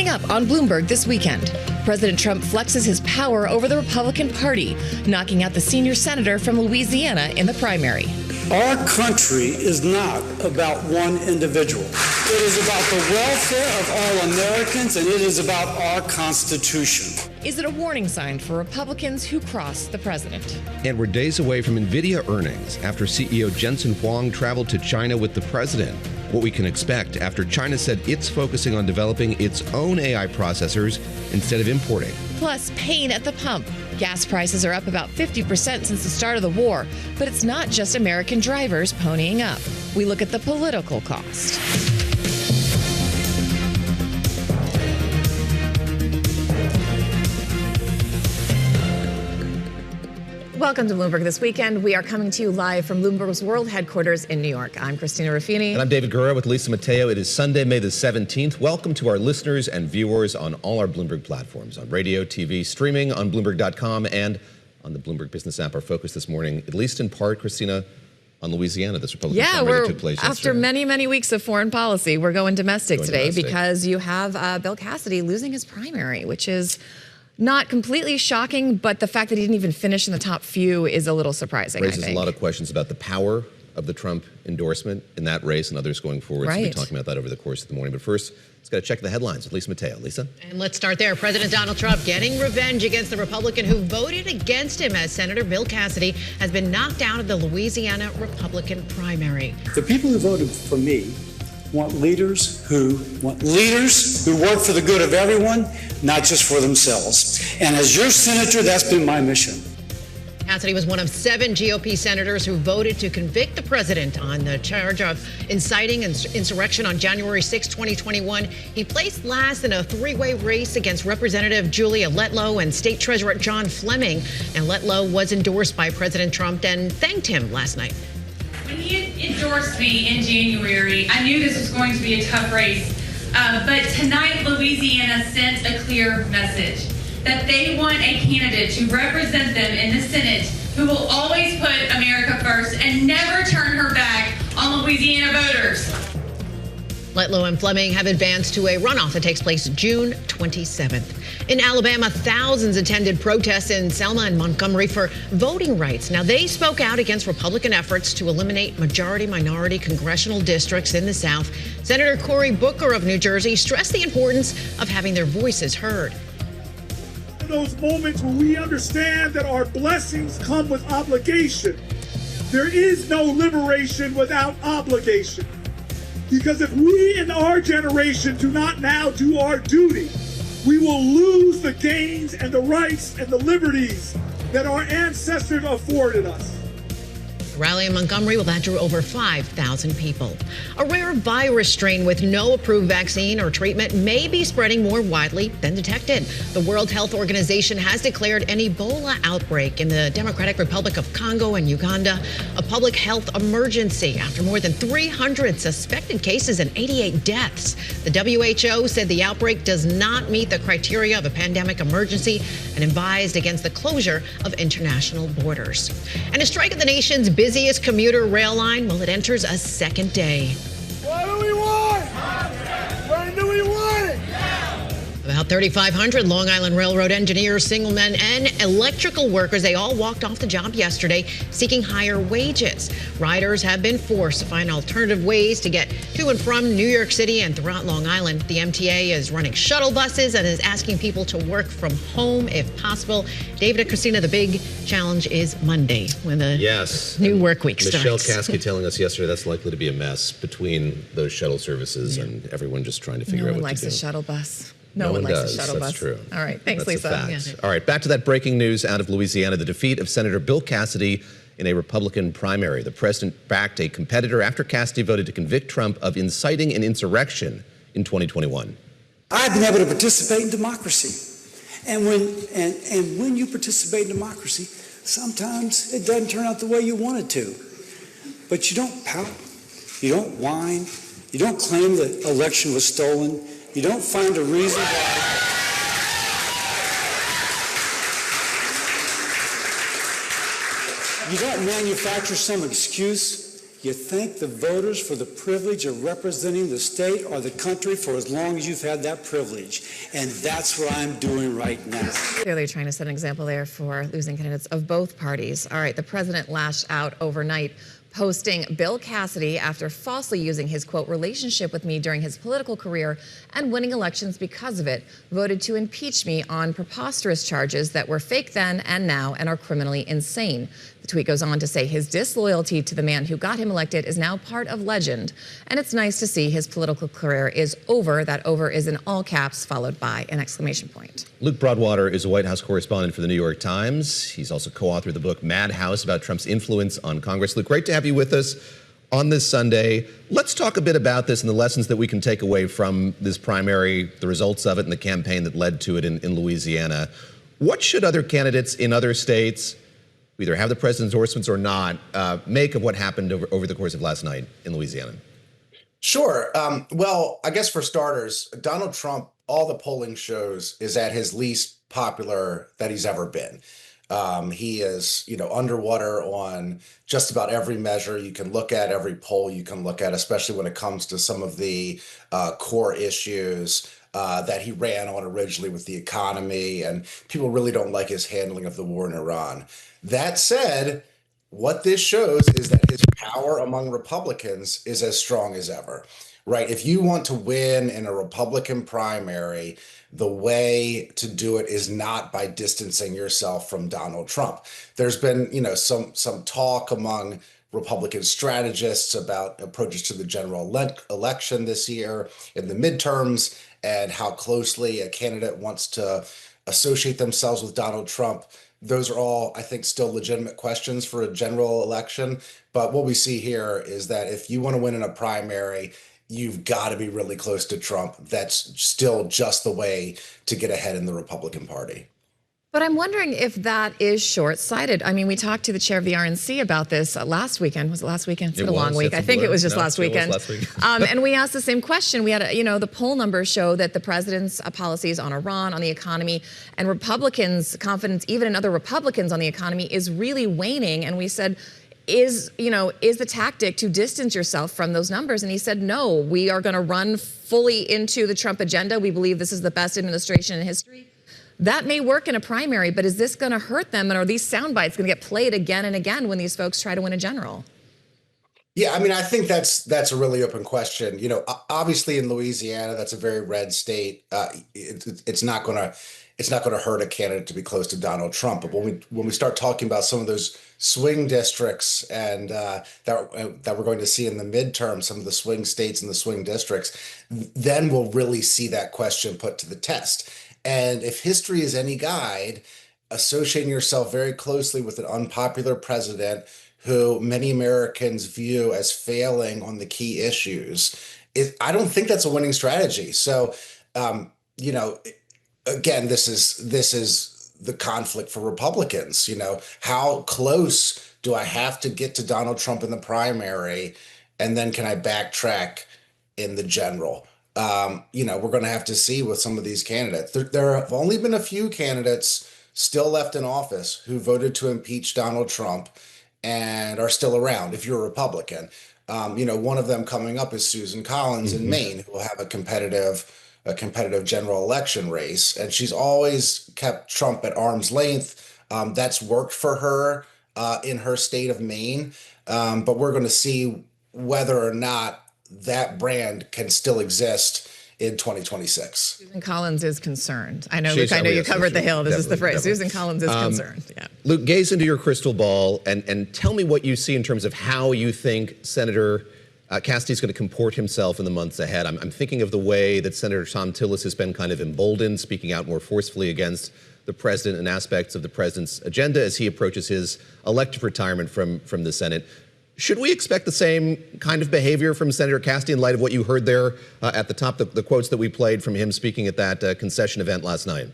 Coming up on Bloomberg this weekend, President Trump flexes his power over the Republican Party, knocking out the senior senator from Louisiana in the primary. Our country is not about one individual. It is about the welfare of all Americans, and it is about our Constitution. Is it a warning sign for Republicans who cross the president? And we're days away from Nvidia earnings after CEO Jensen Huang traveled to China with the president. What we can expect after China said it's focusing on developing its own AI processors instead of importing. Plus, pain at the pump. Gas prices are up about 50% since the start of the war, but it's not just American drivers ponying up. We look at the political cost. Welcome to Bloomberg This Weekend. We are coming to you live from Bloomberg's world headquarters in New York. I'm Christina Ruffini. And I'm David Gura with Lisa Mateo. It is Sunday, May the 17th. Welcome to our listeners and viewers on all our Bloomberg platforms, on radio, TV, streaming, on Bloomberg.com, and on the Bloomberg Business app. Our focus this morning, at least in part, Christina, on Louisiana, this Republican primary that took place after yesterday. many weeks of foreign policy, we're going domestic today because you have Bill Cassidy losing his primary, which is not completely shocking, but the fact that he didn't even finish in the top few is a little surprising, Raises I think. a lot of questions about the power of the Trump endorsement in that race and others going forward. So we'll be talking about that over the course of the morning. But first, let's got to check the headlines with Lisa Mateo. Lisa? And let's start there. President Donald Trump getting revenge against the Republican who voted against him, as Senator Bill Cassidy has been knocked out of the Louisiana Republican primary. The people who voted for me want leaders who work for the good of everyone, not just for themselves. And as your senator, that's been my mission. Cassidy was one of 7 GOP senators who voted to convict the president on the charge of inciting insurrection on January 6, 2021. He placed last in a 3-way race against Representative Julia Ludlow and State Treasurer John Fleming. And Ludlow was endorsed by President Trump and thanked him last night. When he endorsed me in January, I knew this was going to be a tough race. But tonight, Louisiana sent a clear message that they want a candidate to represent them in the Senate who will always put America first and never turn her back on Louisiana voters. Ludlow and Fleming have advanced to a runoff that takes place June 27th. In Alabama, thousands attended protests in Selma and Montgomery for voting rights. Now, they spoke out against Republican efforts to eliminate majority-minority congressional districts in the South. Senator Cory Booker of New Jersey stressed the importance of having their voices heard. Those moments when we understand that our blessings come with obligation. There is no liberation without obligation. Because if we in our generation do not now do our duty, we will lose the gains and the rights and the liberties that our ancestors afforded us. The rally in Montgomery that drew over 5,000 people. A rare virus strain with no approved vaccine or treatment may be spreading more widely than detected. The World Health Organization has declared an Ebola outbreak in the Democratic Republic of Congo and Uganda a public health emergency after more than 300 suspected cases and 88 deaths. The WHO said the outbreak does not meet the criteria of a pandemic emergency and advised against the closure of international borders. And a strike at the nation's busiest commuter rail line, well, it enters a second day. What do we want? When do we want it? About 3,500 Long Island Railroad engineers, signalmen, and electrical workers, they all walked off the job yesterday seeking higher wages. Riders have been forced to find alternative ways to get to and from New York City and throughout Long Island. The MTA is running shuttle buses and is asking people to work from home if possible. David and Christina, the big challenge is Monday when the new work week starts. Michelle Cassidy telling us yesterday that's likely to be a mess between those shuttle services and everyone just trying to figure out what to do. No one likes a shuttle bus. No one likes does. a shuttle bus. That's true. All right. Thanks, That's Lisa. a fact. All right. Back to that breaking news out of Louisiana, the defeat of Senator Bill Cassidy in a Republican primary. The president backed a competitor after Cassidy voted to convict Trump of inciting an insurrection in 2021. I've been able to participate in democracy. And when you participate in democracy, sometimes it doesn't turn out the way you want it to. But you don't pout. You don't whine. You don't claim the election was stolen. You don't find a reason why. You don't manufacture some excuse. You thank the voters for the privilege of representing the state or the country for as long as you've had that privilege. And that's what I'm doing right now. Clearly trying to set an example there for losing candidates of both parties. All right, the president lashed out overnight, posting Bill Cassidy after falsely using his, quote, relationship with me during his political career and winning elections because of it, voted to impeach me on preposterous charges that were fake then and now and are criminally insane. The tweet goes on to say his disloyalty to the man who got him elected is now part of legend, and it's nice to see his political career is over. That over is in all caps, followed by an exclamation point. Luke Broadwater is a White House correspondent for the New York Times. He's also co-authored the book Madhouse about Trump's influence on Congress. Luke, great to have you with us on this Sunday. Let's talk a bit about this and the lessons that we can take away from this primary, the results of it, and the campaign that led to it in Louisiana. What should other candidates in other states, either have the president's endorsements or not, make of what happened over the course of last night in Louisiana? Sure. Well, I guess for starters, Donald Trump, all the polling shows, is at his least popular that he's ever been. He is, underwater on just about every measure you can look at, every poll you can look at, especially when it comes to some of the core issues that he ran on originally with the economy, and people really don't like his handling of the war in Iran. That said, what this shows is that his power among Republicans is as strong as ever, right? If you want to win in a Republican primary, the way to do it is not by distancing yourself from Donald Trump. There's been, some talk among Republican strategists about approaches to the general election this year in the midterms and how closely a candidate wants to associate themselves with Donald Trump. Those are all, I think, still legitimate questions for a general election. But what we see here is that if you want to win in a primary, you've got to be really close to Trump. That's still just the way to get ahead in the Republican Party. But I'm wondering if that is short-sighted. I mean, we talked to the chair of the RNC about this last weekend. Was it last weekend? It's been a long week. I think it was just last weekend. And we asked the same question. We had, the poll numbers show that the president's policies on Iran, on the economy, and Republicans' confidence, even in other Republicans on the economy, is really waning. And we said, is the tactic to distance yourself from those numbers? And he said, no, we are going to run fully into the Trump agenda. We believe this is the best administration in history. That may work in a primary, but is this going to hurt them? And are these sound bites going to get played again and again when these folks try to win a general? Yeah, I mean, I think that's a really open question. Obviously in Louisiana, that's a very red state. It's not going to hurt a candidate to be close to Donald Trump. But when we start talking about some of those swing districts and that we're going to see in the midterm, some of the swing states and the swing districts, then we'll really see that question put to the test. And if history is any guide, associating yourself very closely with an unpopular president who many Americans view as failing on the key issues, I don't think that's a winning strategy. So, again, this is the conflict for Republicans. How close do I have to get to Donald Trump in the primary, and then can I backtrack in the general? We're going to have to see with some of these candidates. There have only been a few candidates still left in office who voted to impeach Donald Trump and are still around if you're a Republican. One of them coming up is Susan Collins in Maine, who will have a competitive general election race. And she's always kept Trump at arm's length. That's worked for her in her state of Maine. But we're going to see whether or not that brand can still exist in 2026. Susan Collins is concerned. I know, Luke, I know you covered the Hill. This is the phrase. Susan Collins is concerned. Yeah. Luke, gaze into your crystal ball and tell me what you see in terms of how you think Senator Cassidy's going to comport himself in the months ahead. I'm thinking of the way that Senator Thom Tillis has been kind of emboldened, speaking out more forcefully against the president and aspects of the president's agenda as he approaches his elective retirement from the Senate. Should we expect the same kind of behavior from Senator Cassidy in light of what you heard there at the top, the quotes that we played from him speaking at that concession event last night?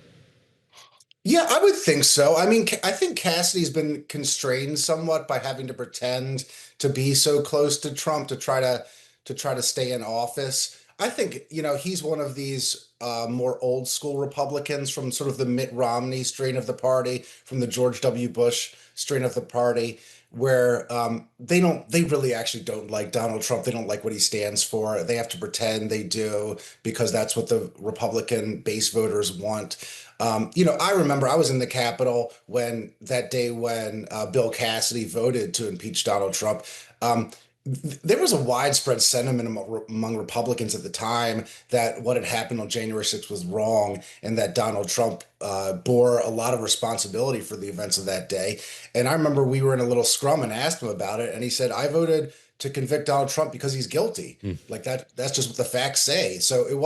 Yeah, I would think so. I mean, I think Cassidy's been constrained somewhat by having to pretend to be so close to Trump to try to stay in office. I think, he's one of these more old school Republicans from sort of the Mitt Romney strain of the party, from the George W. Bush strain of the party, where they really actually don't like Donald Trump. They don't like what he stands for. They have to pretend they do because that's what the Republican base voters want. I remember I was in the Capitol that day when Bill Cassidy voted to impeach Donald Trump. There was a widespread sentiment among Republicans at the time that what had happened on January 6th was wrong and that Donald Trump bore a lot of responsibility for the events of that day. And I remember we were in a little scrum and asked him about it. And he said, I voted to convict Donald Trump because he's guilty. Like that's just what the facts say. So there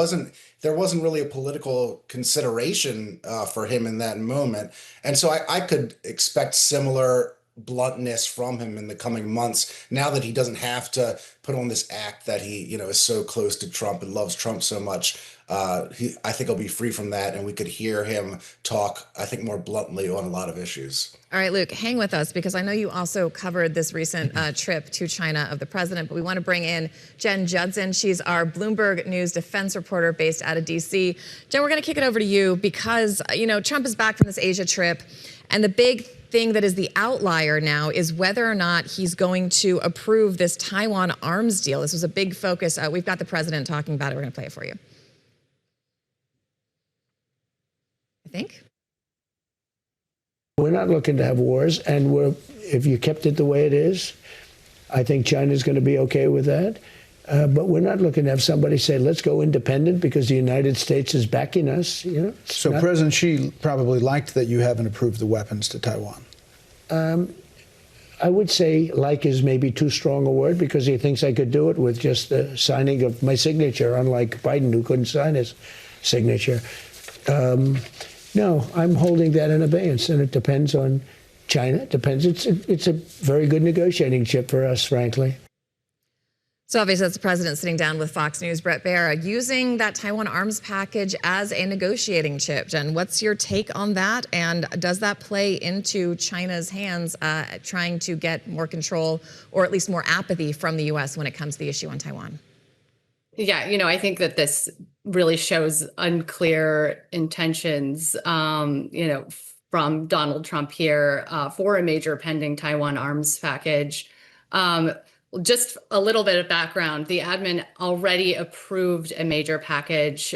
wasn't really a political consideration for him in that moment. And so I could expect similar bluntness from him in the coming months now that he doesn't have to put on this act that he is so close to Trump and loves Trump so much. I think he'll be free from that, and we could hear him talk, I think, more bluntly on a lot of issues. All right, Luke, hang with us because I know you also covered this recent trip to China of the president, but we want to bring in Jen Judson. She's our Bloomberg News defense reporter based out of D.C. Jen, we're going to kick it over to you because, Trump is back from this Asia trip, and the big thing that is the outlier now is whether or not he's going to approve this Taiwan arms deal. This was a big focus. We've got the president talking about it. We're going to play it for you. I think. We're not looking to have wars, and if you kept it the way it is, I think China's going to be okay with that. But we're not looking to have somebody say, let's go independent because the United States is backing us. So President Xi probably liked that you haven't approved the weapons to Taiwan. I would say like is maybe too strong a word because he thinks I could do it with just the signing of my signature, unlike Biden, who couldn't sign his signature. No, I'm holding that in abeyance, and it depends on China. It depends. It's a very good negotiating chip for us, frankly. So obviously that's the president sitting down with Fox News' Brett Baer, using that Taiwan arms package as a negotiating chip. Jen, what's your take on that? And does that play into China's hands trying to get more control or at least more apathy from the U.S. when it comes to the issue on Taiwan? Yeah, I think that this really shows unclear intentions, from Donald Trump here for a major pending Taiwan arms package. Just a little bit of background. The admin already approved a major package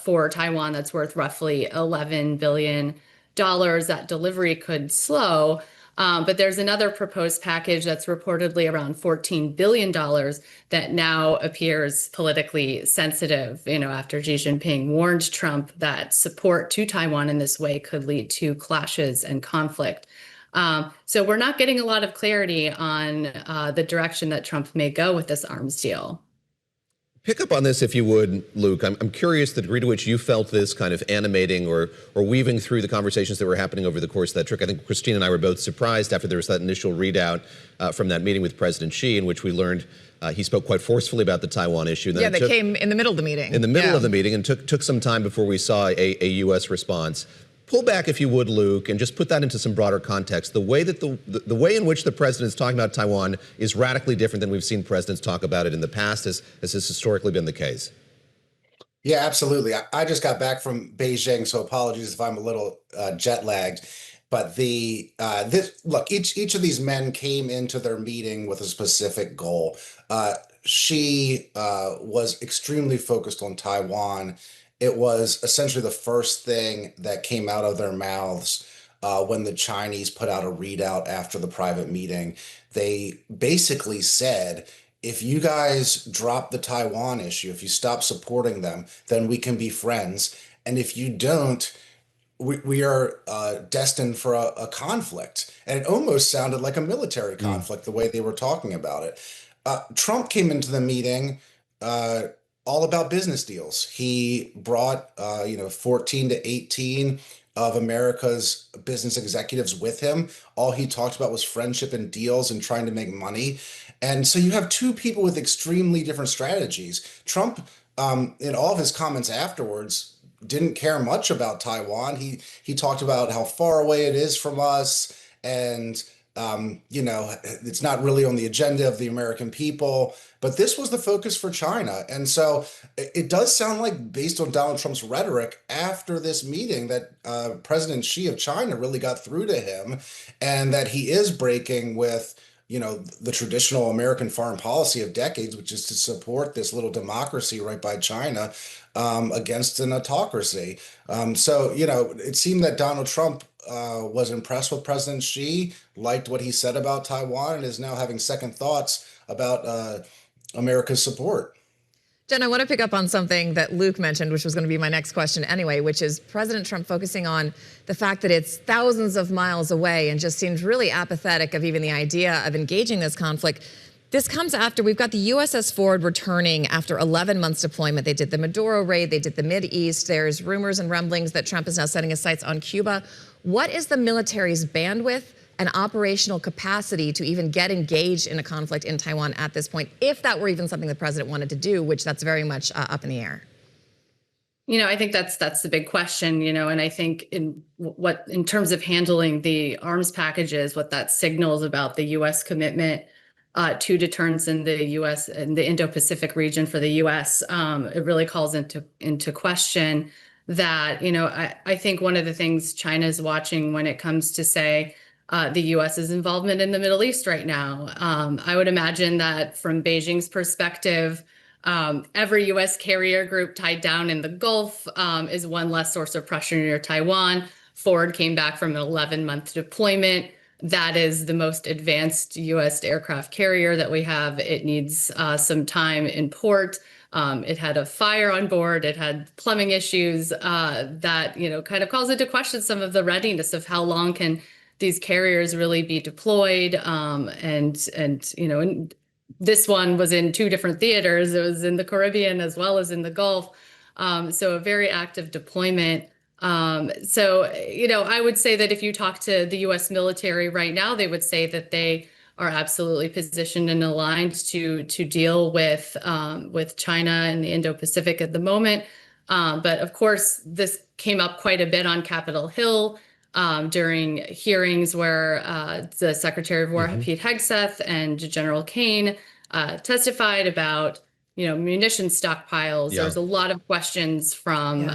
for Taiwan that's worth roughly $11 billion. That delivery could slow. But there's another proposed package that's reportedly around $14 billion that now appears politically sensitive, after Xi Jinping warned Trump that support to Taiwan in this way could lead to clashes and conflict. So we're not getting a lot of clarity on the direction that Trump may go with this arms deal. Pick up on this, if you would, Luke. I'm curious the degree to which you felt this kind of animating or weaving through the conversations that were happening over the course of that trip. I think Christina and I were both surprised after there was that initial readout from that meeting with President Xi, in which we learned he spoke quite forcefully about the Taiwan issue. Then that came in the middle of the meeting. In the middle of the meeting, and took some time before we saw a U.S. response. Pull back, if you would, Luke, and just put that into some broader context. The way that the way in which the president is talking about Taiwan is radically different than we've seen presidents talk about it in the past, as has historically been the case. Yeah, absolutely. I just got back from Beijing, so apologies if I'm a little jet lagged. But each of these men came into their meeting with a specific goal. She was extremely focused on Taiwan. It was essentially the first thing that came out of their mouths when the Chinese put out a readout after the private meeting. They basically said, if you guys drop the Taiwan issue, if you stop supporting them, then we can be friends. And if you don't, we are destined for a conflict. And it almost sounded like a military conflict, the way they were talking about it. Trump came into the meeting all about business deals. He brought 14 to 18 of America's business executives with him. All he talked about was friendship and deals and trying to make money. And so you have two people with extremely different strategies. Trump, in all of his comments afterwards, didn't care much about Taiwan. He talked about how far away it is from us, and it's not really on the agenda of the American people. But this was the focus for China. And so it does sound like, based on Donald Trump's rhetoric after this meeting, that President Xi of China really got through to him, and that he is breaking with the traditional American foreign policy of decades, which is to support this little democracy right by China against an autocracy. So, it seemed that Donald Trump was impressed with President Xi, liked what he said about Taiwan, and is now having second thoughts about America's support. Jen, I want to pick up on something that Luke mentioned, which was going to be my next question anyway, which is President Trump focusing on the fact that it's thousands of miles away and just seems really apathetic of even the idea of engaging this conflict. This comes after we've got the USS Ford returning after 11 months deployment. They did the Maduro raid. They did the Mideast. There's rumors and rumblings that Trump is now setting his sights on Cuba. What is the military's bandwidth and operational capacity to even get engaged in a conflict in Taiwan at this point, if that were even something the president wanted to do, which that's very much up in the air? I think that's the big question, and I think in terms of handling the arms packages, what that signals about the U.S. commitment to deterrence in the U.S. and the Indo-Pacific region for the U.S. It really calls into question that, I think one of the things China is watching when it comes to, say, the U.S.'s involvement in the Middle East right now. I would imagine that from Beijing's perspective, every U.S. carrier group tied down in the Gulf is one less source of pressure near Taiwan. Ford came back from an 11-month deployment. That is the most advanced U.S. aircraft carrier that we have. It needs some time in port. It had a fire on board. It had plumbing issues that, kind of calls into question some of the readiness of how long can these carriers really be deployed. And this one was in two different theaters. It was in the Caribbean as well as in the Gulf. So a very active deployment. I would say that if you talk to the U.S. military right now, they would say that they are absolutely positioned and aligned to deal with China and the Indo-Pacific at the moment. But of course, this came up quite a bit on Capitol Hill during hearings where the Secretary of War, Pete Hegseth, and General Kane testified about munition stockpiles. Yeah. There's a lot of questions from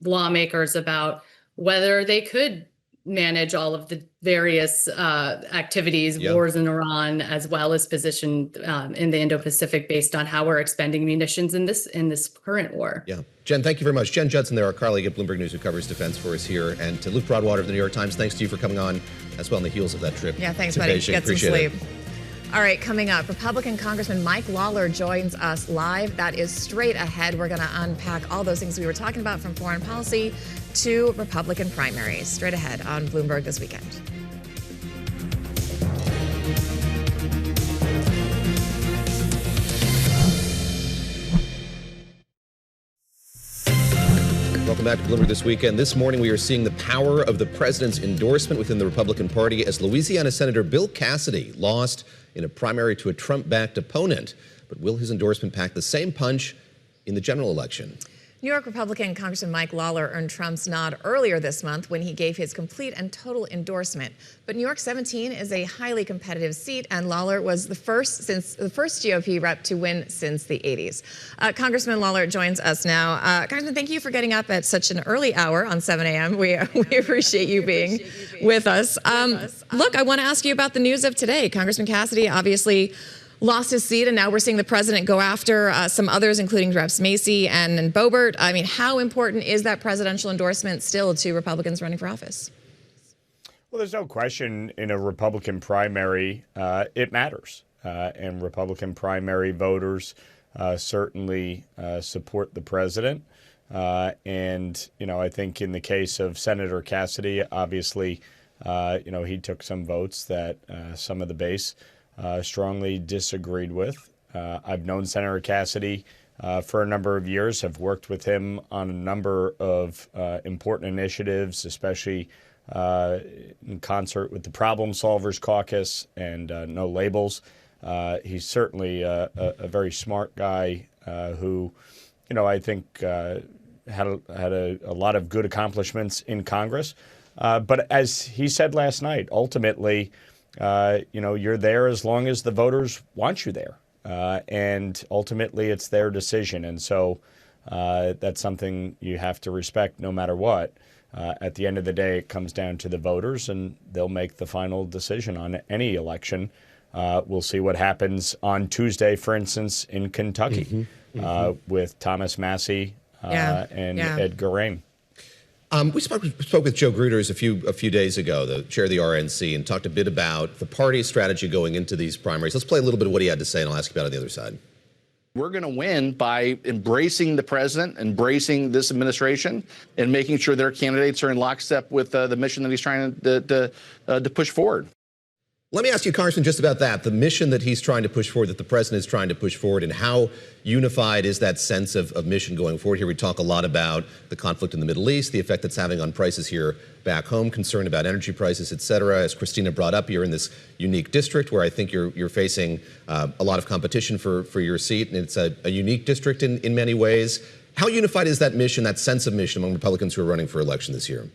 lawmakers about whether they could manage all of the various activities, wars in Iran, as well as position in the Indo-Pacific based on how we're expending munitions in this current war. Yeah. Jen, thank you very much. Jen Judson there, our colleague at Bloomberg News who covers defense for us here. And to Luke Broadwater of the New York Times, thanks to you for coming on as well on the heels of that trip. Yeah, thanks, to buddy. Beijing. Get some Appreciate sleep. it. All right, coming up, Republican Congressman Mike Lawler joins us live. That is straight ahead. We're going to unpack all those things we were talking about, from foreign policy to Republican primaries. Straight ahead on Bloomberg this weekend. Welcome back to Bloomberg This Weekend. This morning, we are seeing the power of the president's endorsement within the Republican Party as Louisiana Senator Bill Cassidy lost in a primary to a Trump-backed opponent. But will his endorsement pack the same punch in the general election? New York Republican Congressman Mike Lawler earned Trump's nod earlier this month when he gave his complete and total endorsement. But New York 17 is a highly competitive seat, and Lawler was the first GOP rep to win since the 80s. Congressman Lawler joins us now. Congressman, thank you for getting up at such an early hour on 7 a.m. We appreciate you being with us. Look, I want to ask you about the news of today. Congressman Cassidy obviously lost his seat, and now we're seeing the president go after some others, including Reps Macy and Boebert. I mean, how important is that presidential endorsement still to Republicans running for office? Well, there's no question in a Republican primary, it matters. And Republican primary voters certainly support the president. And, I think in the case of Senator Cassidy, obviously, he took some votes that some of the base strongly disagreed with. I've known Senator Cassidy for a number of years, have worked with him on a number of important initiatives, especially in concert with the Problem Solvers Caucus and No Labels. He's certainly a very smart guy who, I think had a lot of good accomplishments in Congress. But as he said last night, ultimately, you're there as long as the voters want you there. And ultimately, it's their decision. And so that's something you have to respect no matter what. At the end of the day, it comes down to the voters, and they'll make the final decision on any election. We'll see what happens on Tuesday, for instance, in Kentucky with Thomas Massie and Ed Garein. We spoke with Joe Gruters a few days ago, the chair of the RNC, and talked a bit about the party's strategy going into these primaries. Let's play a little bit of what he had to say, and I'll ask you about it on the other side. We're going to win by embracing the president, embracing this administration, and making sure their candidates are in lockstep with the mission that he's trying to push forward. Let me ask you, Congressman, just about that, the mission that he's trying to push forward, that the president is trying to push forward, and how unified is that sense of mission going forward? Here we talk a lot about the conflict in the Middle East, the effect it's having on prices here back home, concern about energy prices, et cetera. As Christina brought up, you're in this unique district where I think you're facing a lot of competition for your seat, and it's a unique district in many ways. How unified is that mission, that sense of mission among Republicans who are running for election this year?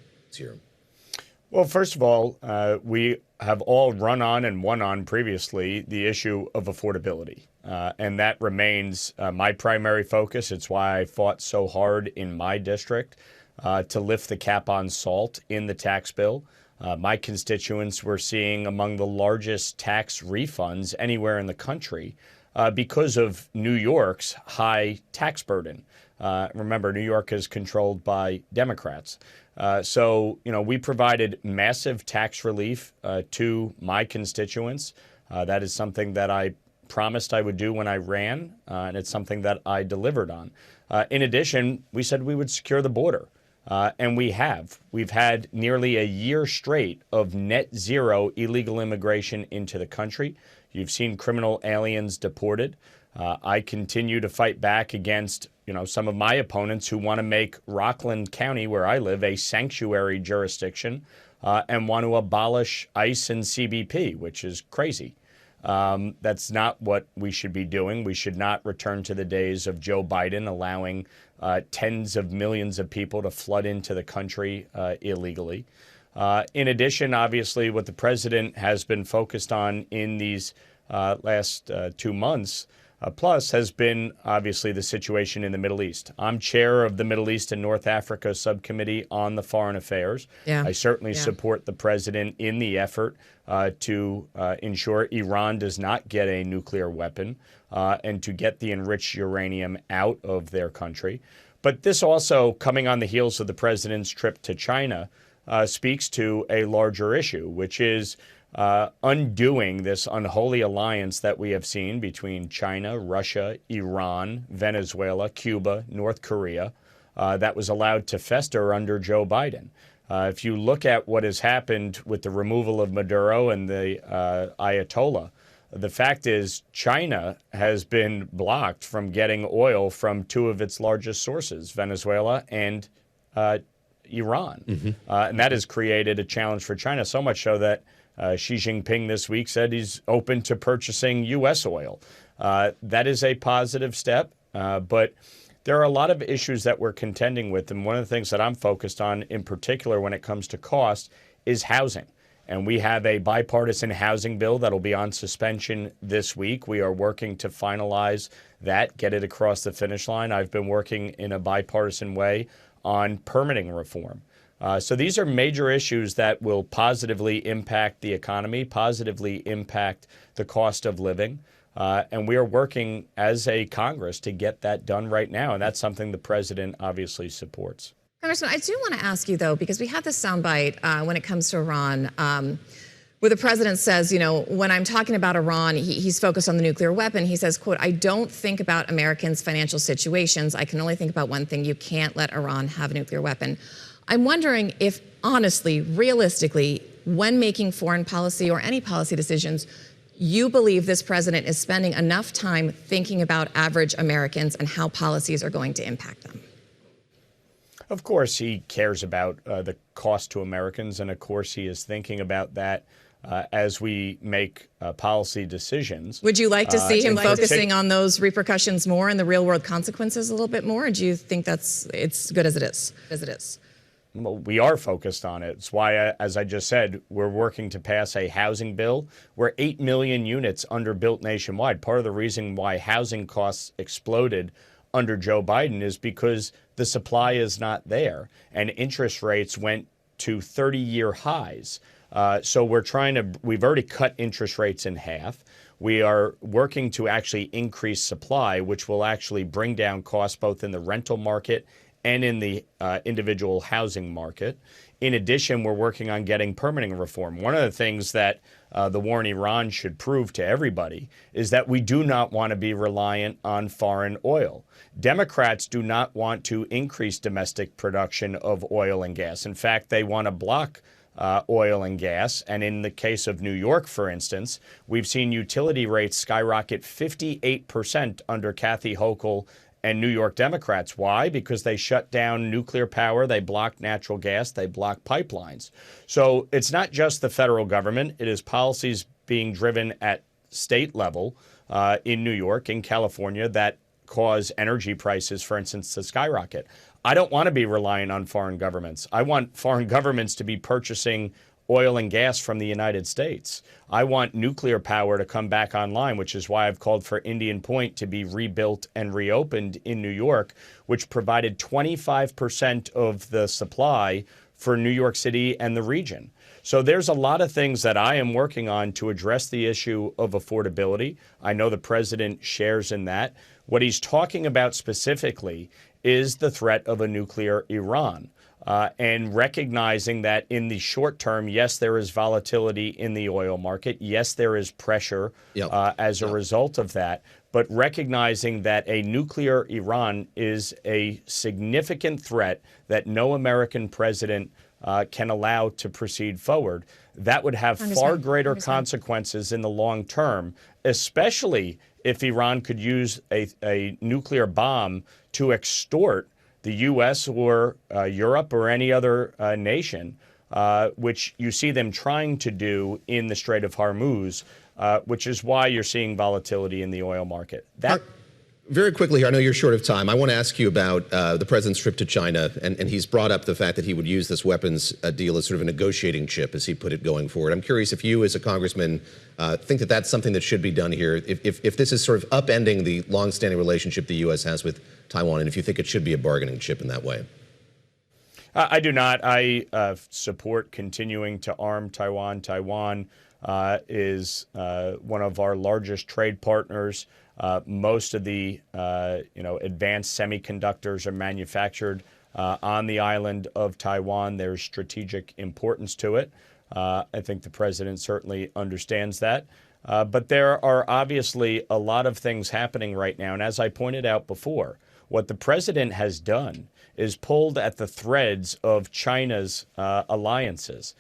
Well, first of all, we have all run on and won on previously the issue of affordability. And that remains my primary focus. It's why I fought so hard in my district to lift the cap on salt in the tax bill. My constituents were seeing among the largest tax refunds anywhere in the country because of New York's high tax burden. Remember, New York is controlled by Democrats. So, we provided massive tax relief to my constituents. That is something that I promised I would do when I ran, and it's something that I delivered on. In addition, we said we would secure the border, and we have. We've had nearly a year straight of net zero illegal immigration into the country. You've seen criminal aliens deported. I continue to fight back against some of my opponents who want to make Rockland County, where I live, a sanctuary jurisdiction and want to abolish ICE and CBP, which is crazy. That's not what we should be doing. We should not return to the days of Joe Biden allowing tens of millions of people to flood into the country illegally. In addition, obviously, what the president has been focused on in these last 2 months plus has been obviously the situation in the Middle East. I'm chair of the Middle East and North Africa Subcommittee on the Foreign Affairs. I certainly support the president in the effort to ensure Iran does not get a nuclear weapon and to get the enriched uranium out of their country. But this also, coming on the heels of the president's trip to China, speaks to a larger issue, which is undoing this unholy alliance that we have seen between China, Russia, Iran, Venezuela, Cuba, North Korea, that was allowed to fester under Joe Biden. If you look at what has happened with the removal of Maduro and the Ayatollah, the fact is China has been blocked from getting oil from two of its largest sources, Venezuela and Iran. And that has created a challenge for China, so much so that Xi Jinping this week said he's open to purchasing U.S. oil. That is a positive step, but there are a lot of issues that we're contending with, and one of the things that I'm focused on in particular when it comes to cost is housing. And we have a bipartisan housing bill that'll be on suspension this week. We are working to finalize that, get it across the finish line. I've been working in a bipartisan way on permitting reform. So these are major issues that will positively impact the economy, positively impact the cost of living. And we are working as a Congress to get that done right now. And that's something the president obviously supports. Congressman, I do want to ask you, though, because we have this soundbite when it comes to Iran, where the president says, when I'm talking about Iran, he's focused on the nuclear weapon. He says, quote, I don't think about Americans' financial situations. I can only think about one thing. You can't let Iran have a nuclear weapon. I'm wondering if, honestly, realistically, when making foreign policy or any policy decisions, you believe this president is spending enough time thinking about average Americans and how policies are going to impact them. Of course, he cares about the cost to Americans, and of course, he is thinking about that as we make policy decisions. Would you like to see him focusing on those repercussions more and the real-world consequences a little bit more, or do you think it's good as it is? Well, we are focused on it. It's why, as I just said, we're working to pass a housing bill. We're 8 million units underbuilt nationwide. Part of the reason why housing costs exploded under Joe Biden is because the supply is not there, and interest rates went to 30-year highs. So we've already cut interest rates in half. We are working to actually increase supply, which will actually bring down costs both in the rental market and in the individual housing market. In addition, we're working on getting permitting reform. One of the things that the war in Iran should prove to everybody is that we do not want to be reliant on foreign oil. Democrats do not want to increase domestic production of oil and gas. In fact, they want to block oil and gas. And in the case of New York, for instance, we've seen utility rates skyrocket 58% under Kathy Hochul and New York Democrats. Why? Because they shut down nuclear power, they blocked natural gas, they blocked pipelines. So it's not just the federal government, it is policies being driven at state level in New York, in California, that cause energy prices, for instance, to skyrocket. I don't want to be reliant on foreign governments. I want foreign governments to be purchasing oil and gas from the United States. I want nuclear power to come back online, which is why I've called for Indian Point to be rebuilt and reopened in New York, which provided 25% of the supply for New York City and the region. So there's a lot of things that I am working on to address the issue of affordability. I know the president shares in that. What he's talking about specifically is the threat of a nuclear Iran. And recognizing that in the short term, yes, there is volatility in the oil market. Yes, there is pressure as a result of that. But recognizing that a nuclear Iran is a significant threat that no American president can allow to proceed forward, that would have far greater consequences in the long term, especially if Iran could use a nuclear bomb to extort the U.S. or Europe or any other nation, which you see them trying to do in the Strait of Hormuz, which is why you're seeing volatility in the oil market. Very quickly here, I know you're short of time. I want to ask you about the president's trip to China, and he's brought up the fact that he would use this weapons deal as sort of a negotiating chip, as he put it, going forward. I'm curious if you, as a congressman, think that that's something that should be done here, if this is sort of upending the longstanding relationship the U.S. has with Taiwan, and if you think it should be a bargaining chip in that way. I do not. I support continuing to arm Taiwan. Taiwan is one of our largest trade partners. Most of the advanced semiconductors are manufactured on the island of Taiwan. There's strategic importance to it. I think the president certainly understands that. But there are obviously a lot of things happening right now. And as I pointed out before, what the president has done is pulled at the threads of China's alliances.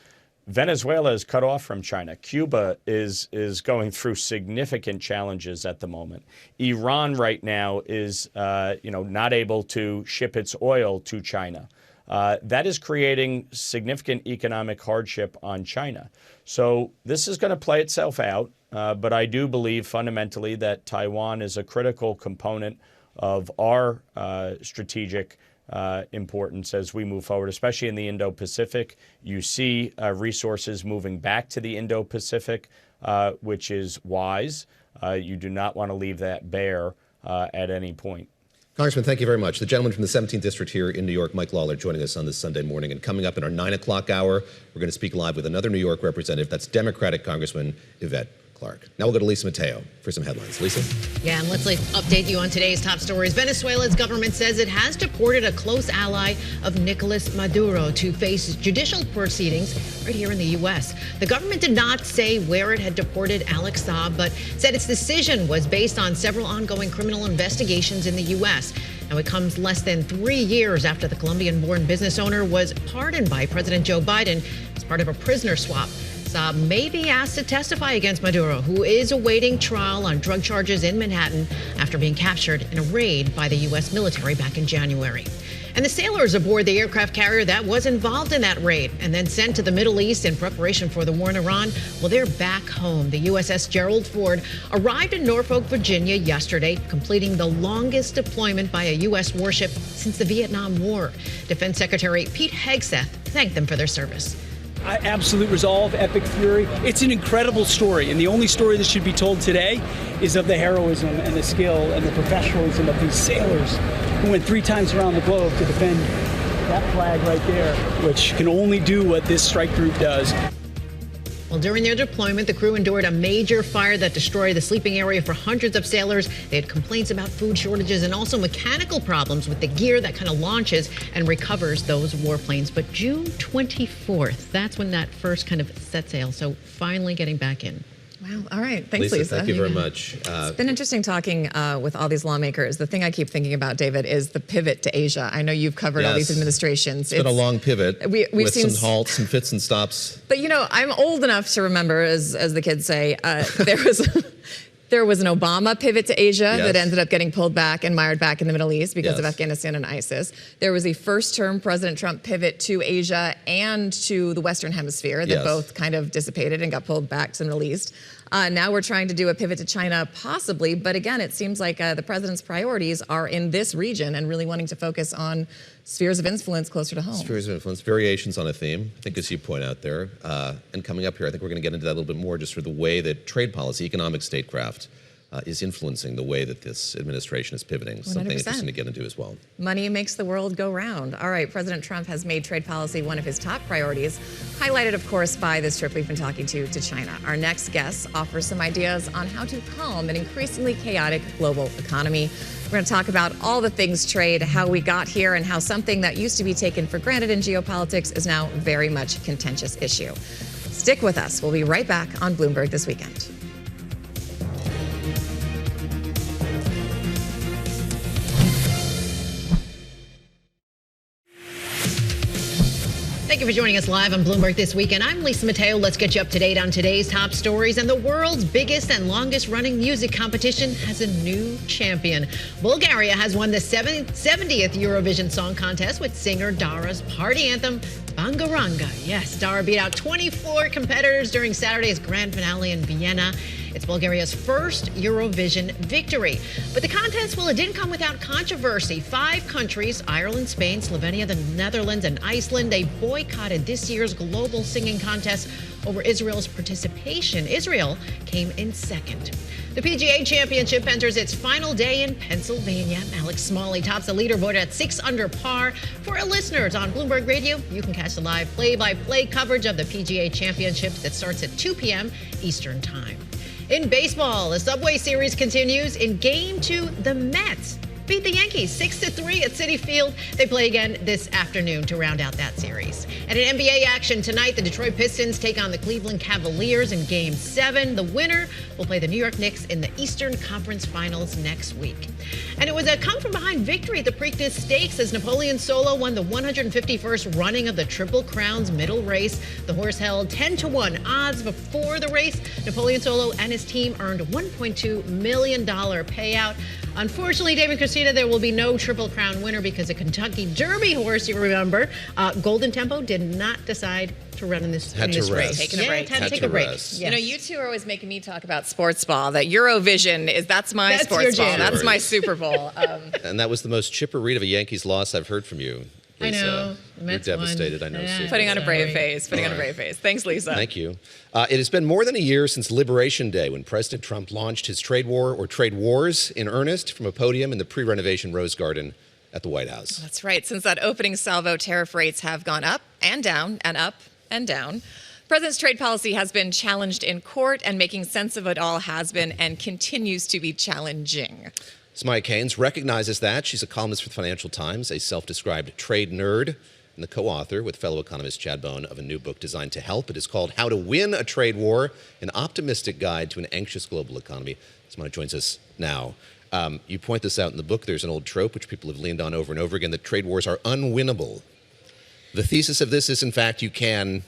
Venezuela is cut off from China. Cuba is going through significant challenges at the moment. Iran right now is not able to ship its oil to China. That is creating significant economic hardship on China. So this is going to play itself out. But I do believe fundamentally that Taiwan is a critical component of our strategic importance as we move forward, especially in the Indo-Pacific. You see resources moving back to the Indo-Pacific, which is wise. You do not want to leave that bare at any point. Congressman, thank you very much. The gentleman from the 17th District here in New York, Mike Lawler, joining us on this Sunday morning. And coming up in our 9 o'clock hour, we're going to speak live with another New York representative. That's Democratic Congressman Yvette Clarke. Now we'll go to Lisa Mateo for some headlines. Lisa? Yeah, and let's update you on today's top stories. Venezuela's government says it has deported a close ally of Nicolas Maduro to face judicial proceedings right here in the U.S. The government did not say where it had deported Alex Saab, but said its decision was based on several ongoing criminal investigations in the U.S. Now, it comes less than 3 years after the Colombian-born business owner was pardoned by President Joe Biden as part of a prisoner swap. Saab may be asked to testify against Maduro, who is awaiting trial on drug charges in Manhattan after being captured in a raid by the U.S. military back in January. And the sailors aboard the aircraft carrier that was involved in that raid and then sent to the Middle East in preparation for the war in Iran, well, they're back home. The USS Gerald Ford arrived in Norfolk, Virginia yesterday, completing the longest deployment by a U.S. warship since the Vietnam War. Defense Secretary Pete Hegseth thanked them for their service. Absolute resolve, epic fury. It's an incredible story, and the only story that should be told today is of the heroism and the skill and the professionalism of these sailors who went 3 times around the globe to defend that flag right there, which can only do what this strike group does. Well, during their deployment, the crew endured a major fire that destroyed the sleeping area for hundreds of sailors. They had complaints about food shortages and also mechanical problems with the gear that kind of launches and recovers those warplanes. But June 24th, that's when that first kind of set sail. So finally getting back in. Wow. All right. Thanks, Lisa. Thank you very much. It's been interesting talking with all these lawmakers. The thing I keep thinking about, David, is the pivot to Asia. I know you've covered all these administrations. It's been a long pivot we've with seen some halts and fits and stops. But, you know, I'm old enough to remember, as the kids say, there was an Obama pivot to Asia that ended up getting pulled back and mired back in the Middle East because of Afghanistan and ISIS. There was a first-term President Trump pivot to Asia and to the Western Hemisphere that both kind of dissipated and got pulled back to the Middle East. Now we're trying to do a pivot to China, possibly. But again, it seems like the president's priorities are in this region and really wanting to focus on spheres of influence closer to home. Spheres of influence, variations on a theme, I think, as you point out there. And coming up here, I think we're going to get into that a little bit more, just for the way that trade policy, economic statecraft, is influencing the way that this administration is pivoting. 100%. Something interesting to get into as well. Money makes the world go round. All right, President Trump has made trade policy one of his top priorities, highlighted, of course, by this trip we've been talking to China. Our next guest offers some ideas on how to calm an increasingly chaotic global economy. We're going to talk about all the things trade, how we got here, and how something that used to be taken for granted in geopolitics is now very much a contentious issue. Stick with us. We'll be right back on Bloomberg This Weekend. Thank you for joining us live on Bloomberg This Weekend. I'm Lisa Mateo. Let's get you up to date on today's top stories. And the world's biggest and longest running music competition has a new champion. Bulgaria has won the 70th Eurovision Song Contest with singer Dara's party anthem, Bangaranga. Yes, Dara beat out 24 competitors during Saturday's grand finale in Vienna. It's Bulgaria's first Eurovision victory. But the contest, well, it didn't come without controversy. 5 countries, Ireland, Spain, Slovenia, the Netherlands, and Iceland, they boycotted this year's global singing contest over Israel's participation. Israel came in second. The PGA Championship enters its final day in Pennsylvania. Alex Smalley tops the leaderboard at 6 under par. For our listeners on Bloomberg Radio, you can catch the live play-by-play coverage of the PGA Championships that starts at 2 p.m. Eastern Time. In baseball, the Subway Series continues. In Game 2, the Mets beat the Yankees 6-3 at Citi Field. They play again this afternoon to round out that series. And in NBA action tonight, the Detroit Pistons take on the Cleveland Cavaliers in Game 7. The winner will play the New York Knicks in the Eastern Conference Finals next week. And it was a come-from-behind victory at the Preakness Stakes as Napoleon Solo won the 151st running of the Triple Crown's middle race. The horse held 10-1 odds before the race. Napoleon Solo and his team earned $1.2 million payout. Unfortunately, David and Christina, there will be no Triple Crown winner because a Kentucky Derby horse, you remember, Golden Tempo, did not decide to run in this race. Taking a break. Had to take a break. Yes. You know, you two are always making me talk about sports ball. That Eurovision that's my sports ball. That's my Super Bowl. And that was the most chipper read of a Yankees loss I've heard from you, Lisa. I know. You're devastated, I know. Yeah, putting on a brave face. Putting on a brave face. Thanks, Lisa. Thank you. It has been more than a year since Liberation Day, when President Trump launched his trade war or trade wars in earnest from a podium in the pre-renovation Rose Garden at the White House. That's right. Since that opening salvo, tariff rates have gone up and down and up and down. President's trade policy has been challenged in court, and making sense of it all has been and continues to be challenging. Soumaya Keynes recognizes that. She's a columnist for the Financial Times, a self-described trade nerd, and the co-author with fellow economist Chad Bohn of a new book designed to help. It is called How to Win a Trade War, an optimistic guide to an anxious global economy. Soumaya joins us now. You point this out in the book. There's an old trope which people have leaned on over and over again, that trade wars are unwinnable. The thesis of this is, in fact, you can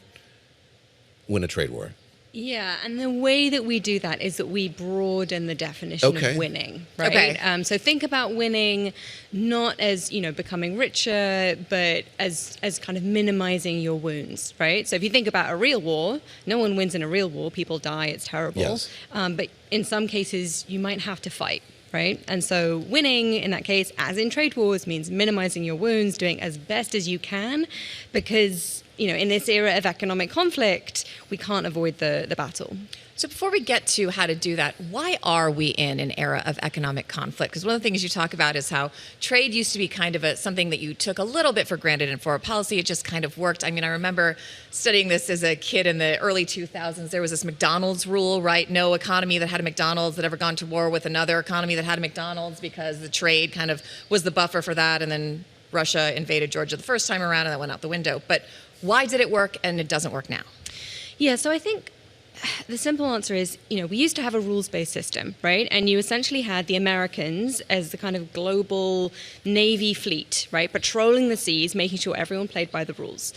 win a trade war. Yeah, and the way that we do that is that we broaden the definition of winning, right? Okay. So think about winning not as, becoming richer, but as kind of minimizing your wounds, right? So if you think about a real war, no one wins in a real war. People die, it's terrible. Yes. But in some cases, you might have to fight. right? And so winning in that case, as in trade wars, means minimizing your wounds, doing as best as you can, because, in this era of economic conflict, we can't avoid the battle. So before we get to how to do that, why are we in an era of economic conflict? Because one of the things you talk about is how trade used to be kind of something that you took a little bit for granted, and for policy it just kind of worked. I mean, I remember studying this as a kid in the early 2000s. There was this McDonald's rule, right? No economy that had a McDonald's that ever gone to war with another economy that had a McDonald's, because the trade kind of was the buffer for that. And then Russia invaded Georgia the first time around, and that went out the window. But why did it work and it doesn't work now? Yeah, so I think the simple answer is, we used to have a rules-based system, right? And you essentially had the Americans as the kind of global Navy fleet, right? Patrolling the seas, making sure everyone played by the rules.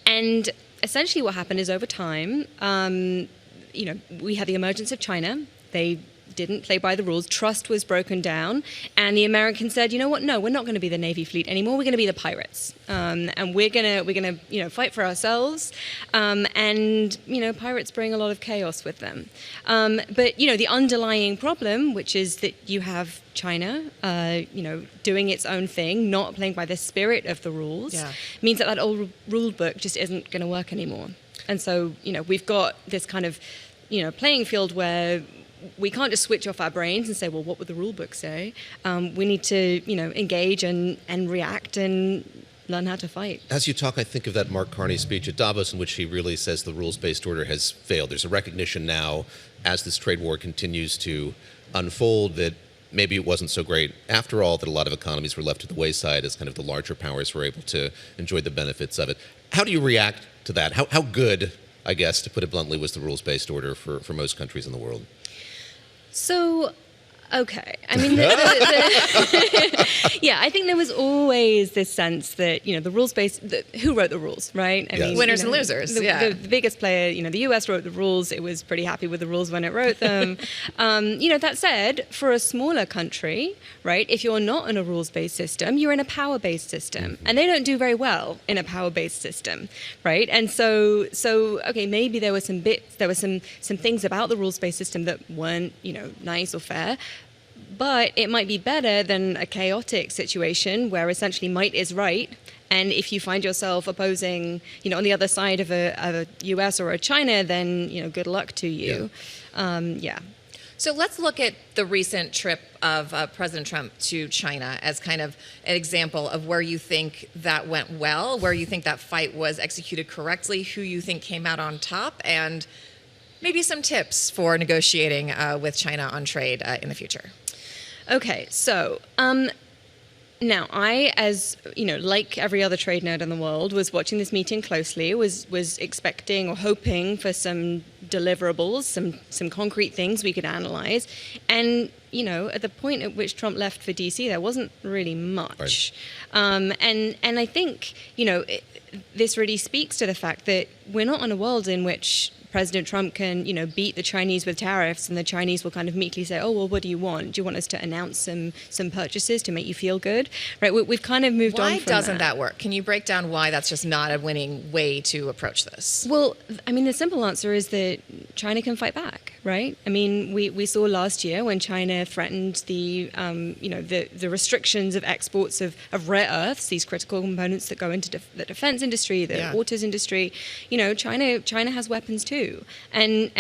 And essentially what happened is over time, we had the emergence of China. They didn't play by the rules. Trust was broken down. And the Americans said, you know what? No, we're not going to be the Navy fleet anymore. We're going to be the pirates. And we're going to fight for ourselves. Pirates bring a lot of chaos with them. But the underlying problem, which is that you have China, doing its own thing, not playing by the spirit of the rules, means that old rule book just isn't going to work anymore. And so, we've got this kind of, playing field where we can't just switch off our brains and say, well, what would the rule book say? We need to, engage and react and learn how to fight. As you talk, I think of that Mark Carney speech at Davos in which he really says the rules-based order has failed. There's a recognition now, as this trade war continues to unfold, that maybe it wasn't so great after all, that a lot of economies were left to the wayside as kind of the larger powers were able to enjoy the benefits of it. How do you react to that? How good, I guess, to put it bluntly, was the rules-based order for most countries in the world? So, okay. I mean, I think there was always this sense that, the rules-based, who wrote the rules, right? I mean, winners and losers, the biggest player, the US wrote the rules. It was pretty happy with the rules when it wrote them. That said, for a smaller country, right, if you're not in a rules-based system, you're in a power-based system. And they don't do very well in a power-based system, right? And so okay, maybe there were some things about the rules-based system that weren't, nice or fair. But it might be better than a chaotic situation where essentially might is right. And if you find yourself opposing, on the other side of a US or a China, then, good luck to you. So let's look at the recent trip of President Trump to China as kind of an example of where you think that went well, where you think that fight was executed correctly, who you think came out on top, and maybe some tips for negotiating with China on trade in the future. Okay, so now I, as like every other trade nerd in the world, was watching this meeting closely, was expecting or hoping for some deliverables, some concrete things we could analyze, and at the point at which Trump left for DC, there wasn't really much, right. And I think this really speaks to the fact that we're not in a world in which President Trump can, beat the Chinese with tariffs, and the Chinese will kind of meekly say, oh, well, what do you want? Do you want us to announce some purchases to make you feel good? Right? We've kind of moved on from that. Why doesn't that work? Can you break down why that's just not a winning way to approach this? Well, I mean, the simple answer is that China can fight back, right? I mean, we saw last year when China threatened the restrictions of exports of rare earths, these critical components that go into the defense industry, the autos industry. China has weapons too. And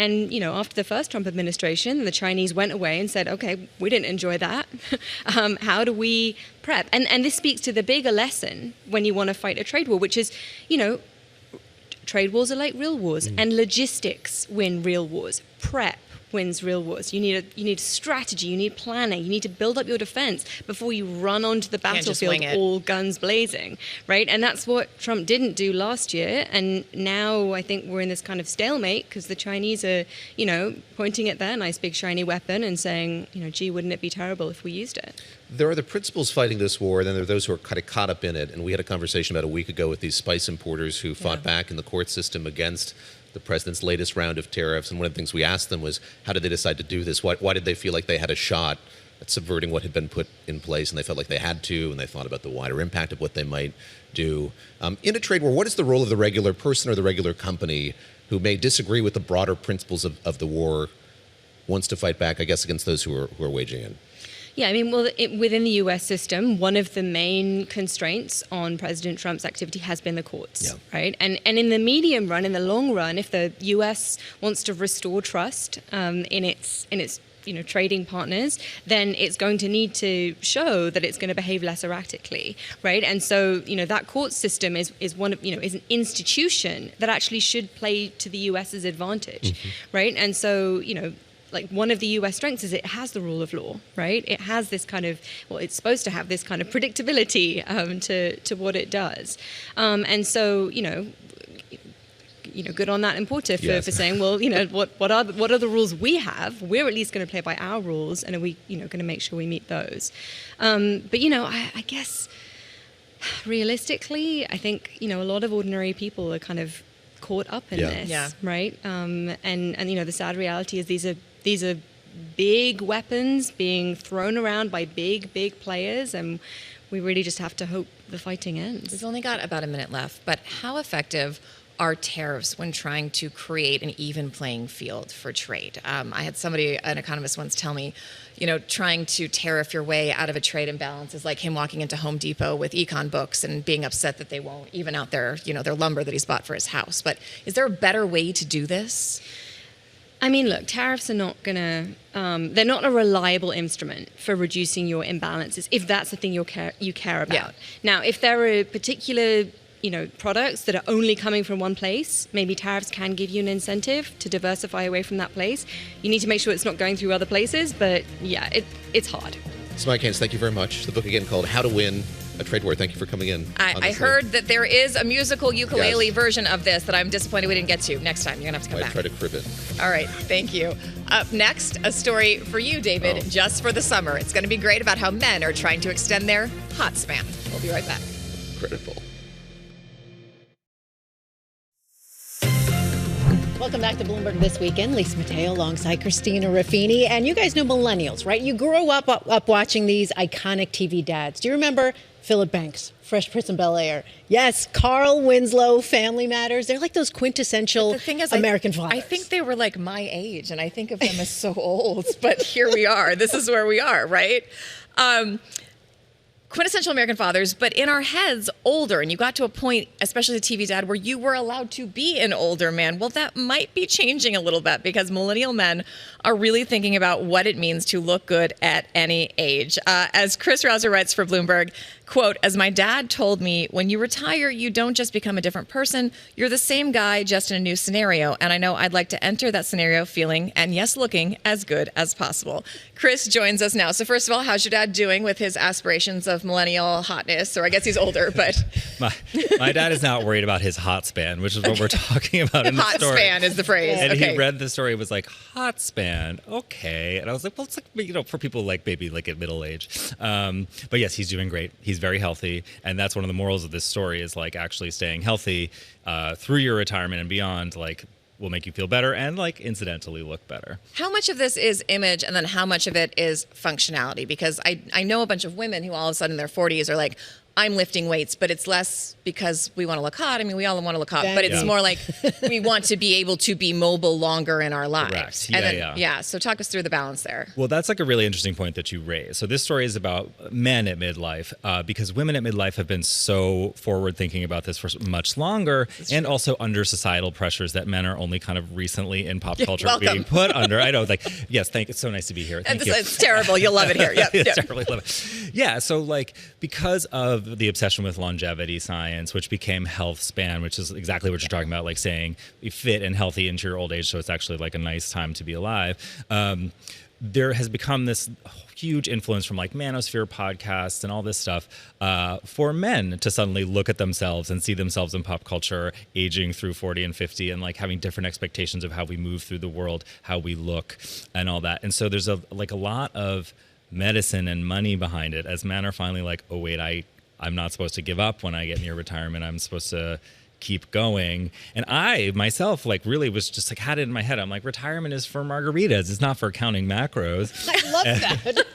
after the first Trump administration, the Chinese went away and said, okay, we didn't enjoy that. How do we prep? And this speaks to the bigger lesson when you want to fight a trade war, which is, trade wars are like real wars, and logistics win real wars. Prep wins real wars. You need strategy, you need planning, you need to build up your defense before you run onto the battlefield all guns blazing, right? And that's what Trump didn't do last year, and now I think we're in this kind of stalemate because the Chinese are, pointing at their nice big shiny weapon and saying, gee, wouldn't it be terrible if we used it? There are the principals fighting this war, and then there are those who are kind of caught up in it. And we had a conversation about a week ago with these spice importers who fought back in the court system against the president's latest round of tariffs. And one of the things we asked them was, how did they decide to do this? Why did they feel like they had a shot at subverting what had been put in place? And they felt like they had to, and they thought about the wider impact of what they might do. In a trade war, what is the role of the regular person or the regular company who may disagree with the broader principles of the war, wants to fight back, I guess, against those who are waging it? Yeah, I mean, well, within the U.S. system, one of the main constraints on President Trump's activity has been the courts, right? And in the medium run, in the long run, if the U.S. wants to restore trust in its trading partners, then it's going to need to show that it's going to behave less erratically, right? And so, that court system is one of, is an institution that actually should play to the U.S.'s advantage, right? And so, like one of the U.S. strengths is it has the rule of law, right? It has this kind of, it's supposed to have this kind of predictability to what it does. And so, good on that importer for saying, well, what are the rules we have? We're at least going to play by our rules, and are we, going to make sure we meet those? But I guess realistically, I think a lot of ordinary people are kind of caught up in this, right? And the sad reality is these are big weapons being thrown around by big players, and we really just have to hope the fighting ends. We've only got about a minute left, but how effective are tariffs when trying to create an even playing field for trade? I had an economist once tell me, trying to tariff your way out of a trade imbalance is like him walking into Home Depot with econ books and being upset that they won't even out their lumber that he's bought for his house. But is there a better way to do this? I mean, look, tariffs are not they're not a reliable instrument for reducing your imbalances if that's the thing you care about. Yeah. Now, if there are particular products that are only coming from one place, maybe tariffs can give you an incentive to diversify away from that place. You need to make sure it's not going through other places, but yeah, it's hard. Soumaya Keynes, thank you very much. The book again called How to Win a Trade War. Thank you for coming in. I heard that there is a musical ukulele version of this that I'm disappointed we didn't get to. Next time, you're going to have to come back. Try to crib it. All right, thank you. Up next, a story for you, David, just for the summer. It's going to be great about how men are trying to extend their hot span. We'll be right back. Critical. Welcome back to Bloomberg This Weekend. Lisa Mateo alongside Christina Ruffini. And you guys know millennials, right? You grew up watching these iconic TV dads. Do you remember Philip Banks, Fresh Prince of Bel-Air? Yes, Carl Winslow, Family Matters. They're like those quintessential American fathers. I think they were like my age, and I think of them as so old. But here we are. This is where we are, right? Quintessential American fathers, but in our heads, older. And you got to a point, especially the TV dad, where you were allowed to be an older man. Well, that might be changing a little bit because millennial men are really thinking about what it means to look good at any age. As Chris Rouser writes for Bloomberg, quote, as my dad told me, when you retire, you don't just become a different person. You're the same guy, just in a new scenario. And I know I'd like to enter that scenario feeling, and yes, looking as good as possible. Chris joins us now. So first of all, how's your dad doing with his aspirations of millennial hotness? Or I guess he's older, but... my dad is not worried about his hot span, which is what we're talking about in the story. Hot span is the phrase. And he read the story, was like, hot span, okay. And I was like, well, it's like, for people like maybe like at middle age. But yes, he's doing great. He's very healthy. And that's one of the morals of this story is like actually staying healthy through your retirement and beyond, like, will make you feel better and like incidentally look better. How much of this is image and then how much of it is functionality? Because I know a bunch of women who all of a sudden in their 40s are like, I'm lifting weights, but it's less because we want to look hot. I mean, we all want to look hot, but it's more like we want to be able to be mobile longer in our lives. Correct. Yeah. So talk us through the balance there. Well, that's like a really interesting point that you raise. So this story is about men at midlife because women at midlife have been so forward thinking about this for much longer and also under societal pressures that men are only kind of recently in pop culture being put under. I know, like, yes, it's so nice to be here. Thank you. It's terrible. You'll love it here. It's terrible. Love it. Yeah. So like, because of the obsession with longevity science, which became health span, which is exactly what you're talking about, like saying fit and healthy into your old age. So it's actually like a nice time to be alive. There has become this huge influence from like manosphere podcasts and all this stuff for men to suddenly look at themselves and see themselves in pop culture aging through 40 and 50 and like having different expectations of how we move through the world, how we look and all that. And so there's a lot of medicine and money behind it as men are finally like, oh wait, I'm not supposed to give up when I get near retirement. I'm supposed to keep going. And I myself like really was just like had it in my head. I'm like, retirement is for margaritas. It's not for counting macros. I love that.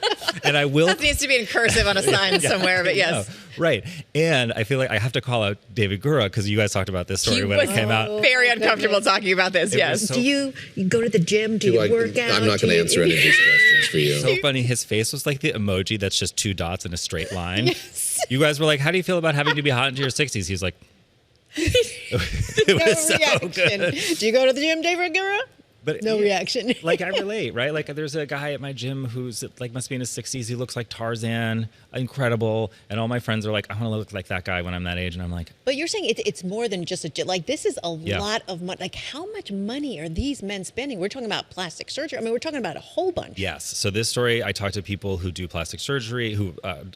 And I will. That needs to be in cursive on a sign somewhere, but yes. Right. And I feel like I have to call out David Gura because you guys talked about this story when it came out. Very uncomfortable talking about this, yes. Do you go to the gym? Do you work out? I'm not going to answer any of these questions for you. So funny. His face was like the emoji that's just 2 dots in a straight line. You guys were like, how do you feel about having to be hot into your 60s? He's like, it was so good. Do you go to the gym, David Gura? But no reaction. Like, I relate, right? Like, there's a guy at my gym who's like must be in his 60s. He looks like Tarzan, incredible. And all my friends are like, I want to look like that guy when I'm that age. And I'm like, but you're saying it's more than just a gym. Like, this is a lot of money. Like, how much money are these men spending? We're talking about plastic surgery. I mean, we're talking about a whole bunch. Yes. So this story, I talked to people who do plastic surgery, who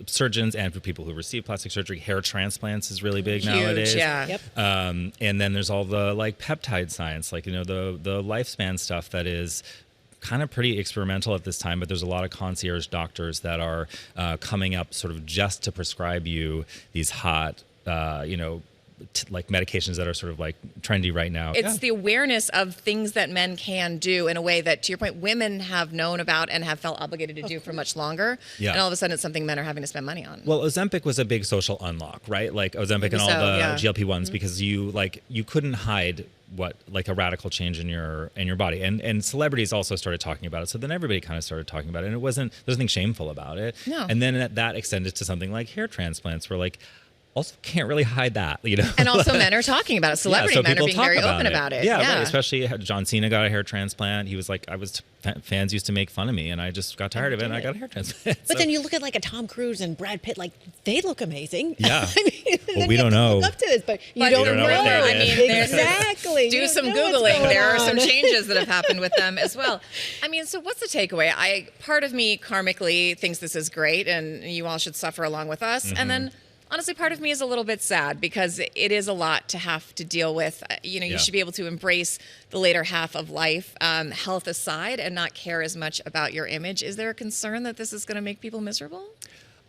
surgeons, and for people who receive plastic surgery. Hair transplants is really big nowadays. Yeah. Yep. And then there's all the like peptide science, like, you know, the lifespan stuff that is kind of pretty experimental at this time, but there's a lot of concierge doctors that are coming up sort of just to prescribe you these hot, like medications that are sort of like trendy right now. It's the awareness of things that men can do in a way that, to your point, women have known about and have felt obligated to do for much longer. Yeah. And all of a sudden it's something men are having to spend money on. Well, Ozempic was a big social unlock, right? Like Ozempic and all the GLP-1s, because you couldn't hide what like a radical change in your body, and celebrities also started talking about it. So then everybody kind of started talking about it, and there's nothing shameful about it. No. And then that extended to something like hair transplants, where like also can't really hide that, you know. And also men are talking about it. Celebrity men are being very open about it. Yeah, right. Especially John Cena got a hair transplant. He was like, fans used to make fun of me, and I just got tired of it, and I got a hair transplant. But then you look at like a Tom Cruise and Brad Pitt, like they look amazing. Yeah. I mean, well, we don't know. Look up to this, but you don't know. I mean, exactly. Do some Googling. There are some changes that have happened with them as well. I mean, so what's the takeaway? Part of me karmically thinks this is great, and you all should suffer along with us. Mm-hmm. And then honestly, part of me is a little bit sad because it is a lot to have to deal with. You should be able to embrace the later half of life, health aside, and not care as much about your image. Is there a concern that this is going to make people miserable?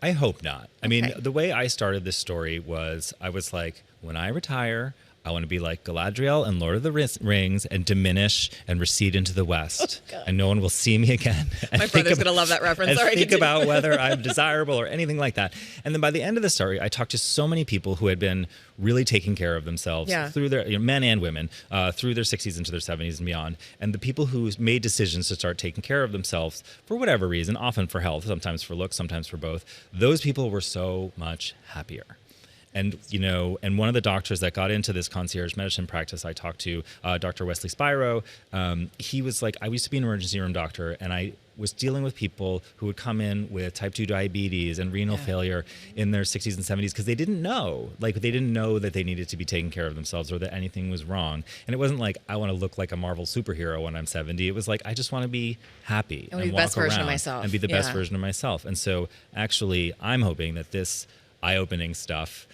I hope not. I mean, the way I started this story was I was like, when I retire, I want to be like Galadriel and Lord of the Rings and diminish and recede into the west. And no one will see me again. My brother's going to love that reference. And think about whether I'm desirable or anything like that. And then by the end of the story, I talked to so many people who had been really taking care of themselves through their, men and women, through their 60s into their 70s and beyond. And the people who made decisions to start taking care of themselves for whatever reason, often for health, sometimes for looks, sometimes for both, those people were so much happier. And, and one of the doctors that got into this concierge medicine practice I talked to, Dr. Wesley Spiro, he was like, I used to be an emergency room doctor, and I was dealing with people who would come in with type 2 diabetes and renal failure in their 60s and 70s because they didn't know. Like, they didn't know that they needed to be taking care of themselves or that anything was wrong. And it wasn't like, I want to look like a Marvel superhero when I'm 70. It was like, I just want to be happy and be the walk best version of around myself. and be the best version of myself. And so, actually, I'm hoping that this eye-opening stuff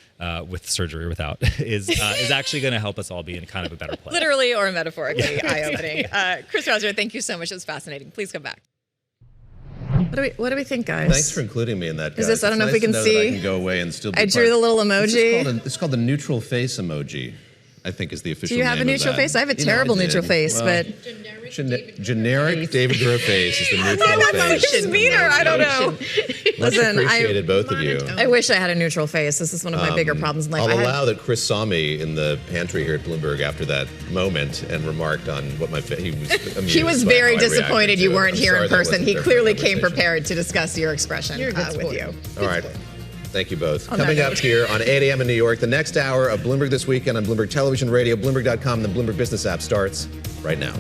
with surgery or without is actually going to help us all be in kind of a better place. Literally or metaphorically eye-opening. Chris Rosser, thank you so much. It was fascinating. Please come back. What do we think, guys? Thanks for including me in that, guys. Is this, I don't know if we can see. I can go away and still be I drew the little emoji. It's called the neutral face emoji, I think is the official name. Do you have a neutral face? I have a terrible neutral face, but... Generic David Gura face is the neutral face. This is meaner. I don't know. Much appreciated, both of you. I wish I had a neutral face. This is one of my bigger problems in life. I'll allow that Chris saw me in the pantry here at Bloomberg after that moment and remarked on what my face. He was amused. He was by very how I disappointed reacted you to it. weren't I'm here sorry in that person. wasn't He there for clearly the came conversation. prepared to discuss your expression with you. All right. Thank you both. On Coming that up note. here on 8 a.m. in New York, the next hour of Bloomberg This Weekend on Bloomberg Television, Radio, Bloomberg.com, and the Bloomberg Business app starts right now.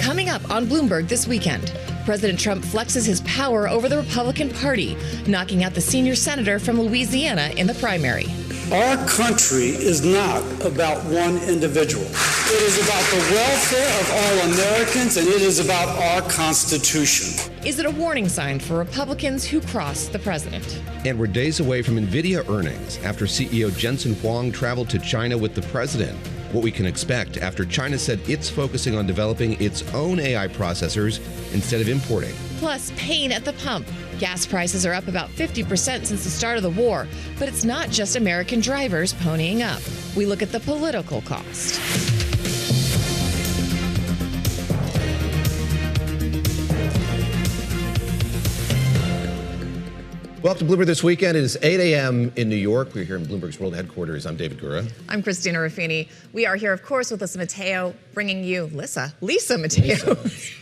Coming up on Bloomberg this weekend, President Trump flexes his power over the Republican Party, knocking out the senior senator from Louisiana in the primary. Our country is not about one individual. It is about the welfare of all Americans, and it is about our Constitution. Is it a warning sign for Republicans who cross the president? And we're days away from Nvidia earnings after CEO Jensen Huang traveled to China with the president. what we can expect after China said it's focusing on developing its own AI processors instead of importing. Plus, pain at the pump. Gas prices are up about 50% since the start of the war, but it's not just American drivers ponying up. We look at the political cost. Welcome to Bloomberg This Weekend. It is 8 a.m. in New York. We're here in Bloomberg's World Headquarters. I'm David Gura. I'm Christina Ruffini. We are here, of course, with Lisa Mateo, bringing you Lisa Mateo.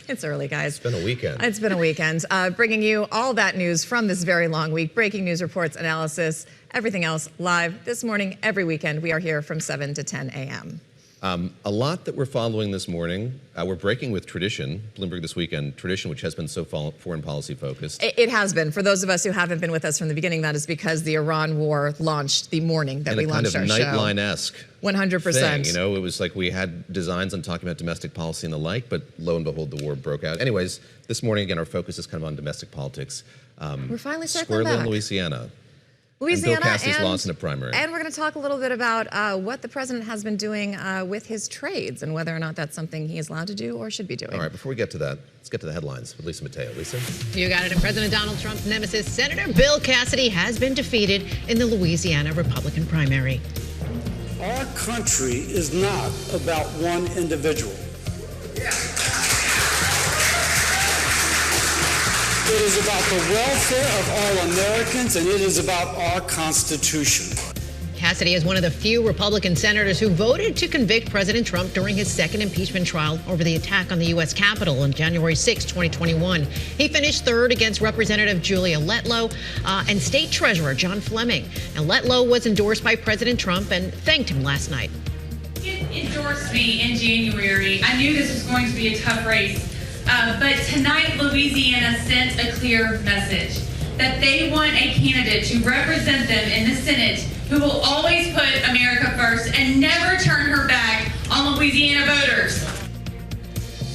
It's early, guys. It's been a weekend. It's been a weekend. Bringing you all that news from this very long week. Breaking news reports, analysis, everything else live this morning, every weekend. We are here from 7 to 10 a.m. A lot that we're following this morning. We're breaking with tradition, Bloomberg This Weekend tradition, which has been so foreign policy focused. It has been. For those of us who haven't been with us from the beginning, that is because the Iran war launched the morning that we launched our show. And a kind of Nightline-esque 100%. thing. You know, it was like we had designs on talking about domestic policy and the like, but lo and behold, the war broke out. Anyways, this morning, again, our focus is kind of on domestic politics. We're finally circling squarely back. in Louisiana. Louisiana, and Bill Cassidy's lost in a primary. And we're going to talk a little bit about what the president has been doing with his trades and whether or not that's something he is allowed to do or should be doing. All right, before we get to that, let's get to the headlines with Lisa Mateo. Lisa? You got it. And President Donald Trump's nemesis, Senator Bill Cassidy, has been defeated in the Louisiana Republican primary. Our country is not about one individual. It is about the welfare of all Americans, and it is about our Constitution. Cassidy is one of the few Republican senators who voted to convict President Trump during his second impeachment trial over the attack on the U.S. Capitol on January 6, 2021. He finished third against Representative Julia Ludlow and State Treasurer John Fleming. Now, Ludlow was endorsed by President Trump and thanked him last night. He endorsed me in January. I knew this was going to be a tough race. But tonight, Louisiana sent a clear message that they want a candidate to represent them in the Senate who will always put America first and never turn her back on Louisiana voters.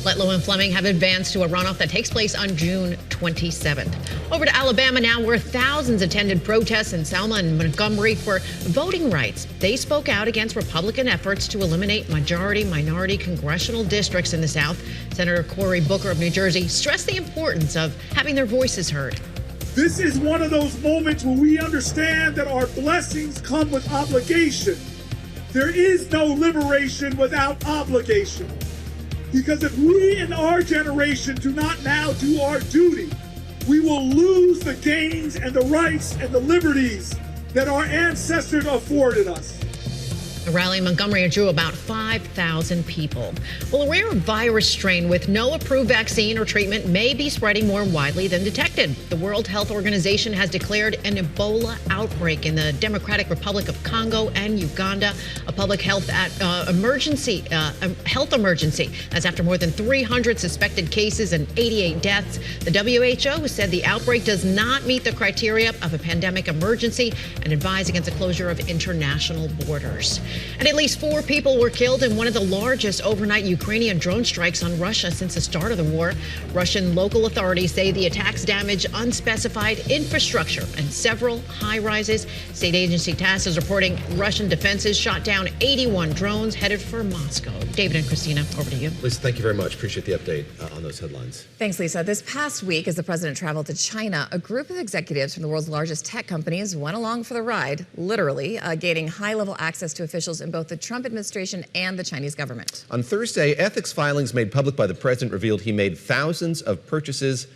Ludlow and Fleming have advanced to a runoff that takes place on June 27th. Over to Alabama now, where thousands attended protests in Selma and Montgomery for voting rights. They spoke out against Republican efforts to eliminate majority-minority congressional districts in the South. Senator Cory Booker of New Jersey stressed the importance of having their voices heard. This is one of those moments where we understand that our blessings come with obligation. There is no liberation without obligation. Because if we in our generation do not now do our duty, we will lose the gains and the rights and the liberties that our ancestors afforded us. A rally in Montgomery drew about 5,000 people. Well, a rare virus strain with no approved vaccine or treatment may be spreading more widely than detected. The World Health Organization has declared an Ebola outbreak in the Democratic Republic of Congo and Uganda, a public health emergency. That's after more than 300 suspected cases and 88 deaths. The WHO said the outbreak does not meet the criteria of a pandemic emergency and advised against the closure of international borders. And at least 4 people were killed in one of the largest overnight Ukrainian drone strikes on Russia since the start of the war. Russian local authorities say the attacks damaged unspecified infrastructure and several high rises. State agency TASS is reporting Russian defenses shot down 81 drones headed for Moscow. David and Christina, over to you. Lisa, thank you very much. Appreciate the update on those headlines. Thanks, Lisa. This past week, as the president traveled to China, a group of executives from the world's largest tech companies went along for the ride, literally, gaining high-level access to officials in both the Trump administration and the Chinese government. On Thursday, ethics filings made public by the president revealed he made thousands of purchases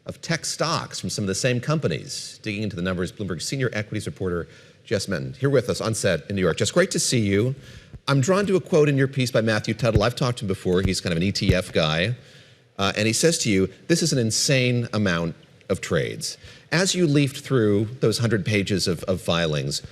of tech stocks from some of the same companies. Digging into the numbers, Bloomberg senior equities reporter Jess Menton here with us on set in New York. Jess, great to see you. I'm drawn to a quote in your piece by Mathieu. I've talked to him before. He's kind of an ETF guy. And he says to you, this is an insane amount of trades. As you leafed through those 100 pages of filings,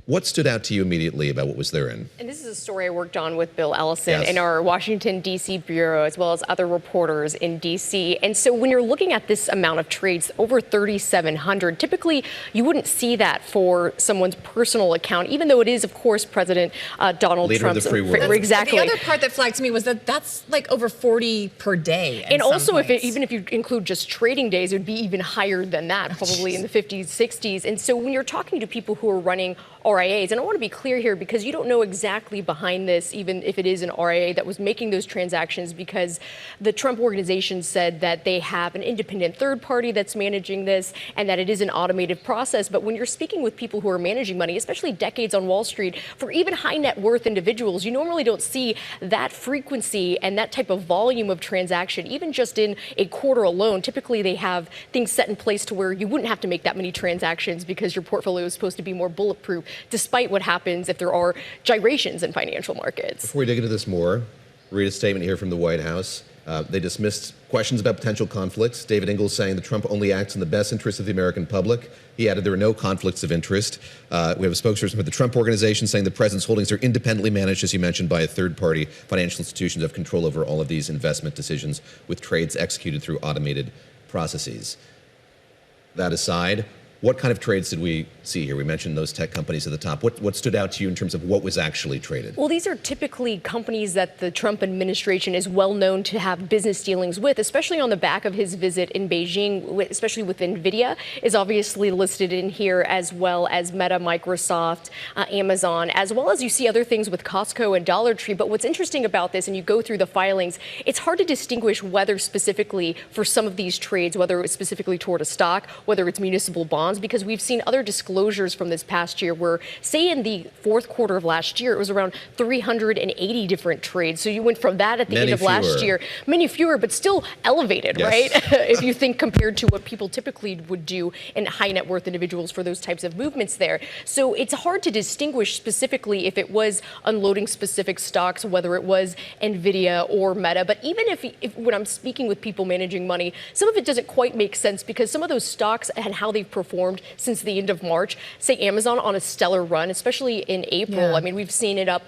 what stood out to you immediately about what was therein? And this is a story I worked on with Bill Ellison in our Washington, D.C. bureau, as well as other reporters in D.C. And so when you're looking at this amount of trades, over 3,700, typically you wouldn't see that for someone's personal account, even though it is, of course, President Donald Leader Trump's. Of the free world. Exactly. The other part that flagged to me was that that's like over 40 per day. And also, even if you include just trading days, it would be even higher than that, probably in the 50s, 60s. And so when you're talking to people who are running our RIAs. And I want to be clear here because you don't know exactly behind this, even if it is an RIA that was making those transactions, because the Trump organization said that they have an independent third party that's managing this and that it is an automated process. But when you're speaking with people who are managing money, especially decades on Wall Street, for even high net worth individuals, you normally don't see that frequency and that type of volume of transaction, even just in a quarter alone. Typically, they have things set in place to where you wouldn't have to make that many transactions because your portfolio is supposed to be more bulletproof, despite what happens if there are gyrations in financial markets. Before we dig into this more, read a statement here from the White House. They dismissed questions about potential conflicts. David Ingalls saying that Trump only acts in the best interest of the American public. He added there are no conflicts of interest. We have a spokesperson for the Trump Organization saying the president's holdings are independently managed, as you mentioned, by a third party. Financial institutions have control over all of these investment decisions with trades executed through automated processes. That aside, what kind of trades did we see here? We mentioned those tech companies at the top. What stood out to you in terms of what was actually traded? Well, these are typically companies that the Trump administration is well known to have business dealings with, especially on the back of his visit in Beijing, especially with Nvidia is obviously listed in here, as well as Meta, Microsoft, Amazon, as well as you see other things with Costco and Dollar Tree. But what's interesting about this, and you go through the filings, it's hard to distinguish whether specifically for some of these trades, whether it's specifically toward a stock, whether it's municipal bonds, because we've seen other disclosures from this past year where, say, in the fourth quarter of last year, it was around 380 different trades. So you went from that at the end of last year, many fewer, but still elevated, right? If you think compared to what people typically would do in high net worth individuals for those types of movements there. So it's hard to distinguish specifically if it was unloading specific stocks, whether it was Nvidia or Meta. But even if when I'm speaking with people managing money, some of it doesn't quite make sense because some of those stocks and how they've performed since the end of March, say Amazon on a stellar run, especially in April. I mean, we've seen it up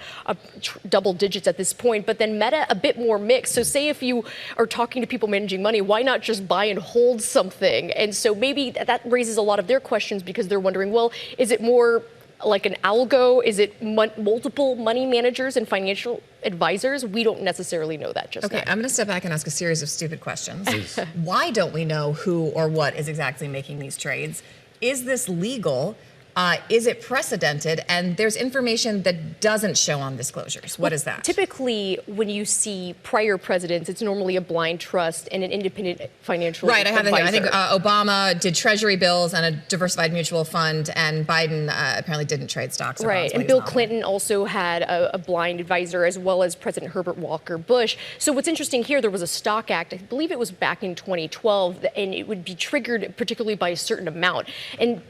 double digits at this point, but then Meta a bit more mixed. So say if you are talking to people managing money, why not just buy and hold something? And so maybe that raises a lot of their questions because they're wondering, well, is it more like an algo? Is it multiple money managers and financial advisors? We don't necessarily know that just now. I'm going to step back and ask a series of stupid questions. Why don't we know who or what is exactly making these trades? Is this legal? Is it precedented? And there's information that doesn't show on disclosures. What is that? Typically, when you see prior presidents, it's normally a blind trust and an independent financial advisor. I have that here. I think Obama did treasury bills and a diversified mutual fund, and Biden apparently didn't trade stocks. Right, and Bill Clinton also had a blind advisor, as well as President Herbert Walker Bush. So what's interesting here, there was a Stock Act, I believe it was back in 2012, and it would be triggered particularly by a certain amount. And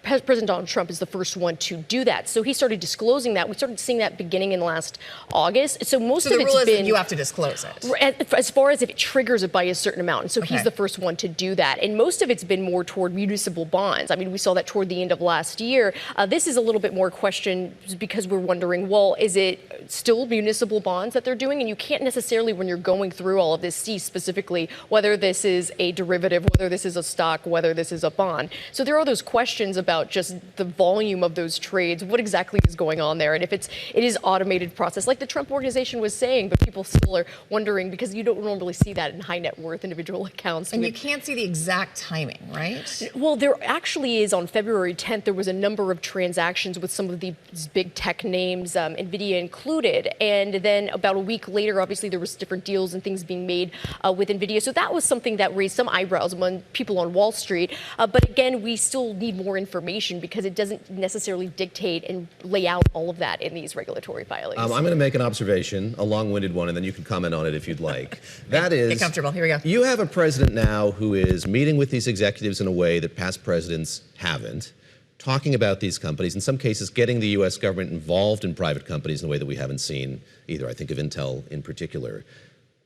President Donald Trump is the first one to do that. So he started disclosing that. We started seeing that beginning in last August. So most of it's rule been... is you have to disclose it. As far as if it triggers it by a certain amount. And so he's the first one to do that. And most of it's been more toward municipal bonds. I mean, we saw that toward the end of last year. This is a little bit more question because we're wondering, well, is it still municipal bonds that they're doing? And you can't necessarily, when you're going through all of this, see specifically whether this is a derivative, whether this is a stock, whether this is a bond. So there are those questions about just the volume of those trades, what exactly is going on there, and if it is automated process, like the Trump Organization was saying, but people still are wondering because you don't normally see that in high net worth individual accounts. And you can't see the exact timing, right? Well, there actually is. On February 10th, there was a number of transactions with some of these big tech names, Nvidia included, and then about a week later, obviously there was different deals and things being made with Nvidia. So that was something that raised some eyebrows among people on Wall Street. But again, we still need more information because it doesn't necessarily dictate and lay out all of that in these regulatory filings. I'm going to make an observation, a long-winded one, and then you can comment on it if you'd like. That is... Get comfortable. Here we go. You have a president now who is meeting with these executives in a way that past presidents haven't, talking about these companies, in some cases getting the U.S. government involved in private companies in a way that we haven't seen either. I think of Intel in particular.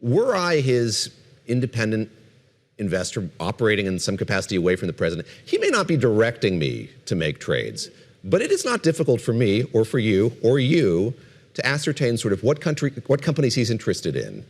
Were I his independent investor operating in some capacity away from the president, he may not be directing me to make trades, but it is not difficult for me or for you or you to ascertain sort of what companies he's interested in,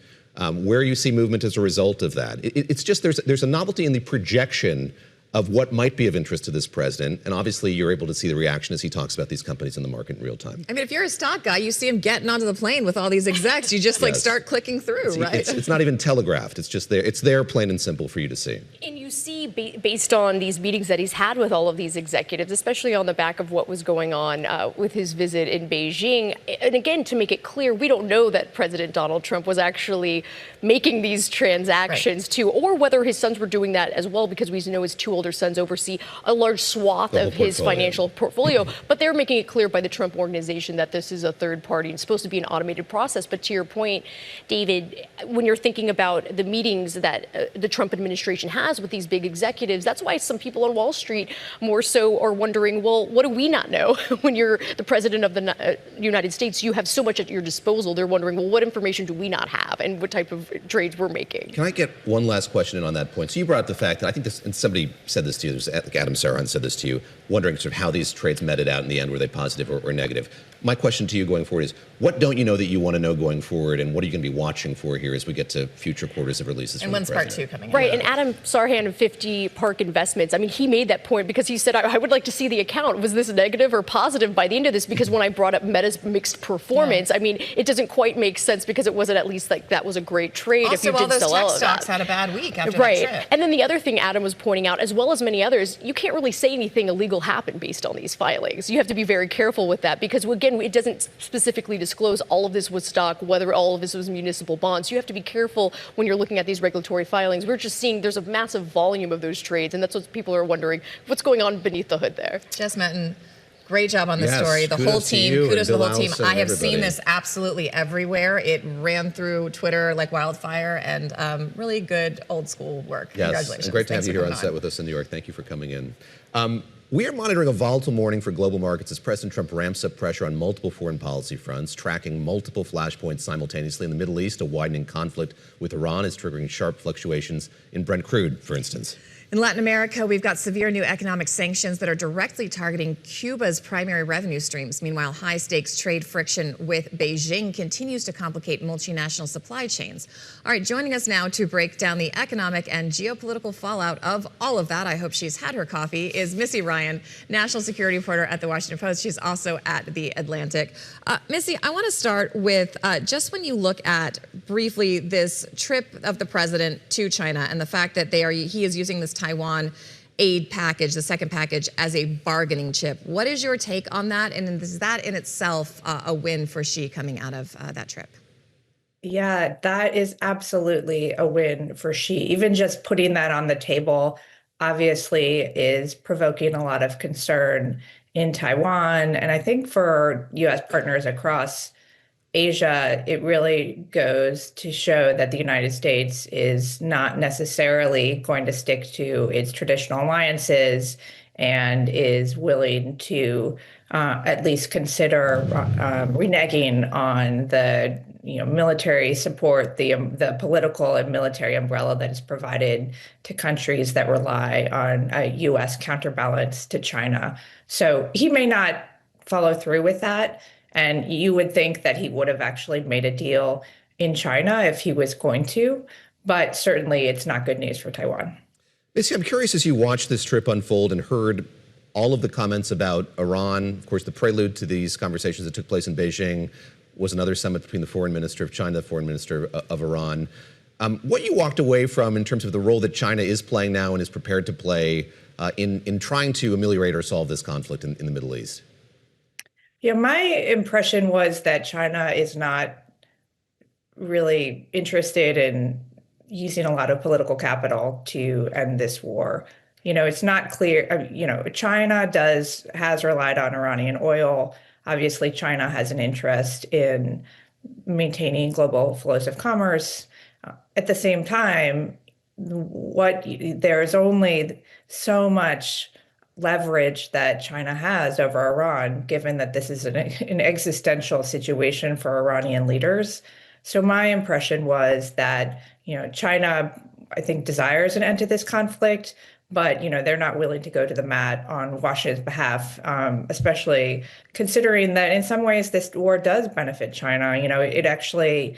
where you see movement as a result of that. It's just there's a novelty in the projection of what might be of interest to this president, and obviously you're able to see the reaction as he talks about these companies in the market in real time. I mean, if you're a stock guy, you see him getting onto the plane with all these execs, you just like start clicking through, right? It's not even telegraphed. It's just there. It's there, plain and simple, for you to see. And you you see, based on these meetings that he's had with all of these executives, especially on the back of what was going on with his visit in Beijing, and again, to make it clear, we don't know that President Donald Trump was actually making these transactions too, or whether his sons were doing that as well, because we know his two older sons oversee a large swath of his financial portfolio. But they're making it clear by the Trump organization that this is a third party and supposed to be an automated process. But to your point, David, when you're thinking about the meetings that the Trump administration has with these big executives, that's why some people on Wall Street more so are wondering, well, what do we not know? When you're the president of the United States, you have so much at your disposal. They're wondering, well, what information do we not have and what type of trades we're making? Can I get one last question in on that point? So you brought up the fact that I think this, and somebody said this to you, like Adam Saran said this to you, wondering sort of how these trades meted out in the end. Were they positive or negative? My question to you going forward is, what don't you know that you want to know going forward, and what are you going to be watching for here as we get to future quarters of releases? And when's part 2 coming? Right, and Adam Sarhan of 50 Park Investments, I mean, he made that point because he said, I would like to see the account. Was this negative or positive by the end of this? Because when I brought up Meta's mixed performance, I mean, it doesn't quite make sense because it wasn't at least like that was a great trade if you Also, all did those sell tech all of stocks that. had a bad week after that trip. And then the other thing Adam was pointing out, as well as many others, you can't really say anything illegal happened based on these filings. You have to be very careful with that because, again, it doesn't specifically disclose all of this was stock, whether all of this was municipal bonds. You have to be careful when you're looking at these regulatory filings. We're just seeing there's a massive volume of those trades, and that's what people are wondering, what's going on beneath the hood there. Jess Metten, great job on this story. The kudos whole to team, you kudos to the and whole Bill team. Allison I and have seen everybody. this absolutely everywhere. It ran through Twitter like wildfire, and really good old school work. Yes, Congratulations. and great to have Thanks you for here on coming set with us in New York. Thank you for coming in. We are monitoring a volatile morning for global markets as President Trump ramps up pressure on multiple foreign policy fronts, tracking multiple flashpoints simultaneously. In the Middle East, a widening conflict with Iran is triggering sharp fluctuations in Brent crude, for instance. In Latin America, we've got severe new economic sanctions that are directly targeting Cuba's primary revenue streams. Meanwhile, high-stakes trade friction with Beijing continues to complicate multinational supply chains. All right, joining us now to break down the economic and geopolitical fallout of all of that, I hope she's had her coffee, is Missy Ryan, national security reporter at The Washington Post. She's also at The Atlantic. Missy, I want to start with just when you look at briefly this trip of the president to China and the fact that he is using this Taiwan aid package, the second package, as a bargaining chip. What is your take on that? And is that in itself a win for Xi coming out of that trip? Yeah, that is absolutely a win for Xi. Even just putting that on the table obviously is provoking a lot of concern in Taiwan. And I think for U.S. partners across Asia, it really goes to show that the United States is not necessarily going to stick to its traditional alliances and is willing to at least consider reneging on the military support, the political and military umbrella that is provided to countries that rely on a U.S. counterbalance to China. So he may not follow through with that. And you would think that he would have actually made a deal in China if he was going to, but certainly it's not good news for Taiwan. Missy, I'm curious as you watched this trip unfold and heard all of the comments about Iran. Of course, the prelude to these conversations that took place in Beijing was another summit between the foreign minister of China, the foreign minister of Iran. What you walked away from in terms of the role that China is playing now and is prepared to play in trying to ameliorate or solve this conflict in the Middle East? Yeah, my impression was that China is not really interested in using a lot of political capital to end this war. It's not clear. China has relied on Iranian oil. Obviously, China has an interest in maintaining global flows of commerce. At the same time, there's only so much leverage that China has over Iran, given that this is an existential situation for Iranian leaders. So my impression was that, China, I think, desires an end to this conflict, but, they're not willing to go to the mat on Washington's behalf, especially considering that in some ways this war does benefit China. It actually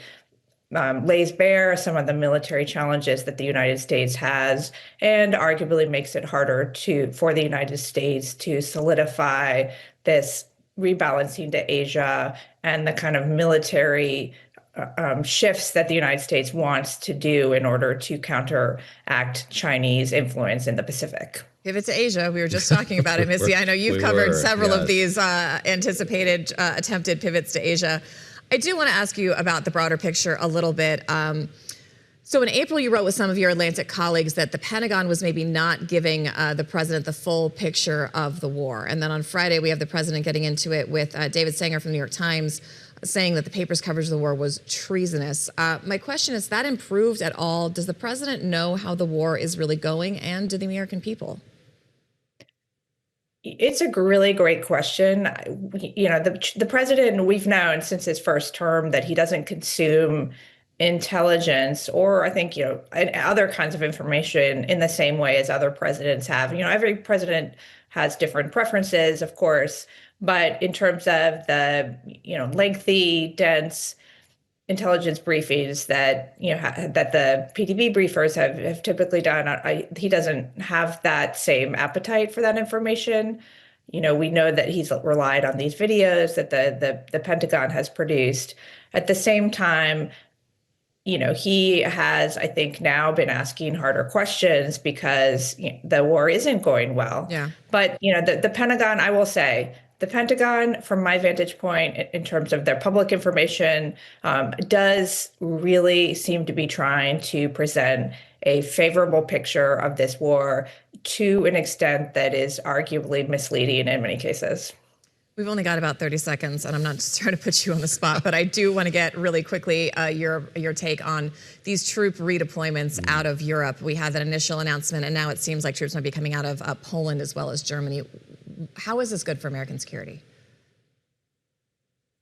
lays bare some of the military challenges that the United States has, and arguably makes it harder for the United States to solidify this rebalancing to Asia and the kind of military shifts that the United States wants to do in order to counteract Chinese influence in the Pacific. Pivot to Asia. We were just talking about it, Missy. I know you've covered several of these anticipated attempted pivots to Asia. I do want to ask you about the broader picture a little bit. So in April, you wrote with some of your Atlantic colleagues that the Pentagon was maybe not giving the president the full picture of the war. And then on Friday, we have the president getting into it with David Sanger from the New York Times saying that the paper's coverage of the war was treasonous. My question is, that improved at all? Does the president know how the war is really going, and do the American people? It's a really great question. You know, the president, we've known since his first term that he doesn't consume intelligence or I think, you know, other kinds of information in the same way as other presidents have. You know, every president has different preferences, of course, but in terms of the, you know, lengthy, dense intelligence briefings that, you know, that the PTB briefers have typically done, he doesn't have that same appetite for that information. You know, we know that he's relied on these videos that the Pentagon has produced. At the same time, you know, he has, I think, now been asking harder questions because the war isn't going well. Yeah. But, you know, the Pentagon, I will say, the Pentagon, from my vantage point, in terms of their public information, does really seem to be trying to present a favorable picture of this war to an extent that is arguably misleading in many cases. We've only got about 30 seconds, and I'm not just trying to put you on the spot, but I do want to get really quickly your take on these troop redeployments out of Europe. We had that initial announcement, and now it seems like troops might be coming out of Poland as well as Germany. How is this good for American security?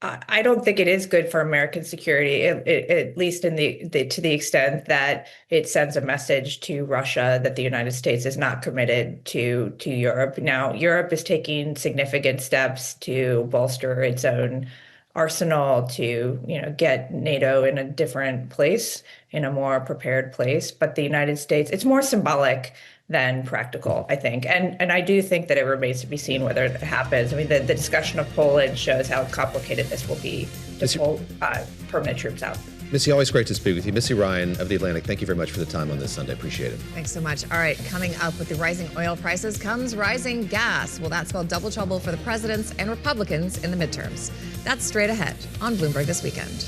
I don't think it is good for American security, at least in to the extent that it sends a message to Russia that the United States is not committed to Europe. Now, Europe is taking significant steps to bolster its own arsenal to, you know, get NATO in a different place, in a more prepared place. But the United States, it's more symbolic than practical, I think. And I do think that it remains to be seen whether it happens. I mean, the discussion of Poland shows how complicated this will be to pull permanent troops out. Missy, always great to speak with you. Missy Ryan of The Atlantic, thank you very much for the time on this Sunday. Appreciate it. Thanks so much. All right, coming up with the rising oil prices comes rising gas. Will that spell double trouble for the presidents and Republicans in the midterms? That's straight ahead on Bloomberg This Weekend.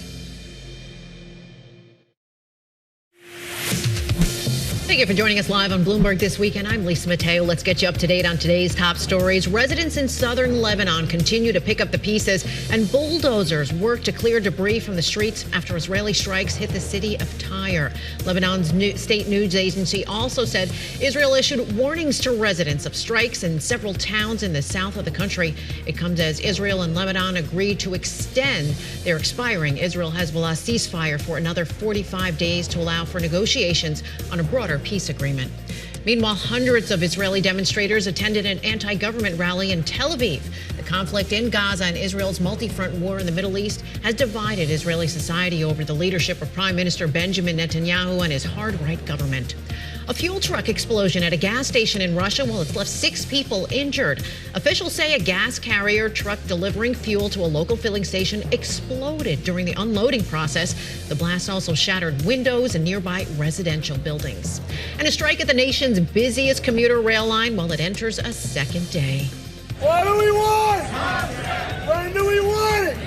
Thank you for joining us live on Bloomberg This Weekend. I'm Lisa Mateo. Let's get you up to date on today's top stories. Residents in southern Lebanon continue to pick up the pieces, and bulldozers work to clear debris from the streets after Israeli strikes hit the city of Tyre. Lebanon's state news agency also said Israel issued warnings to residents of strikes in several towns in the south of the country. It comes as Israel and Lebanon agreed to extend their expiring Israel-Hezbollah ceasefire for another 45 days to allow for negotiations on a broader peace agreement. Meanwhile, hundreds of Israeli demonstrators attended an anti-government rally in Tel Aviv. The conflict in Gaza and Israel's multi-front war in the Middle East has divided Israeli society over the leadership of Prime Minister Benjamin Netanyahu and his hard-right government. A fuel truck explosion at a gas station in Russia, it's left 6 people injured. Officials say a gas carrier truck delivering fuel to a local filling station exploded during the unloading process. The blast also shattered windows in nearby residential buildings. And a strike at the nation's busiest commuter rail line while it enters a second day. What do we want? When do we want it?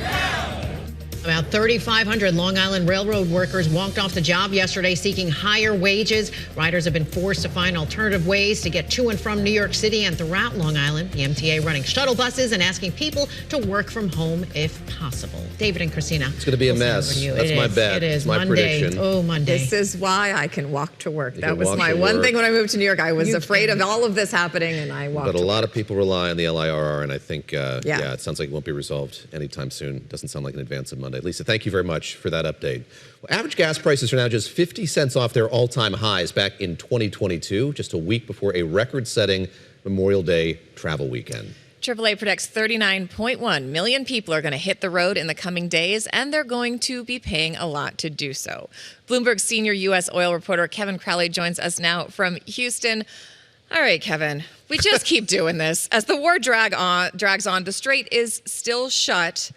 About 3,500 Long Island Railroad workers walked off the job yesterday seeking higher wages. Riders have been forced to find alternative ways to get to and from New York City and throughout Long Island. The MTA running shuttle buses and asking people to work from home if possible. David and Christina. It's going to be a mess. That's my bet. It is. My Monday. prediction. Oh, Monday. This is why I can walk to work. That was walk my to one work. thing when I moved to New York. I was afraid of all of this happening, and I walked But a to lot work. of people rely on the LIRR, and I think, Yeah. it sounds like it won't be resolved anytime soon. Doesn't sound like an advance of Monday. Lisa, thank you very much for that update. Well, average gas prices are now just 50 cents off their all-time highs back in 2022, just a week before a record-setting Memorial Day travel weekend. AAA predicts 39.1 million people are going to hit the road in the coming days, and they're going to be paying a lot to do so. Bloomberg senior U.S. oil reporter Kevin Crowley joins us now from Houston. All right, Kevin, we just keep doing this. As the war drags on, the strait is still shut.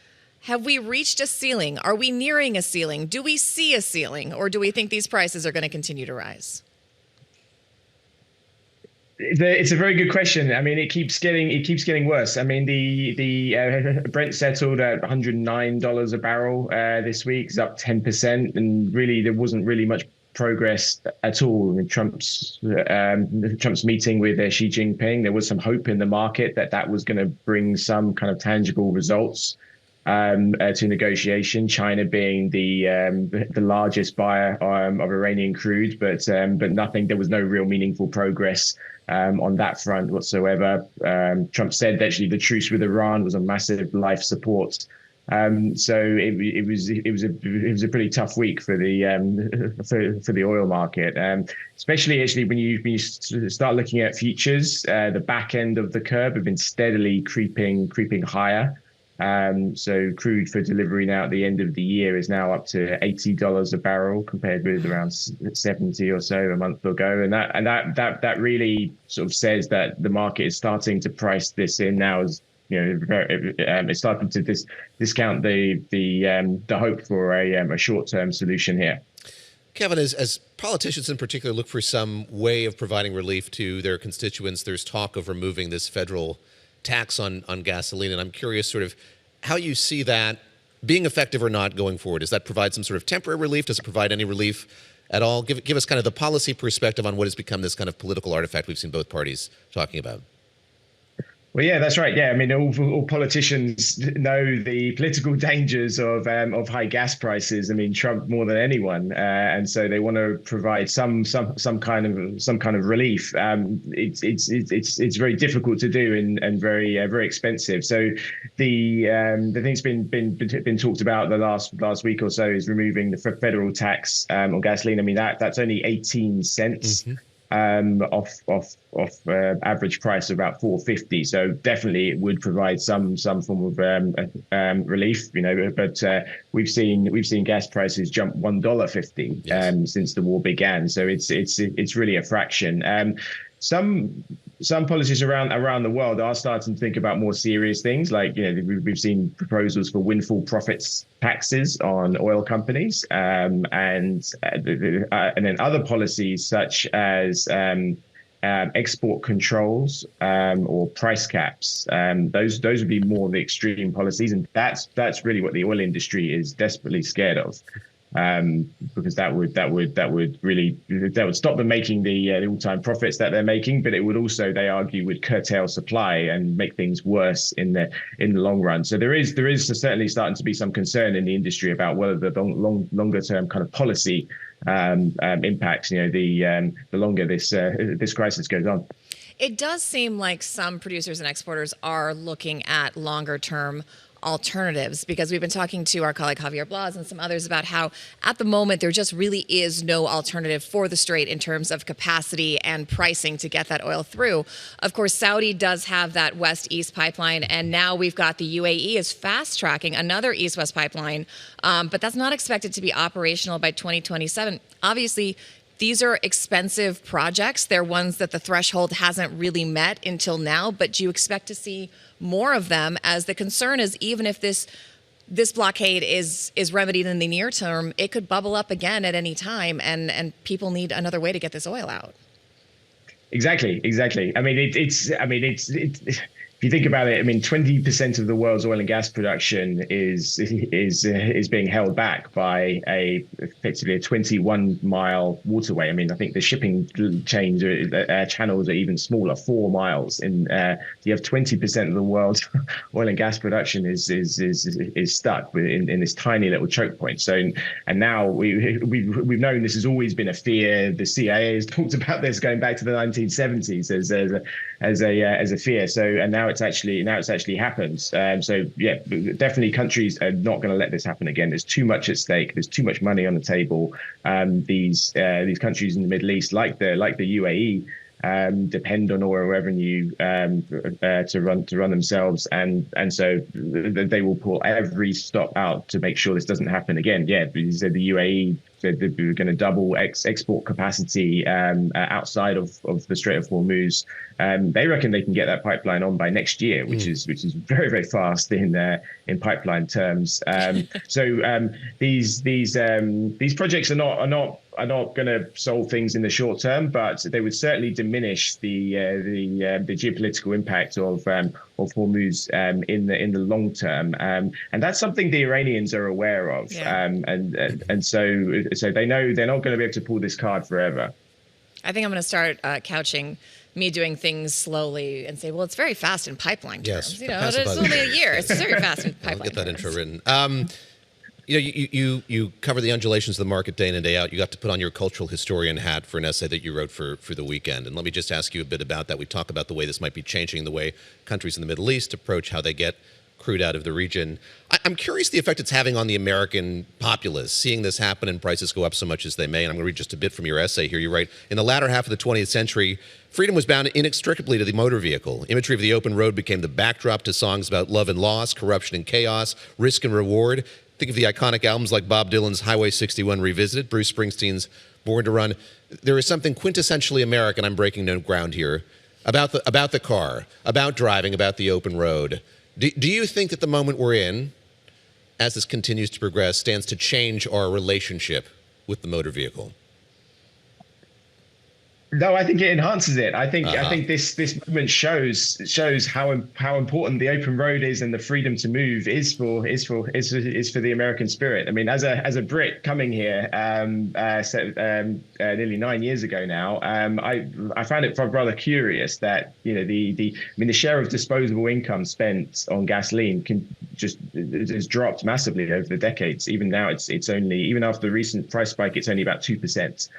Have we reached a ceiling? Are we nearing a ceiling? Do we see a ceiling, or do we think these prices are going to continue to rise? It's a very good question. I mean, it keeps getting worse. I mean, the Brent settled at $109 a barrel this week. It's up 10%, and really there wasn't really much progress at all. I mean, Trump's meeting with Xi Jinping, there was some hope in the market that was going to bring some kind of tangible results to negotiation. China being the largest buyer of Iranian crude, but nothing. There was no real meaningful progress on that front whatsoever. Trump said that actually the truce with Iran was a massive life support. So it was a pretty tough week for the oil market, especially actually when you start looking at futures. The back end of the curve have been steadily creeping higher. So crude for delivery now at the end of the year is now up to $80 a barrel, compared with around 70 or so a month ago, and that really sort of says that the market is starting to price this in now as, you know, it's starting to discount the hope for a short-term solution here. Kevin, as politicians in particular look for some way of providing relief to their constituents, there's talk of removing this federal tax on gasoline, and I'm curious sort of how you see that being effective or not going forward. Does that provide some sort of temporary relief? Does it provide any relief at all? Give us kind of the policy perspective on what has become this kind of political artifact we've seen both parties talking about. Well, yeah, that's right. Yeah, I mean, all politicians know the political dangers of high gas prices. I mean, Trump more than anyone, and so they want to provide some kind of relief. It's very difficult to do and very expensive. So the thing's been talked about the last week or so is removing the federal tax on gasoline. I mean, that's only 18 cents. Mm-hmm. Off average price of about $4.50, so definitely it would provide some form of relief, you know. But we've seen gas prices jump $1.50 since the war began, so it's really a fraction. Some policies around the world are starting to think about more serious things, like, you know, we've seen proposals for windfall profits taxes on oil companies, and then other policies such as export controls or price caps. Those would be more the extreme policies, and that's really what the oil industry is desperately scared of. Because that would stop them making the all-time profits that they're making, but it would also, they argue, would curtail supply and make things worse in the long run. So there is certainly starting to be some concern in the industry about whether the longer term kind of policy impacts, you know, the longer this crisis goes on. It does seem like some producers and exporters are looking at longer term alternatives, because we've been talking to our colleague Javier Blas and some others about how at the moment there just really is no alternative for the Strait in terms of capacity and pricing to get that oil through. Of course, Saudi does have that West-East pipeline, and now we've got the UAE is fast-tracking another East-West pipeline, but that's not expected to be operational by 2027. Obviously, these are expensive projects. They're ones that the threshold hasn't really met until now, but do you expect to see more of them? As the concern is, even if this blockade is remedied in the near term, it could bubble up again at any time, and people need another way to get this oil out. Exactly. I mean, it's if you think about it, I mean, 20% of the world's oil and gas production is being held back by effectively a 21-mile waterway. I mean, I think the shipping chains channels are even smaller, 4 miles. And you have 20% of the world's oil and gas production is stuck in this tiny little choke point. So, and now we've known this has always been a fear. The CIA has talked about this going back to the 1970s as a fear. So, and now it's actually happened. So yeah, definitely countries are not going to let this happen again. There's too much at stake. There's too much money on the table. These countries in the Middle East, like the UAE, depend on oil revenue to run themselves, and so they will pull every stop out to make sure this doesn't happen again. Yeah, so the UAE said that we were going to double export capacity outside of the Strait of Hormuz. They reckon they can get that pipeline on by next year, which is very, very fast in pipeline terms. So these projects are not going to solve things in the short term, but they would certainly diminish the geopolitical impact of Hormuz in the long term, and that's something the Iranians are aware of, and so they know they're not going to be able to pull this card forever. I think I'm going to start couching me doing things slowly and say, well, it's very fast in pipeline terms. Yes, it's only a year. It's very fast in pipeline I'll get that terms. intro written. You cover the undulations of the market day in and day out. You got to put on your cultural historian hat for an essay that you wrote for the weekend. And let me just ask you a bit about that. We talk about the way this might be changing the way countries in the Middle East approach how they get crude out of the region. I'm curious the effect it's having on the American populace, seeing this happen and prices go up so much as they may. And I'm going to read just a bit from your essay here. You write, in the latter half of the 20th century, freedom was bound inextricably to the motor vehicle. Imagery of the open road became the backdrop to songs about love and loss, corruption and chaos, risk and reward. Think of the iconic albums like Bob Dylan's Highway 61 Revisited, Bruce Springsteen's Born to Run. There is something quintessentially American, I'm breaking no ground here, about the car, about driving, about the open road. Do you think that the moment we're in, as this continues to progress, stands to change our relationship with the motor vehicle? No, I think it enhances it. I think this movement shows how important the open road is and the freedom to move is for the American spirit. I mean, as a Brit coming here nearly 9 years ago now, I found it rather curious that the share of disposable income spent on gasoline has dropped massively over the decades. Even now, it's only, even after the recent price spike, it's only about 2%.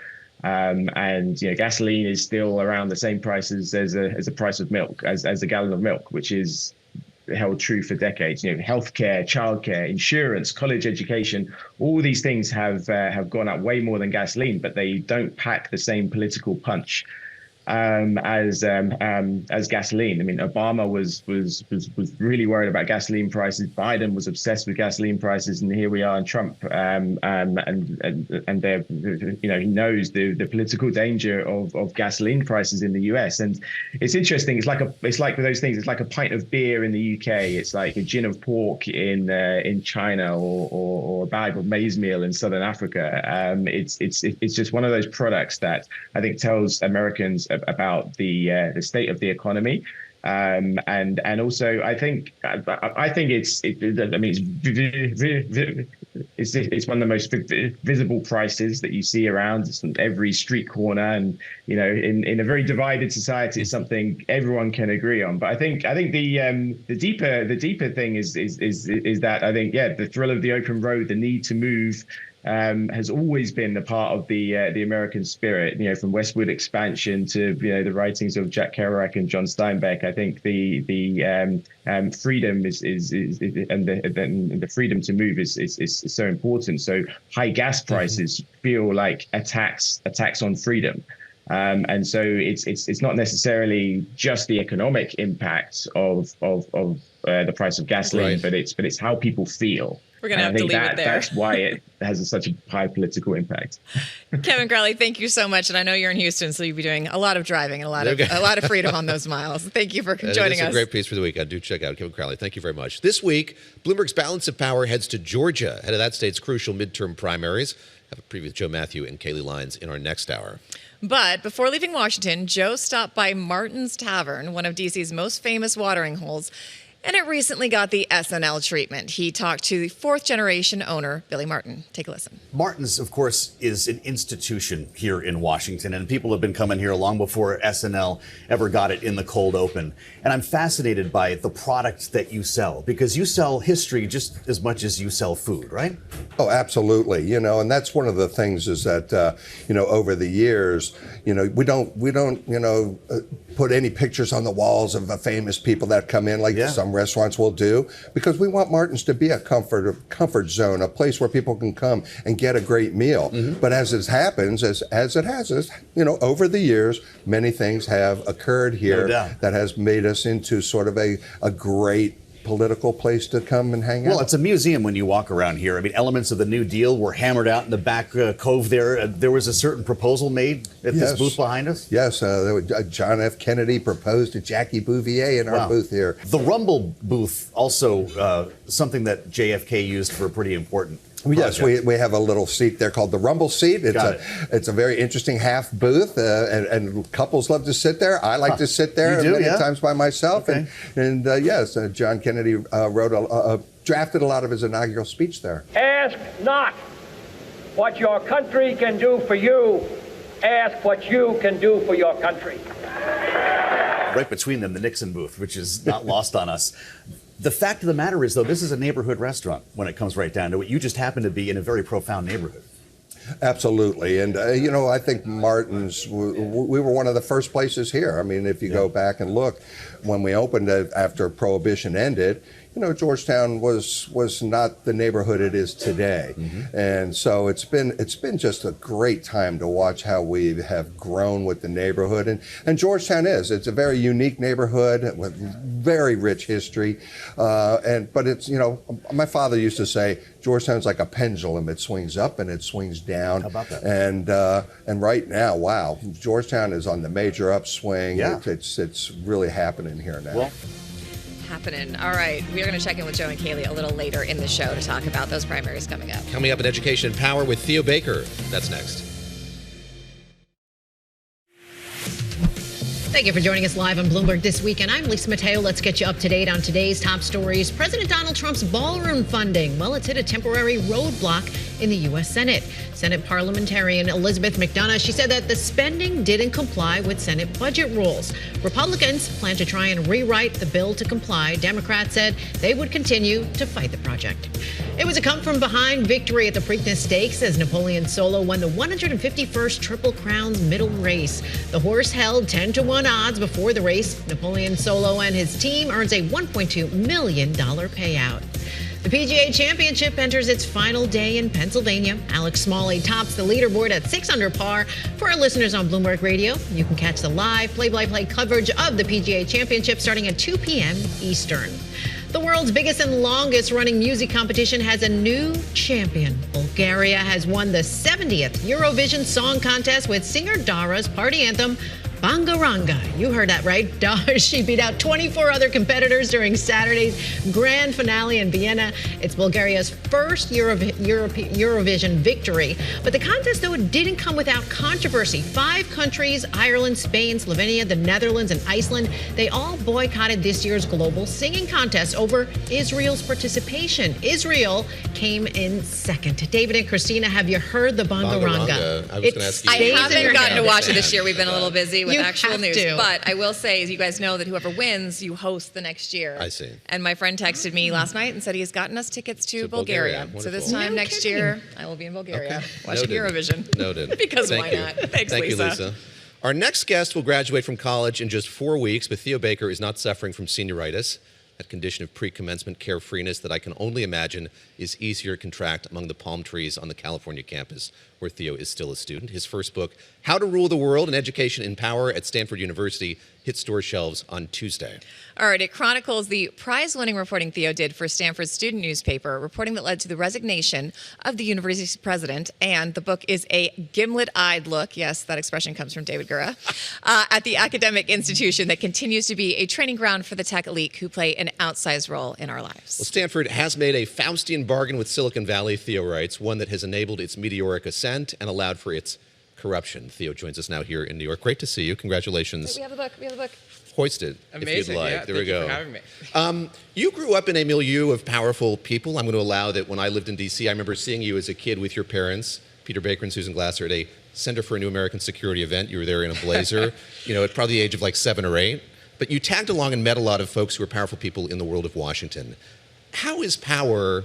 And gasoline is still around the same prices as a price of milk, as a gallon of milk, which is held true for decades. Healthcare, childcare, insurance, college education, all these things have gone up way more than gasoline, but they don't pack the same political punch as gasoline. I mean, Obama was really worried about gasoline prices. Biden was obsessed with gasoline prices, and here we are in Trump. And they're, he knows the political danger of gasoline prices in the US. And it's interesting. It's like with those things. It's like a pint of beer in the UK. It's like a gin of pork in China, or a bag of maize meal in Southern Africa. It's just one of those products that I think tells Americans about the state of the economy, and also I think it's one of the most visible prices that you see around. It's on every street corner, and in a very divided society, it's something everyone can agree on. But I think the deeper thing is that I think the thrill of the open road, the need to move, has always been a part of the American spirit. From westward expansion to the writings of Jack Kerouac and John Steinbeck. I think the freedom is and the freedom to move is so important. So high gas prices feel like a tax on freedom. And so it's not necessarily just the economic impact of the price of gasoline, but it's how people feel. We're going to have to leave it there. That's why it has such a high political impact. Kevin Crowley, thank you so much. And I know you're in Houston, so you'll be doing a lot of driving and a lot of freedom on those miles. Thank you for joining us. It's a great piece for the week. I do check out Kevin Crowley. Thank you very much. This week, Bloomberg's Balance of Power heads to Georgia, ahead of that state's crucial midterm primaries. Have a preview with Joe Mathieu and Kailey Leinz in our next hour. But before leaving Washington, Joe stopped by Martin's Tavern, one of D.C.'s most famous watering holes, and it recently got the SNL treatment. He talked to the fourth-generation owner, Billy Martin. Take a listen. Martin's, of course, is an institution here in Washington, and people have been coming here long before SNL ever got it in the cold open. And I'm fascinated by the product that you sell, because you sell history just as much as you sell food, right? Oh, absolutely. And that's one of the things is that, over the years, we don't put any pictures on the walls of famous people that come in, like some some restaurants will do, because we want Martin's to be a comfort zone, a place where people can come and get a great meal. But as it happens, as it has, over the years, many things have occurred here that has made us into sort of a great political place to come and hang out. Well, it's a museum when you walk around here. I mean, elements of the New Deal were hammered out in the back cove there. There was a certain proposal made at this booth behind us? Yes, John F. Kennedy proposed to Jackie Bouvier in our booth here. The Rumble booth, also something that JFK used for a pretty important project. Yes, we have a little seat there called the Rumble seat. It's a very interesting half booth, and couples love to sit there. I like to sit there many times by myself. Okay. And yes, John Kennedy drafted a lot of his inaugural speech there. Ask not what your country can do for you. Ask what you can do for your country. Right between them, the Nixon booth, which is not lost on us. The fact of the matter is, though, this is a neighborhood restaurant when it comes right down to it. You just happen to be in a very profound neighborhood. Absolutely. And, I think Martin's, we were one of the first places here. I mean, if you go back and look, when we opened it after Prohibition ended, Georgetown was not the neighborhood it is today. And so it's been just a great time to watch how we have grown with the neighborhood. And Georgetown it's a very unique neighborhood with very rich history. But it's, my father used to say, Georgetown's like a pendulum. It swings up and it swings down. How about that? And right now, wow, Georgetown is on the major upswing. Yeah. It's really happening here now. Well, happening. All right, we are going to check in with Joe and Kailey a little later in the show to talk about those primaries coming up. Coming up in Education and Power with Theo Baker. That's next. Thank you for joining us live on Bloomberg This Weekend. I'm Lisa Mateo. Let's get you up to date on today's top stories. President Donald Trump's ballroom funding. Well, it's hit a temporary roadblock in the U.S. Senate. Senate parliamentarian Elizabeth McDonough, she said that the spending didn't comply with Senate budget rules. Republicans plan to try and rewrite the bill to comply. Democrats said they would continue to fight the project. It was a come-from-behind victory at the Preakness Stakes as Napoleon Solo won the 151st Triple Crown's middle race. The horse held 10-to-1 odds before the race. Napoleon Solo and his team earns a $1.2 million payout. The PGA Championship enters its final day in Pennsylvania. Alex Smalley tops the leaderboard at 6 under par. For our listeners on Bloomberg Radio, you can catch the live play-by-play coverage of the PGA Championship starting at 2 p.m. Eastern. The world's biggest and longest running music competition has a new champion. Bulgaria has won the 70th Eurovision Song Contest with singer Dara's party anthem, Bangaranga. You heard that right. She beat out 24 other competitors during Saturday's grand finale in Vienna. It's Bulgaria's first Eurovision victory. But the contest, though, it didn't come without controversy. 5 countries, Ireland, Spain, Slovenia, the Netherlands, and Iceland, they all boycotted this year's global singing contest over Israel's participation. Israel came in second. David and Christina, have you heard the Bangaranga? I was going to ask you. I haven't gotten to watch it this year. We've been a little busy with actual news. To. But I will say, as you guys know, that whoever wins, you host the next year. I see. And my friend texted me last night and said he has gotten us tickets to Bulgaria. So this time next year, I will be in Bulgaria watching Eurovision. Noted. Because why not? Thanks, Thank Lisa. you, Lisa. Our next guest will graduate from college in just 4 weeks, but Theo Baker is not suffering from senioritis, that condition of pre-commencement carefreeness that I can only imagine is easier to contract among the palm trees on the California campus, where Theo is still a student. His first book, How to Rule the World, an Education in Power at Stanford University, hit store shelves on Tuesday. All right, it chronicles the prize-winning reporting Theo did for Stanford's student newspaper, reporting that led to the resignation of the university's president. And the book is a gimlet-eyed look, yes, that expression comes from David Gura, at the academic institution that continues to be a training ground for the tech elite who play an outsized role in our lives. Well, Stanford has made a Faustian bargain with Silicon Valley, Theo writes, one that has enabled its meteoric ascent and allowed for its corruption. Theo joins us now here in New York. Great to see you. Congratulations. We have the book. We have the book. Hoist it, Amazing. if you'd like. Yeah, there we go. Thank you for having me. You grew up in a milieu of powerful people. I'm going to allow that when I lived in D.C., I remember seeing you as a kid with your parents, Peter Baker and Susan Glasser, at a Center for a New American Security event. You were there in a blazer, at probably the age of like 7 or 8. But you tagged along and met a lot of folks who were powerful people in the world of Washington. How is power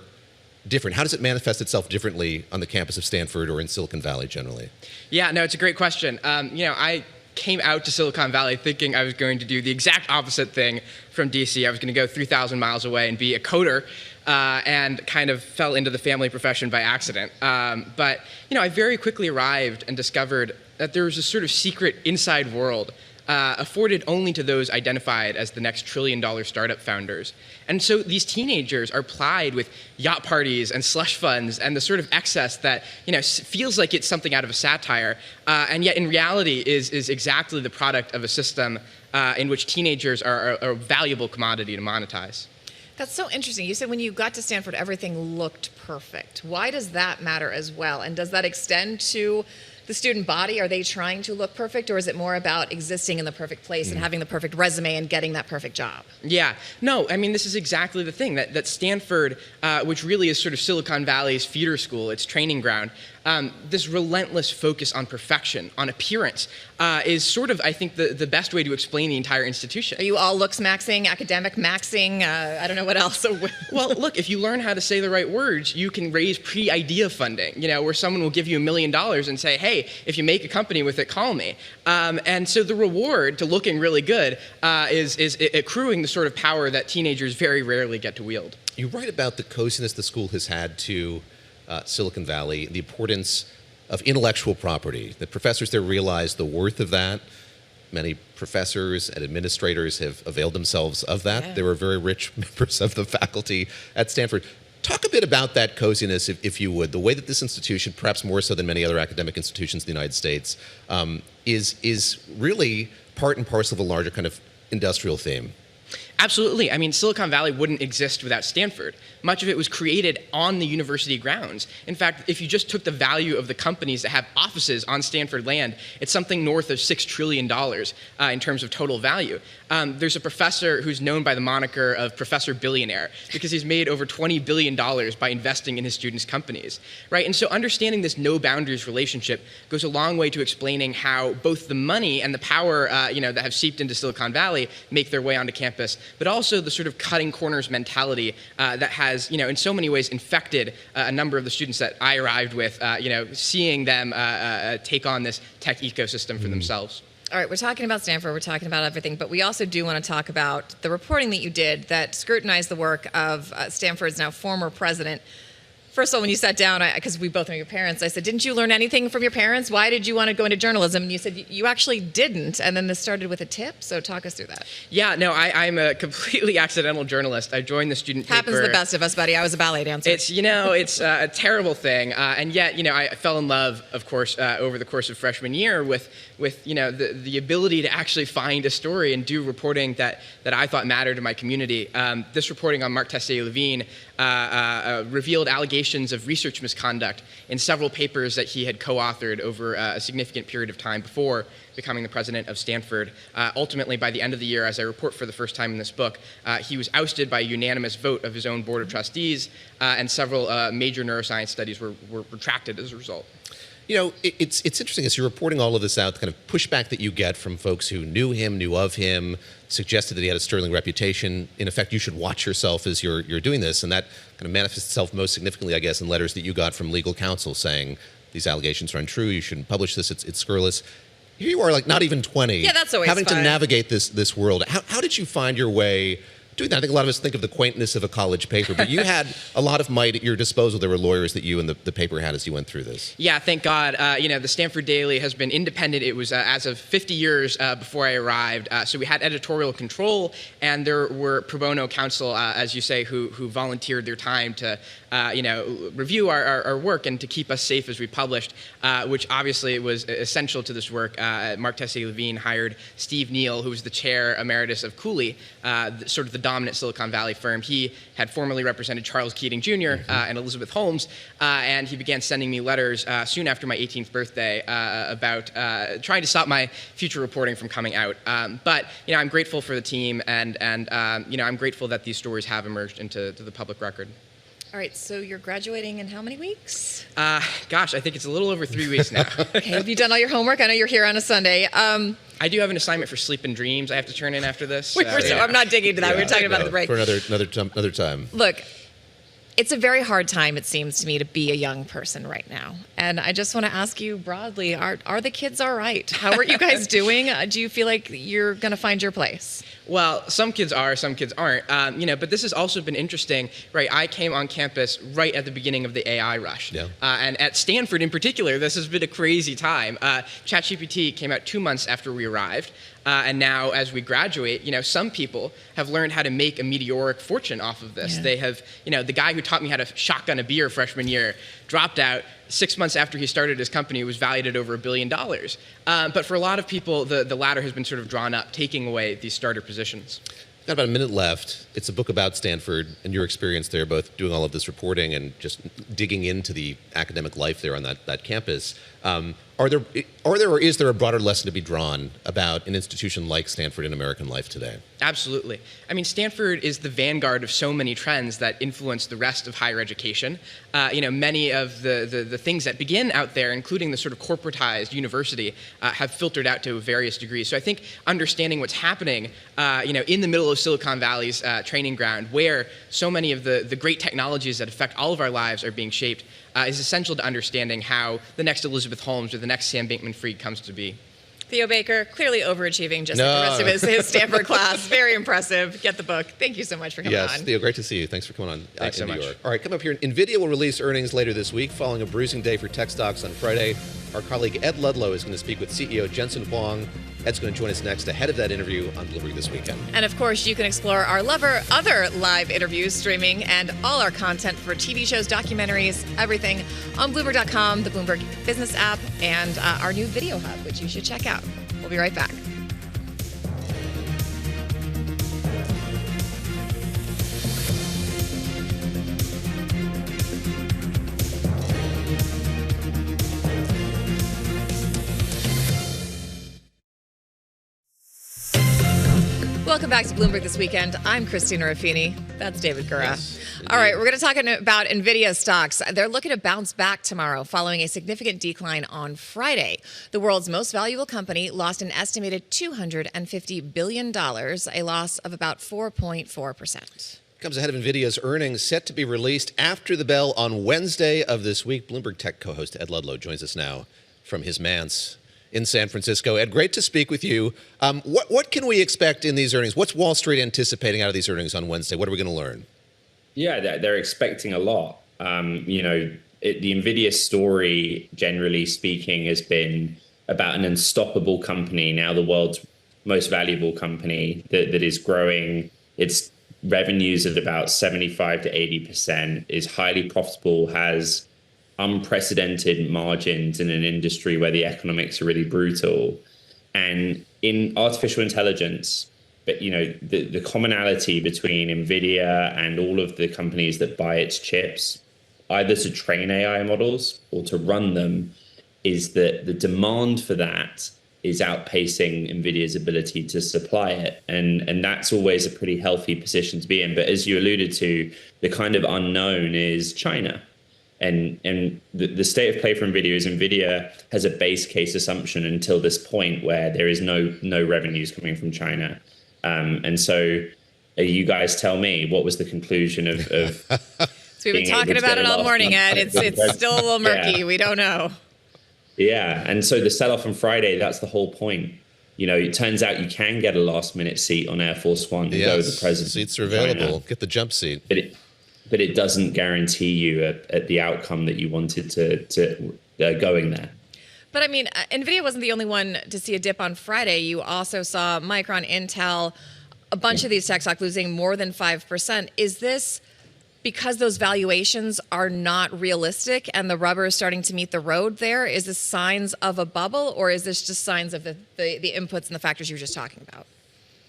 different? How does it manifest itself differently on the campus of Stanford or in Silicon Valley generally? Yeah, no, it's a great question. I came out to Silicon Valley thinking I was going to do the exact opposite thing from DC. I was going to go 3,000 miles away and be a coder, and kind of fell into the family profession by accident. But I very quickly arrived and discovered that there was a sort of secret inside world afforded only to those identified as the next trillion-dollar startup founders. And so these teenagers are plied with yacht parties and slush funds and the sort of excess that feels like it's something out of a satire, and yet in reality is exactly the product of a system in which teenagers are a valuable commodity to monetize. That's so interesting. You said when you got to Stanford, everything looked perfect. Why does that matter as well? And does that extend to the student body? Are they trying to look perfect, or is it more about existing in the perfect place and having the perfect resume and getting that perfect job? Yeah, no, I mean, this is exactly the thing, that Stanford, which really is sort of Silicon Valley's feeder school, its training ground, this relentless focus on perfection, on appearance, is sort of, I think, the best way to explain the entire institution. Are you all looks maxing, academic maxing? I don't know what else. Well, look, if you learn how to say the right words, you can raise pre-idea funding, where someone will give you $1 million and say, hey, if you make a company with it, call me. And so the reward to looking really good is accruing the sort of power that teenagers very rarely get to wield. You write about the coziness the school has had to Silicon Valley, the importance of intellectual property. The professors there realize the worth of that. Many professors and administrators have availed themselves of that. Yeah. They were very rich members of the faculty at Stanford. Talk a bit about that coziness, if you would, the way that this institution, perhaps more so than many other academic institutions in the United States, is really part and parcel of a larger kind of industrial theme. Absolutely. I mean, Silicon Valley wouldn't exist without Stanford. Much of it was created on the university grounds. In fact, if you just took the value of the companies that have offices on Stanford land, it's something north of $6 trillion in terms of total value. There's a professor who's known by the moniker of Professor Billionaire because he's made over $20 billion by investing in his students' companies, right? And so understanding this no boundaries relationship goes a long way to explaining how both the money and the power that have seeped into Silicon Valley make their way onto campus, but also the sort of cutting corners mentality that has, in so many ways infected a number of the students that I arrived with, seeing them take on this tech ecosystem for themselves. All right, we're talking about Stanford, we're talking about everything, but we also do want to talk about the reporting that you did that scrutinized the work of Stanford's now former president. First of all, when you sat down, because we both know your parents, I said, didn't you learn anything from your parents? Why did you want to go into journalism? And you said you actually didn't, and then this started with a tip, so talk us through that. Yeah, no, I'm a completely accidental journalist. I joined the student paper. Happens to the best of us, buddy. I was a ballet dancer. It's, it's a terrible thing, and yet, I fell in love, of course, over the course of freshman year with the ability to actually find a story and do reporting that I thought mattered to my community. This reporting on Marc Tessier-Lavigne revealed allegations of research misconduct in several papers that he had co-authored over a significant period of time before becoming the president of Stanford. Ultimately, by the end of the year, as I report for the first time in this book, he was ousted by a unanimous vote of his own board of trustees, and several major neuroscience studies were retracted as a result. It's interesting as you're reporting all of this out, the kind of pushback that you get from folks who knew him, knew of him, suggested that he had a sterling reputation. In effect, you should watch yourself as you're doing this, and that kind of manifests itself most significantly, I guess, in letters that you got from legal counsel saying these allegations are untrue, you shouldn't publish this, it's scurrilous. Here you are, like not even 20, yeah, that's always having fun. to navigate this world. How did you find your way doing that? I think a lot of us think of the quaintness of a college paper, but you had a lot of might at your disposal. There were lawyers that you and the paper had as you went through this. Yeah, thank God. The Stanford Daily has been independent. It was as of 50 years before I arrived. So we had editorial control, and there were pro bono counsel, as you say, who volunteered their time to review our work and to keep us safe as we published, which obviously was essential to this work. Marc Tessier-Lavigne hired Steve Neal, who was the chair emeritus of Cooley, sort of the dominant Silicon Valley firm. He had formerly represented Charles Keating Jr. And Elizabeth Holmes, and he began sending me letters soon after my 18th birthday about trying to stop my future reporting from coming out. But I'm grateful for the team, and I'm grateful that these stories have emerged into the public record. All right, so you're graduating in how many weeks? Gosh, I think it's a little over 3 weeks now. Okay, have you done all your homework? I know you're here on a Sunday. I do have an assignment for Sleep and Dreams I have to turn in after this. I'm not digging into that. We were talking about the break. For another time. Look, It's a very hard time, it seems to me, to be a young person right now. And I just want to ask you broadly, are the kids all right? How are you guys doing? Do you feel like you're going to find your place? Well, some kids are, some kids aren't. But this has also been interesting, right? I came on campus right at the beginning of the AI rush. Yeah. And at Stanford in particular, this has been a crazy time. ChatGPT came out 2 months after we arrived. And now as we graduate, some people have learned how to make a meteoric fortune off of this. Yeah. They have, the guy who taught me how to shotgun a beer freshman year dropped out. 6 months after he started his company, it was valued at over $1 billion. But for a lot of people, the ladder has been sort of drawn up, taking away these starter positions. Got about a minute left. It's a book about Stanford and your experience there, both doing all of this reporting and just digging into the academic life there on that campus. Are there or is there a broader lesson to be drawn about an institution like Stanford in American life today? Absolutely. I mean, Stanford is the vanguard of so many trends that influence the rest of higher education. Many of the things that begin out there, including the sort of corporatized university, have filtered out to various degrees. So I think understanding what's happening, in the middle of Silicon Valley's training ground, where so many of the great technologies that affect all of our lives are being shaped, is essential to understanding how the next Elizabeth Holmes or the next Sam Bankman-Fried comes to be. Theo Baker, clearly overachieving, just like the rest of his Stanford class. Very impressive. Get the book. Thank you so much for coming on. Yes, Theo, great to see you. Thanks for coming on. Thanks so much. New York. All right, come up here. Nvidia will release earnings later this week, following a bruising day for tech stocks on Friday. Our colleague Ed Ludlow is going to speak with CEO Jensen Huang. Ed's going to join us next ahead of that interview on Bloomberg This Weekend. And of course, you can explore our other live interviews, streaming, and all our content for TV shows, documentaries, everything on Bloomberg.com, the Bloomberg Business app, and our new video hub, which you should check out. We'll be right back. Welcome back to Bloomberg This Weekend. I'm Christina Ruffini. That's David Gura. Yes, all right, we're going to talk about Nvidia stocks. They're looking to bounce back tomorrow following a significant decline on Friday. The world's most valuable company lost an estimated $250 billion, a loss of about 4.4%. Comes ahead of Nvidia's earnings set to be released after the bell on Wednesday of this week. Bloomberg Tech co-host Ed Ludlow joins us now from his manse in San Francisco. Ed, great to speak with you. What can we expect in these earnings? What's Wall Street anticipating out of these earnings on Wednesday? What are we going to learn? Yeah, they're expecting a lot. The Nvidia story, generally speaking, has been about an unstoppable company, now the world's most valuable company that is growing its revenues at about 75 to 80%, is highly profitable, has unprecedented margins in an industry where the economics are really brutal. And in artificial intelligence, but the commonality between Nvidia and all of the companies that buy its chips, either to train AI models or to run them, is that the demand for that is outpacing Nvidia's ability to supply it. And that's always a pretty healthy position to be in. But as you alluded to, the kind of unknown is China. And the state of play for Nvidia is Nvidia has a base case assumption until this point where there is no revenues coming from China. And so you guys tell me, what was the conclusion of So we've been talking about it all morning, Ed. It's still a little murky. Yeah. We don't know. Yeah. And so the sell-off on Friday, that's the whole point. It turns out you can get a last-minute seat on Air Force One to go with the president. Seats are available. Get the jump seat. But it doesn't guarantee you at the outcome that you wanted to going there. But I mean, Nvidia wasn't the only one to see a dip on Friday. You also saw Micron, Intel, a bunch of these tech stocks losing more than 5%. Is this because those valuations are not realistic and the rubber is starting to meet the road there? Is this signs of a bubble, or is this just signs of the inputs and the factors you were just talking about?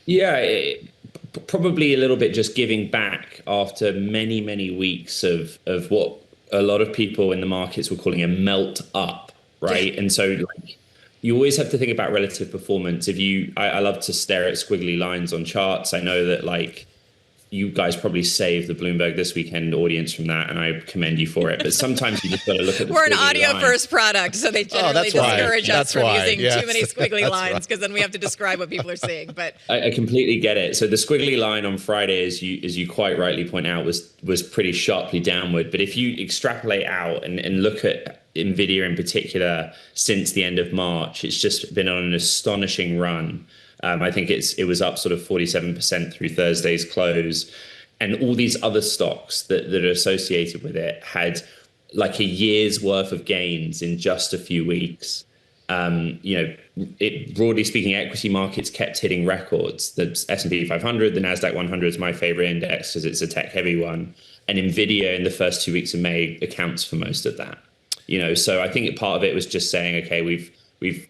Yeah, probably a little bit just giving back after many, many weeks of what a lot of people in the markets were calling a melt up, right? Yeah. And so you always have to think about relative performance. I love to stare at squiggly lines on charts. I know that you guys probably saved the Bloomberg This Weekend audience from that, and I commend you for it. But sometimes you just got to look at the We're an squiggly audio line. first product, so they generally discourage us from using Yes. too many squiggly That's lines because then we have to describe what people are seeing. But I completely get it. So the squiggly line on Friday, as you quite rightly point out, was pretty sharply downward. But if you extrapolate out and look at Nvidia in particular, since the end of March, it's just been on an astonishing run. I think it was up sort of 47% through Thursday's close. And all these other stocks that are associated with it had like a year's worth of gains in just a few weeks. Broadly speaking, equity markets kept hitting records. The S&P 500, the NASDAQ 100 is my favorite index because it's a tech-heavy one. And Nvidia in the first 2 weeks of May accounts for most of that. So I think part of it was just saying, okay, we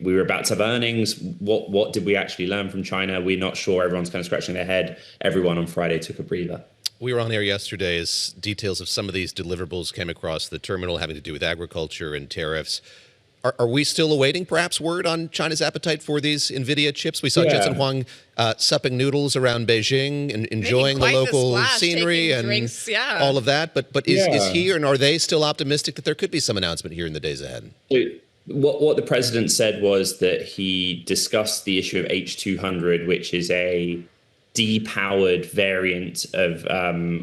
were about to have earnings. What did we actually learn from China? We're not sure. Everyone's kind of scratching their head. Everyone on Friday took a breather. We were on air yesterday as details of some of these deliverables came across the terminal having to do with agriculture and tariffs. Are we still awaiting perhaps word on China's appetite for these Nvidia chips? We saw Jensen Huang supping noodles around Beijing and enjoying the local scenery and drinks, all of that. But is he and are they still optimistic that there could be some announcement here in the days ahead? What the president said was that he discussed the issue of H200, which is a depowered variant of,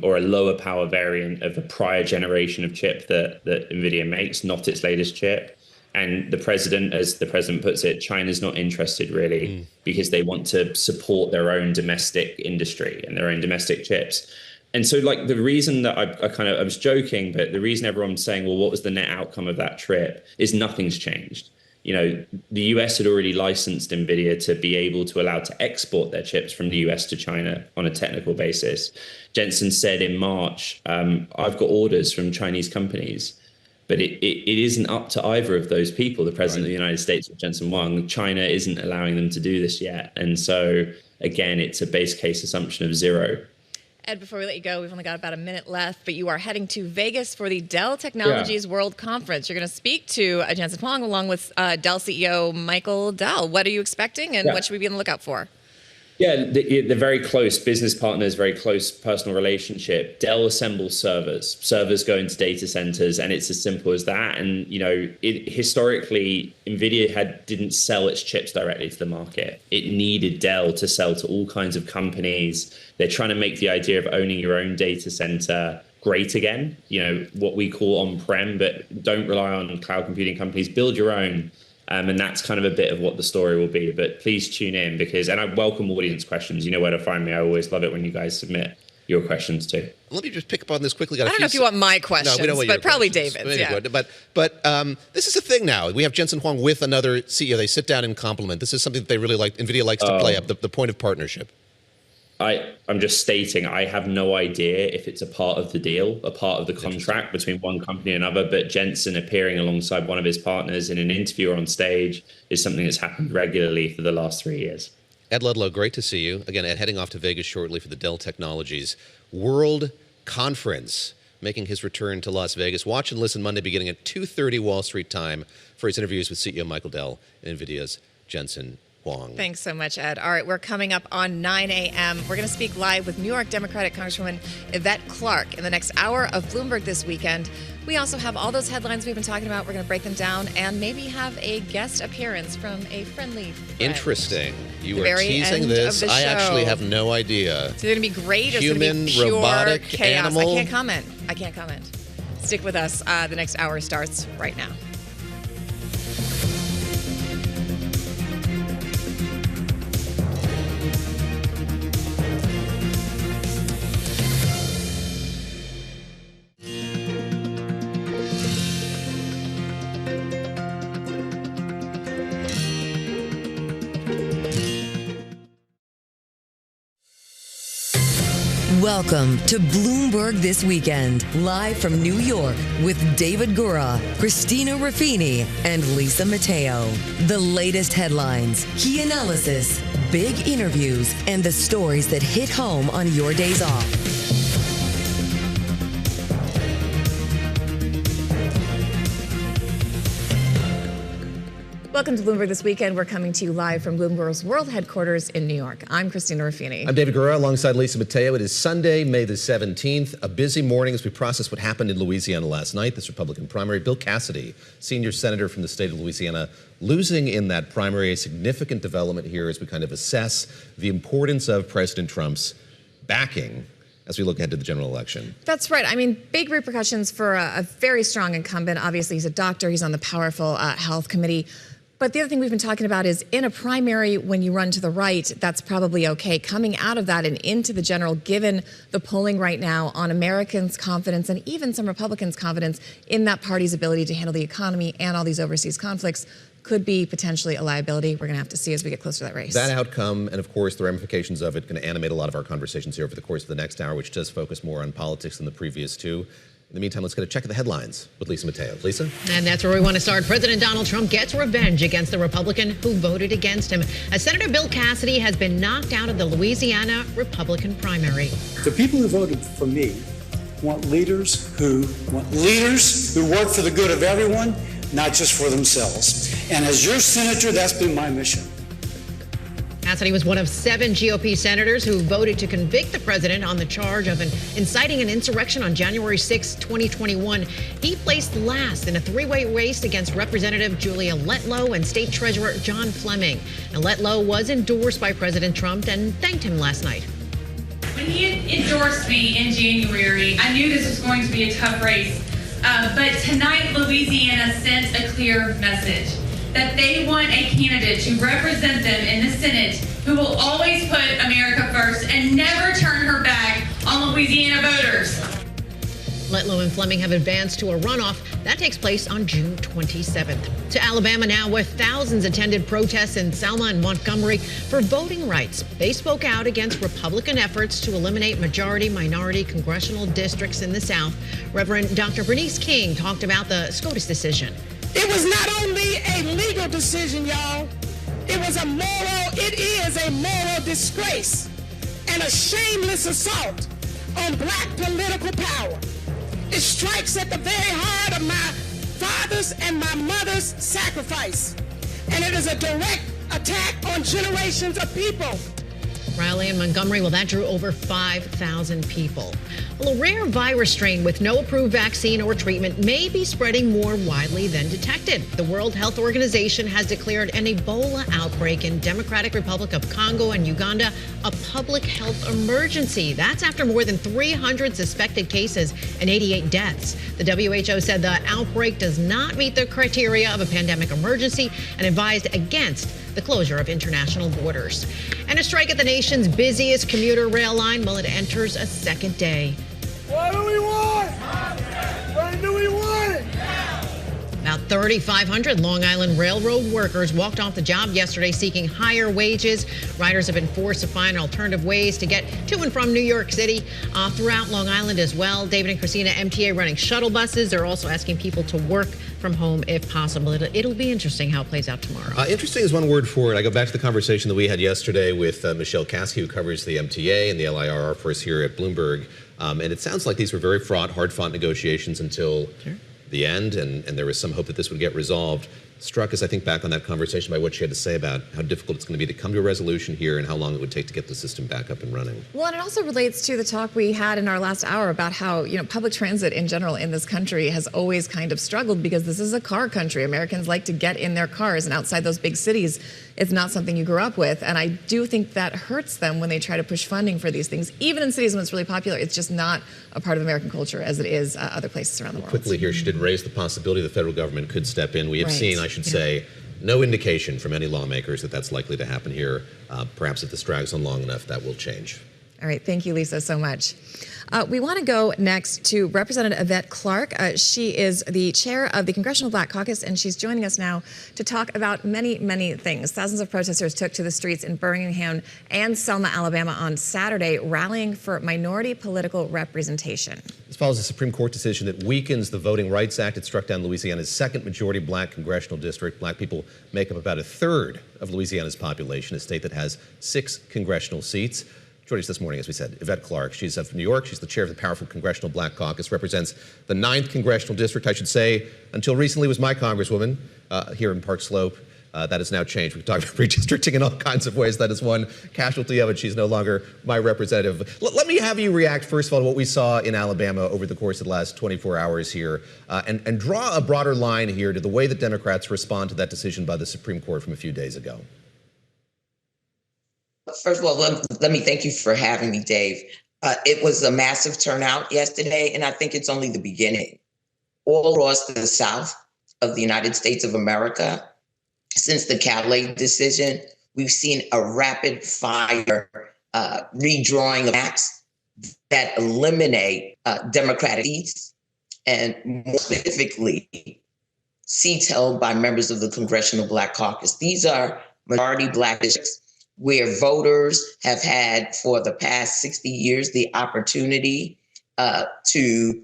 or a lower power variant of a prior generation of chip that Nvidia makes, not its latest chip. And the president, as the president puts it, China's not interested really because they want to support their own domestic industry and their own domestic chips. And so like the reason that I was joking, but the reason everyone's saying, well, what was the net outcome of that trip is nothing's changed. The US had already licensed Nvidia to be able to allow to export their chips from the US to China on a technical basis. Jensen said in March, I've got orders from Chinese companies, but it isn't up to either of those people, the president of the United States or Jensen Huang. China isn't allowing them to do this yet. And so again, it's a base case assumption of zero. Ed, before we let you go, we've only got about a minute left, but you are heading to Vegas for the Dell Technologies World Conference. You're going to speak to Jensen Huang along with Dell CEO Michael Dell. What are you expecting and what should we be on the lookout for? Yeah, they're very close business partners, very close personal relationship. Dell assembles servers. Servers go into data centers, and it's as simple as that. And, historically, Nvidia didn't sell its chips directly to the market. It needed Dell to sell to all kinds of companies. They're trying to make the idea of owning your own data center great again, what we call on-prem, but don't rely on cloud computing companies. Build your own. And that's kind of a bit of what the story will be. But please tune in and I welcome audience questions. You know where to find me. I always love it when you guys submit your questions too. Let me just pick up on this quickly. I don't know if you want my questions, but probably David's. Yeah. But this is a thing now. We have Jensen Huang with another CEO. They sit down and compliment. This is something that they really like. NVIDIA likes to play up, the point of partnership. I'm just stating I have no idea if it's a part of the deal, a part of the contract between one company and another, but Jensen appearing alongside one of his partners in an interview or on stage is something that's happened regularly for the last 3 years. Ed Ludlow, great to see you. Again, Ed heading off to Vegas shortly for the Dell Technologies World Conference, making his return to Las Vegas. Watch and listen Monday beginning at 2:30 Wall Street time for his interviews with CEO Michael Dell and NVIDIA's Jensen Huang. Thanks so much, Ed. All right, we're coming up on 9 a.m. We're going to speak live with New York Democratic Congresswoman Yvette Clarke in the next hour of Bloomberg This Weekend. We also have all those headlines we've been talking about. We're going to break them down and maybe have a guest appearance from a friendly friend. Interesting. You are teasing this. I actually have no idea. It's going to be great. Human, it's going to be pure robotic, chaos. animal. I can't comment. Stick with us. The next hour starts right now. Welcome to Bloomberg This Weekend, live from New York with David Gura, Christina Ruffini, and Lisa Mateo. The latest headlines, key analysis, big interviews, and the stories that hit home on your days off. Welcome to Bloomberg This Weekend. We're coming to you live from Bloomberg's world headquarters in New York. I'm Christina Ruffini. I'm David Gura alongside Lisa Mateo. It is Sunday, May the 17th. A busy morning as we process what happened in Louisiana last night, this Republican primary. Bill Cassidy, senior senator from the state of Louisiana, losing in that primary. A significant development here as we kind of assess the importance of President Trump's backing as we look ahead to the general election. That's right. I mean, big repercussions for a very strong incumbent. Obviously, he's a doctor. He's on the powerful health committee. But the other thing we've been talking about is in a primary, when you run to the right, that's probably okay. Coming out of that and into the general, given the polling right now on Americans' confidence and even some Republicans' confidence in that party's ability to handle the economy and all these overseas conflicts, could be potentially a liability. We're going to have to see as we get closer to that race. That outcome, and of course the ramifications of it, going to animate a lot of our conversations here over the course of the next hour, which does focus more on politics than the previous two. In the meantime, let's get a check of the headlines with Lisa Mateo. Lisa? And that's where we want to start. President Donald Trump gets revenge against the Republican who voted against him, as Senator Bill Cassidy has been knocked out of the Louisiana Republican primary. The people who voted for me want leaders who work for the good of everyone, not just for themselves. And as your senator, that's been my mission. Cassidy was one of 7 GOP senators who voted to convict the president on the charge of inciting an insurrection on January 6, 2021. He placed last in a 3-way race against Representative Julia Ludlow and State Treasurer John Fleming. Now, Ludlow was endorsed by President Trump and thanked him last night. When he endorsed me in January, I knew this was going to be a tough race. But tonight, Louisiana sent a clear message that they want a candidate to represent them in the Senate who will always put America first and never turn her back on Louisiana voters. Ludlow and Fleming have advanced to a runoff that takes place on June 27th. To Alabama now, where thousands attended protests in Selma and Montgomery for voting rights. They spoke out against Republican efforts to eliminate majority-minority congressional districts in the South. Reverend Dr. Bernice King talked about the SCOTUS decision. It was not only a legal decision, y'all. It is a moral disgrace and a shameless assault on black political power. It strikes at the very heart of my father's and my mother's sacrifice. And it is a direct attack on generations of people. Rally in Montgomery, well, that drew over 5,000 people. Well, a rare virus strain with no approved vaccine or treatment may be spreading more widely than detected. The World Health Organization has declared an Ebola outbreak in Democratic Republic of Congo and Uganda a public health emergency. That's after more than 300 suspected cases and 88 deaths. The WHO said the outbreak does not meet the criteria of a pandemic emergency and advised against the closure of international borders. And a strike at the nation's busiest commuter rail line, well, it enters a second day. What do we want? When do we want it? About 3,500 Long Island Railroad workers walked off the job yesterday seeking higher wages. Riders have been forced to find alternative ways to get to and from New York City throughout Long Island as well. David and Christina, MTA running shuttle buses. They're also asking people to work from home if possible. It'll be interesting how it plays out tomorrow. Interesting is one word for it. I go back to the conversation that we had yesterday with Michelle Cassidy, who covers the MTA and the LIRR for us here at Bloomberg. And it sounds like these were very hard-fought negotiations until the end, and there was some hope that this would get resolved. Struck us, I think, back on that conversation by what she had to say about how difficult it's going to be to come to a resolution here and how long it would take to get the system back up and running. Well, and it also relates to the talk we had in our last hour about how, public transit in general in this country has always kind of struggled because this is a car country. Americans like to get in their cars, and outside those big cities, it's not something you grew up with. And I do think that hurts them when they try to push funding for these things. Even in cities when it's really popular, it's just not a part of American culture as it is other places around the world. Quickly here, she did raise the possibility the federal government could step in. We have seen, I should say, no indication from any lawmakers that that's likely to happen here. Perhaps if this drags on long enough, that will change. All right. Thank you, Lisa, so much. We want to go next to Representative Yvette Clarke. She is the chair of the Congressional Black Caucus, and she's joining us now to talk about many, many things. Thousands of protesters took to the streets in Birmingham and Selma, Alabama on Saturday, rallying for minority political representation. This follows a Supreme Court decision that weakens the Voting Rights Act. It struck down Louisiana's second majority black congressional district. Black people make up about a third of Louisiana's population, a state that has 6 congressional seats. Joining us this morning, as we said, Yvette Clarke. She's of New York. She's the chair of the powerful Congressional Black Caucus, represents the 9th congressional district, I should say, until recently was my congresswoman here in Park Slope. That has now changed. We've talked about redistricting in all kinds of ways. That is one casualty of it. She's no longer my representative. Let me have you react, first of all, to what we saw in Alabama over the course of the last 24 hours here, and draw a broader line here to the way that Democrats respond to that decision by the Supreme Court from a few days ago. First of all, let me thank you for having me, Dave. It was a massive turnout yesterday, and I think it's only the beginning. All across the South of the United States of America, since the Kailey decision, we've seen a rapid fire redrawing of maps that eliminate Democratic seats, and more specifically, seats held by members of the Congressional Black Caucus. These are majority Black districts where voters have had for the past 60 years the opportunity to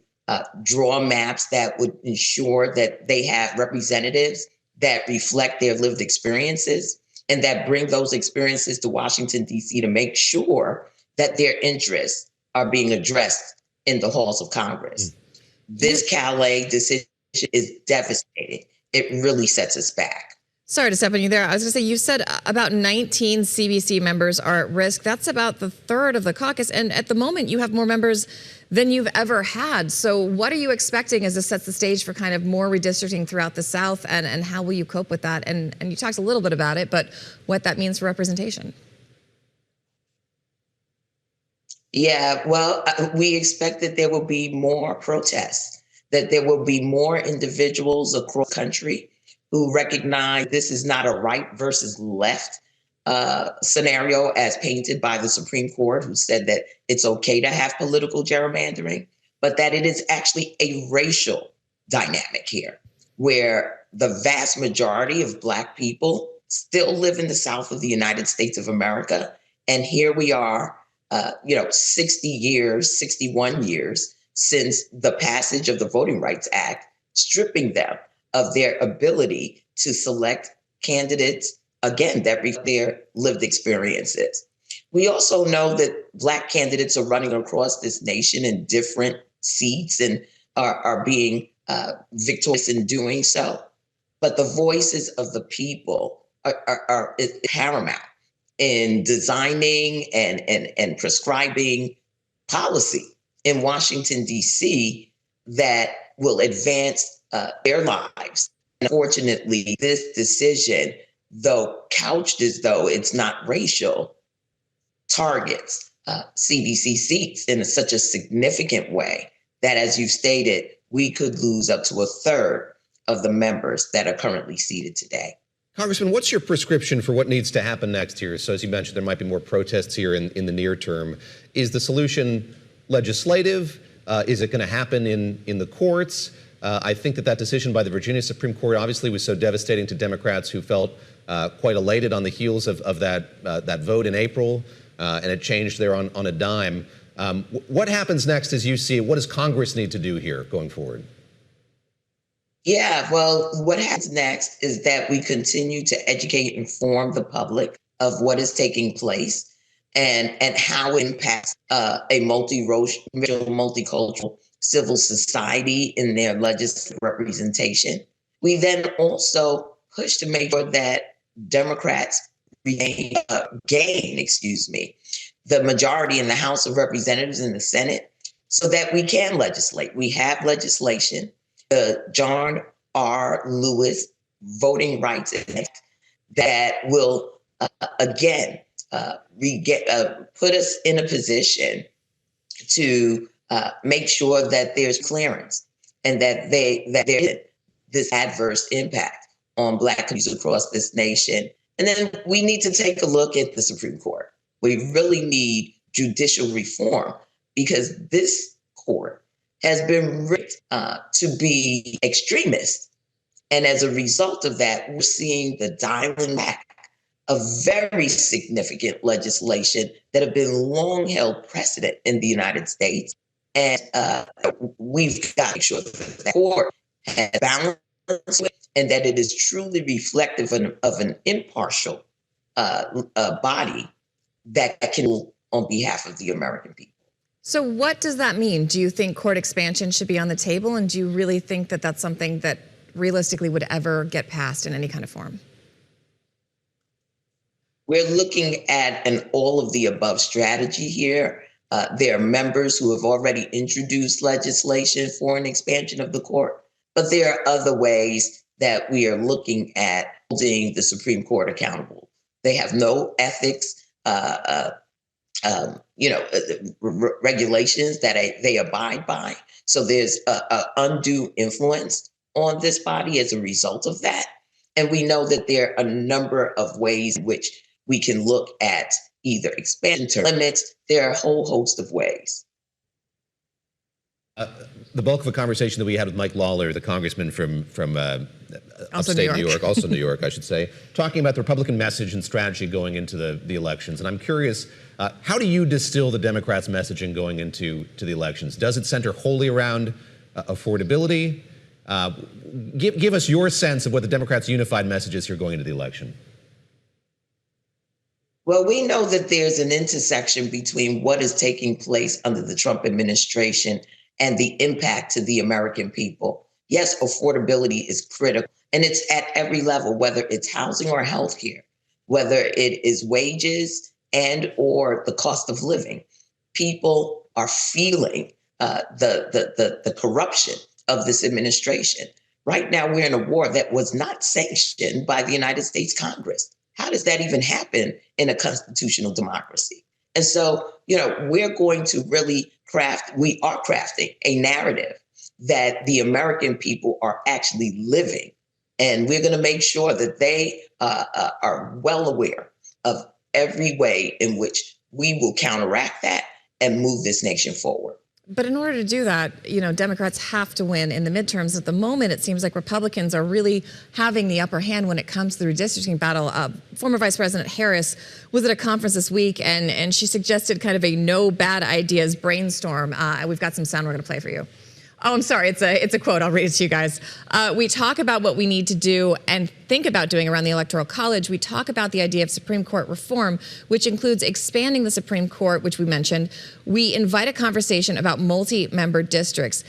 draw maps that would ensure that they have representatives that reflect their lived experiences and that bring those experiences to Washington, D.C. to make sure that their interests are being addressed in the halls of Congress. This Kailey decision is devastating. It really sets us back. Sorry to step on you there. I was going to say, you said about 19 CBC members are at risk. That's about the third of the caucus. And at the moment, you have more members than you've ever had. So what are you expecting as this sets the stage for kind of more redistricting throughout the South? And how will you cope with that? And you talked a little bit about it, but what that means for representation. Yeah, well, we expect that there will be more protests, that there will be more individuals across the country who recognize this is not a right versus left scenario as painted by the Supreme Court, who said that it's okay to have political gerrymandering, but that it is actually a racial dynamic here, where the vast majority of Black people still live in the South of the United States of America. And here we are, 60 years, 61 years since the passage of the Voting Rights Act, stripping them of their ability to select candidates, again, that reflect their lived experiences. We also know that Black candidates are running across this nation in different seats and are being victorious in doing so. But the voices of the people are paramount in designing and prescribing policy in Washington, D.C. that will advance their lives. Unfortunately, this decision, though couched as though it's not racial, targets CBC seats in such a significant way that, as you've stated, we could lose up to a third of the members that are currently seated today. Congressman, what's your prescription for what needs to happen next here? So as you mentioned, there might be more protests here in the near term. Is the solution legislative? Is it going to happen in the courts? I think that decision by the Virginia Supreme Court obviously was so devastating to Democrats who felt quite elated on the heels of that vote in April, and it changed there on a dime. What happens next as you see it? What does Congress need to do here going forward? Yeah, well, what happens next is that we continue to educate and inform the public of what is taking place and how it impacts a multiracial, multicultural civil society in their legislative representation. We then also push to make sure that Democrats gain the majority in the House of Representatives and the Senate so that we can legislate. We have legislation, the John R. Lewis Voting Rights Act, that will, put us in a position to make sure that there's clearance and that there is this adverse impact on Black communities across this nation. And then we need to take a look at the Supreme Court. We really need judicial reform because this court has been rigged to be extremist. And as a result of that, we're seeing the dialing back of very significant legislation that have been long held precedent in the United States. And we've got to make sure that the court has balance and that it is truly reflective of an impartial body that can rule on behalf of the American people. So what does that mean? Do you think court expansion should be on the table? And do you really think that that's something that realistically would ever get passed in any kind of form? We're looking at an all of the above strategy here. There are members who have already introduced legislation for an expansion of the court, but there are other ways that we are looking at holding the Supreme Court accountable. They have no ethics, regulations that they abide by. So there's a undue influence on this body as a result of that. And we know that there are a number of ways in which we can look at either expansion limits. There are a whole host of ways. The bulk of a conversation that we had with Mike Lawler, the congressman from upstate New York, also New York, I should say, talking about the Republican message and strategy going into the elections. And I'm curious, how do you distill the Democrats' messaging going into the elections? Does it center wholly around affordability? Give us your sense of what the Democrats' unified message is here going into the election. Well, we know that there's an intersection between what is taking place under the Trump administration and the impact to the American people. Yes, affordability is critical, and it's at every level, whether it's housing or healthcare, whether it is wages and or the cost of living. People are feeling the corruption of this administration. Right now, we're in a war that was not sanctioned by the United States Congress. How does that even happen in a constitutional democracy? And so, we're going to really we are crafting a narrative that the American people are actually living. And we're going to make sure that they are well aware of every way in which we will counteract that and move this nation forward. But in order to do that, Democrats have to win in the midterms. At the moment, it seems like Republicans are really having the upper hand when it comes to the redistricting battle. Former Vice President Harris was at a conference this week, and she suggested kind of a no bad ideas brainstorm. We've got some sound we're going to play for you. Oh, I'm sorry. It's a quote. I'll read it to you guys. We talk about what we need to do and think about doing around the Electoral College. We talk about the idea of Supreme Court reform, which includes expanding the Supreme Court, which we mentioned. We invite a conversation about multi-member districts.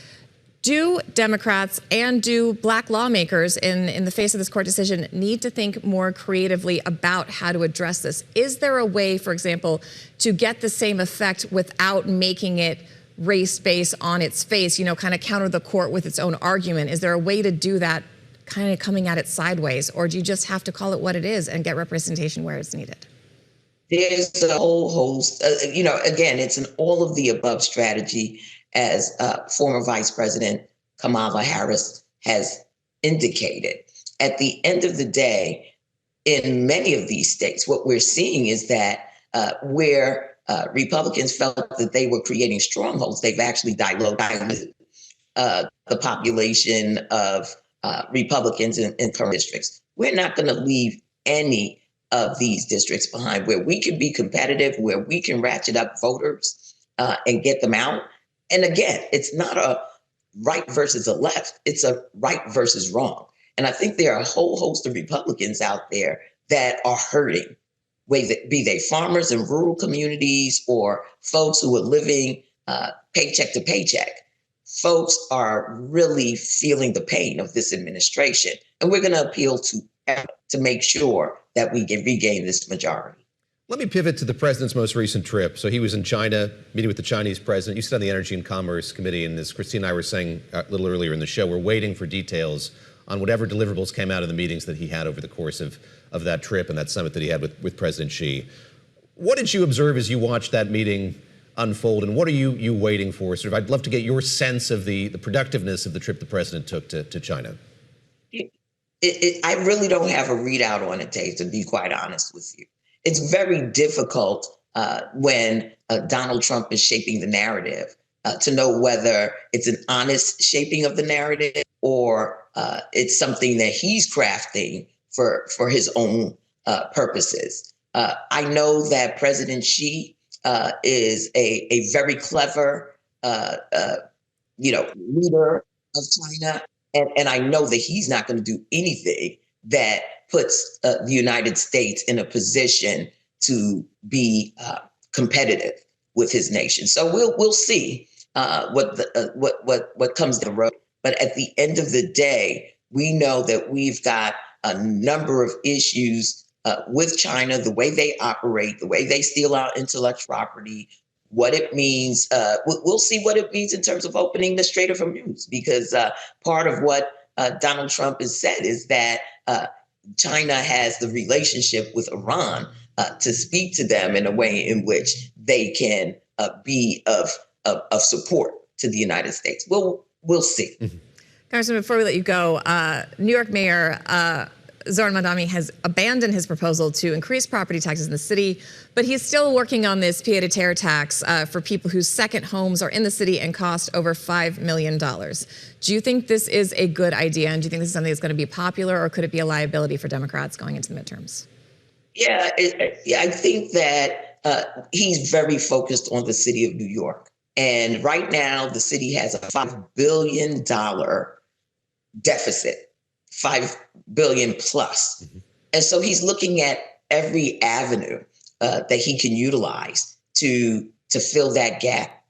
Do Democrats and do Black lawmakers in the face of this court decision need to think more creatively about how to address this? Is there a way, for example, to get the same effect without making it race-based on its face, kind of counter the court with its own argument? Is there a way to do that kind of coming at it sideways? Or do you just have to call it what it is and get representation where it's needed? There's a whole host, again, it's an all of the above strategy, as former Vice President Kamala Harris has indicated. At the end of the day, in many of these states, what we're seeing is that where Republicans felt that they were creating strongholds, they've actually diluted the population of Republicans in current districts. We're not going to leave any of these districts behind where we can be competitive, where we can ratchet up voters and get them out. And again, it's not a right versus a left. It's a right versus wrong. And I think there are a whole host of Republicans out there that are hurting, be they farmers in rural communities or folks who are living paycheck to paycheck. Folks are really feeling the pain of this administration. And we're going to appeal to make sure that we can regain this majority. Let me pivot to the president's most recent trip. So he was in China, meeting with the Chinese president. You sit on the Energy and Commerce Committee, and as Christina and I were saying a little earlier in the show, we're waiting for details on whatever deliverables came out of the meetings that he had over the course of that trip and that summit that he had with President Xi. What did you observe as you watched that meeting unfold, and what are you waiting for? I'd love to get your sense of the productiveness of the trip the president took to China. I really don't have a readout on it, Dave, to be quite honest with you. It's very difficult when Donald Trump is shaping the narrative to know whether it's an honest shaping of the narrative or it's something that he's crafting for his own purposes. I know that President Xi is a very clever, leader of China. And I know that he's not going to do anything that puts the United States in a position to be competitive with his nation. So we'll see what comes down the road. But at the end of the day, we know that we've got a number of issues with China, the way they operate, the way they steal our intellectual property, what it means. We'll see what it means in terms of opening the Strait of Hormuz, because part of what Donald Trump has said is that China has the relationship with Iran to speak to them in a way in which they can be of support to the United States. We'll see. Mm-hmm. Congressman, before we let you go, New York Mayor Zohran Mamdani has abandoned his proposal to increase property taxes in the city, but he's still working on this pied-à-terre tax for people whose second homes are in the city and cost over $5 million. Do you think this is a good idea, and do you think this is something that's going to be popular, or could it be a liability for Democrats going into the midterms? Yeah, I think that he's very focused on the city of New York. And right now, the city has a $5 billion deficit. $5 billion plus. Mm-hmm. And so he's looking at every avenue that he can utilize to fill that gap.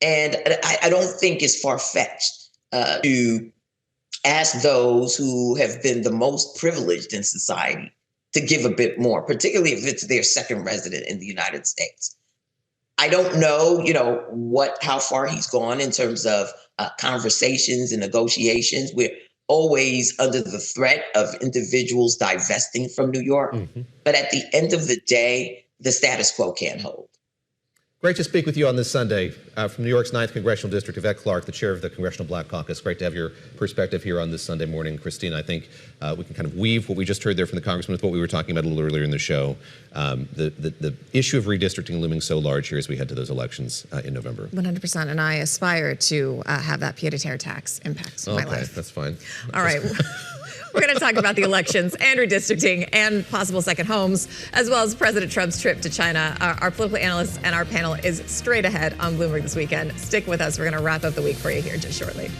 And I don't think it's far-fetched to ask those who have been the most privileged in society to give a bit more, particularly if it's their second resident in the United States. I don't know, how far he's gone in terms of conversations and negotiations. We're always under the threat of individuals divesting from New York. Mm-hmm. But at the end of the day, the status quo can't hold. Great to speak with you on this Sunday. From New York's 9th Congressional District, Yvette Clarke, the chair of the Congressional Black Caucus. Great to have your perspective here on this Sunday morning. Christina, I think we can kind of weave what we just heard there from the Congressman with what we were talking about a little earlier in the show. The issue of redistricting looming so large here as we head to those elections in November. 100%, and I aspire to have that pied-à-terre tax impact my life. Okay, that's fine. All right. We're going to talk about the elections and redistricting and possible second homes, as well as President Trump's trip to China. Our political analyst and our panel is straight ahead on Bloomberg this weekend. Stick with us. We're going to wrap up the week for you here just shortly.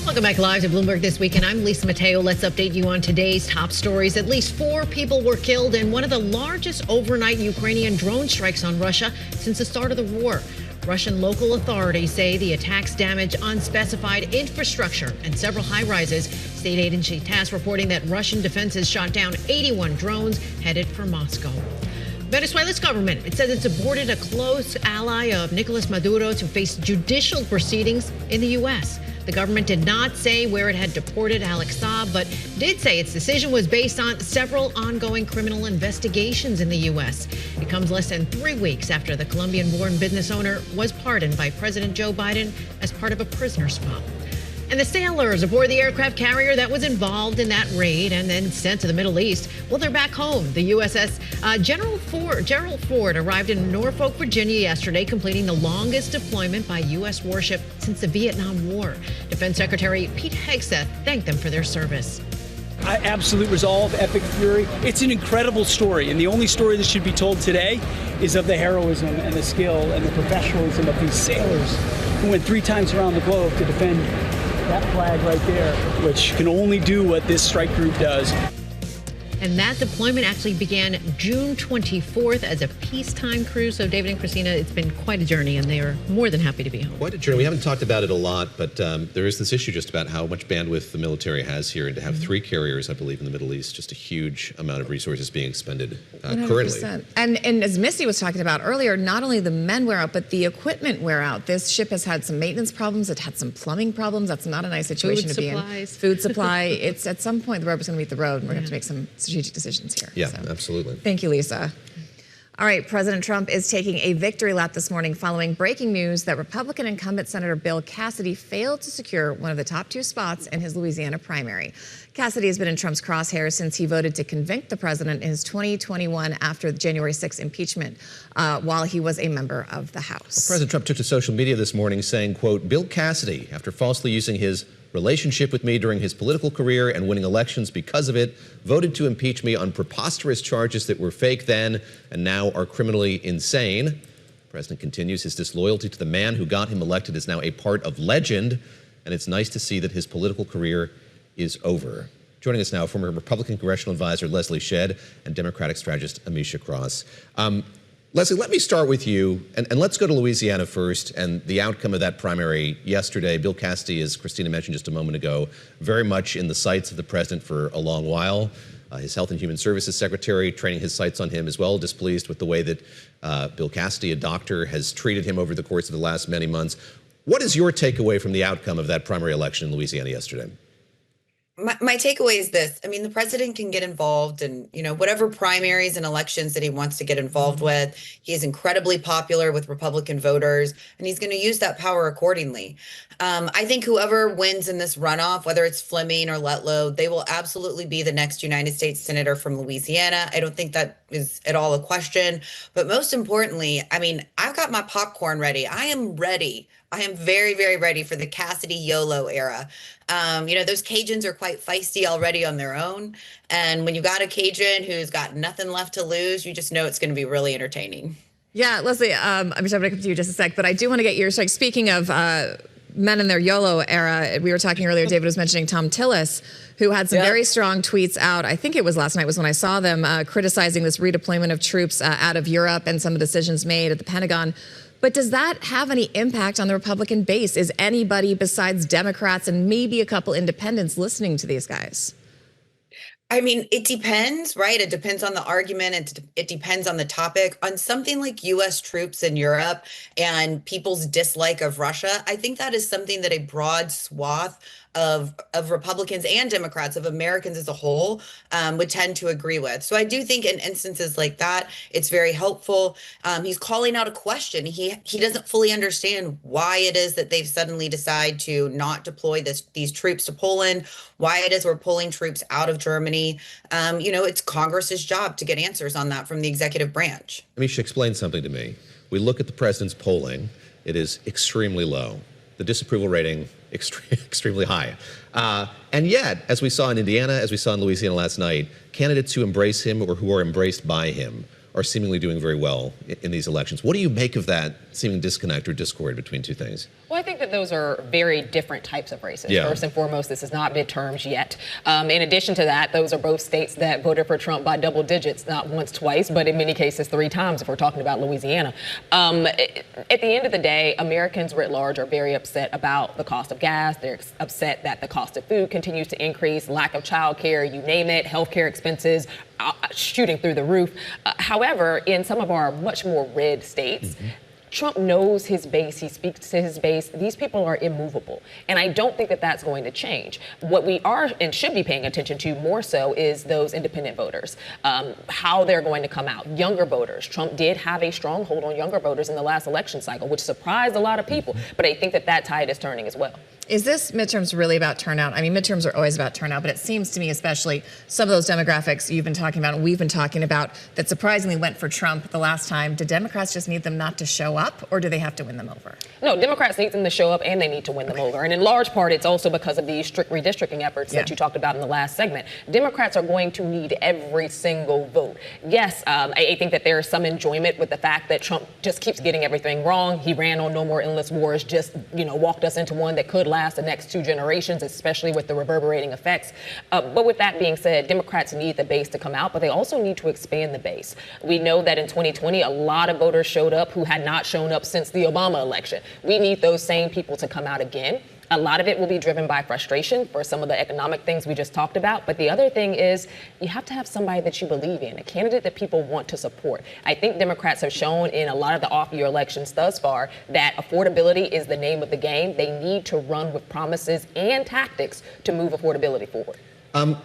Welcome back live to Bloomberg This Weekend. I'm Lisa Mateo. Let's update you on today's top stories. At least 4 people were killed in one of the largest overnight Ukrainian drone strikes on Russia since the start of the war. Russian local authorities say the attacks damaged unspecified infrastructure and several high-rises. State agency TASS reporting that Russian defenses shot down 81 drones headed for Moscow. Venezuela's government, it says it's aborted a close ally of Nicolas Maduro to face judicial proceedings in the U.S. The government did not say where it had deported Alex Saab, but did say its decision was based on several ongoing criminal investigations in the U.S. It comes less than 3 weeks after the Colombian-born business owner was pardoned by President Joe Biden as part of a prisoner swap. And the sailors aboard the aircraft carrier that was involved in that raid and then sent to the Middle East, well, they're back home. The USS Gerald Ford arrived in Norfolk, Virginia yesterday, completing the longest deployment by U.S. warship since the Vietnam War. Defense Secretary Pete Hegseth thanked them for their service. Absolute resolve, epic fury. It's an incredible story, and the only story that should be told today is of the heroism and the skill and the professionalism of these sailors who went 3 times around the globe to defend that flag right there, which can only do what this strike group does. And that deployment actually began June 24th as a peacetime cruise. So, David and Christina, it's been quite a journey, and they are more than happy to be home. Quite a journey. We haven't talked about it a lot, but there is this issue just about how much bandwidth the military has here, and to have 3 carriers, I believe, in the Middle East, just a huge amount of resources being expended currently. And as Missy was talking about earlier, not only the men wear out, but the equipment wear out. This ship has had some maintenance problems. It had some plumbing problems. That's not a nice situation to be in. Food supply. It's at some point the rubber's going to meet the road, and we're going to have to make some strategic decisions here. Yeah, absolutely. Thank you, Lisa. All right, President Trump is taking a victory lap this morning following breaking news that Republican incumbent Senator Bill Cassidy failed to secure one of the top 2 spots in his Louisiana primary. Cassidy has been in Trump's crosshairs since he voted to convict the president in his 2021 after the January 6th impeachment while he was a member of the House. Well, President Trump took to social media this morning saying, quote, Bill Cassidy, after falsely using his relationship with me during his political career and winning elections because of it, voted to impeach me on preposterous charges that were fake then and now are criminally insane. The president continues, his disloyalty to the man who got him elected is now a part of legend, and it's nice to see that his political career is over. Joining us now, former Republican Congressional Advisor Leslie Shedd and Democratic strategist Ameshia Cross. Leslie, let me start with you, and let's go to Louisiana first and the outcome of that primary yesterday. Bill Cassidy, as Christina mentioned just a moment ago, very much in the sights of the president for a long while. His Health and Human Services Secretary training his sights on him as well, displeased with the way that Bill Cassidy, a doctor, has treated him over the course of the last many months. What is your takeaway from the outcome of that primary election in Louisiana yesterday? My takeaway is this. I mean, the president can get involved in, whatever primaries and elections that he wants to get involved with. He is incredibly popular with Republican voters, and he's going to use that power accordingly. I think whoever wins in this runoff, whether it's Fleming or Ludlow, they will absolutely be the next United States Senator from Louisiana. I don't think that is at all a question. But most importantly, I mean, I've got my popcorn ready. I am ready. I am very, very ready for the Cassidy YOLO era. Those Cajuns are quite feisty already on their own. And when you got a Cajun who's got nothing left to lose, you just know it's going to be really entertaining. Yeah, Leslie, I'm going to come to you just a sec, but I do want to get your strike. Speaking of men in their YOLO era, we were talking earlier, David was mentioning Tom Tillis, who had some very strong tweets out. I think it was last night was when I saw them criticizing this redeployment of troops out of Europe and some of the decisions made at the Pentagon. But does that have any impact on the Republican base? Is anybody besides Democrats and maybe a couple independents listening to these guys? I mean, it depends, right? It depends on the argument. It depends on the topic. On something like U.S. troops in Europe and people's dislike of Russia, I think that is something that a broad swath of Republicans and Democrats, of Americans as a whole, would tend to agree with. So I do think in instances like that, it's very helpful. He's calling out a question. He doesn't fully understand why it is that they've suddenly decided to not deploy these troops to Poland, why it is we're pulling troops out of Germany. It's Congress's job to get answers on that from the executive branch. Ameshia, explain something to me. We look at the president's polling. It is extremely low. The disapproval rating, extremely high. And yet, as we saw in Indiana, as we saw in Louisiana last night, candidates who embrace him or who are embraced by him are seemingly doing very well in these elections. What do you make of that seeming disconnect or discord between two things? Well, I think that those are very different types of races. Yeah. First and foremost, this is not midterms yet. In addition to that, those are both states that voted for Trump by double digits, not once, twice, but in many cases 3 times if we're talking about Louisiana. At the end of the day, Americans writ large are very upset about the cost of gas. They're upset that the cost of food continues to increase, lack of childcare, you name it, healthcare expenses shooting through the roof. However, in some of our much more red states, Trump knows his base. He speaks to his base. These people are immovable. And I don't think that that's going to change. What we are and should be paying attention to more so is those independent voters, how they're going to come out. Younger voters. Trump did have a stronghold on younger voters in the last election cycle, which surprised a lot of people. But I think that tide is turning as well. Is this midterms really about turnout? I mean, midterms are always about turnout, but it seems to me, especially some of those demographics you've been talking about and we've been talking about that surprisingly went for Trump the last time. Do Democrats just need them not to show up, or do they have to win them over? No, Democrats need them to show up and they need to win them over. And in large part, it's also because of these strict redistricting efforts that you talked about in the last segment. Democrats are going to need every single vote. Yes, I think that there is some enjoyment with the fact that Trump just keeps getting everything wrong. He ran on no more endless wars, just, walked us into one that could last the next 2 generations, especially with the reverberating effects. But with that being said, Democrats need the base to come out, but they also need to expand the base. We know that in 2020, a lot of voters showed up who had not shown up since the Obama election. We need those same people to come out again. A lot of it will be driven by frustration for some of the economic things we just talked about. But the other thing is you have to have somebody that you believe in, a candidate that people want to support. I think Democrats have shown in a lot of the off-year elections thus far that affordability is the name of the game. They need to run with promises and tactics to move affordability forward.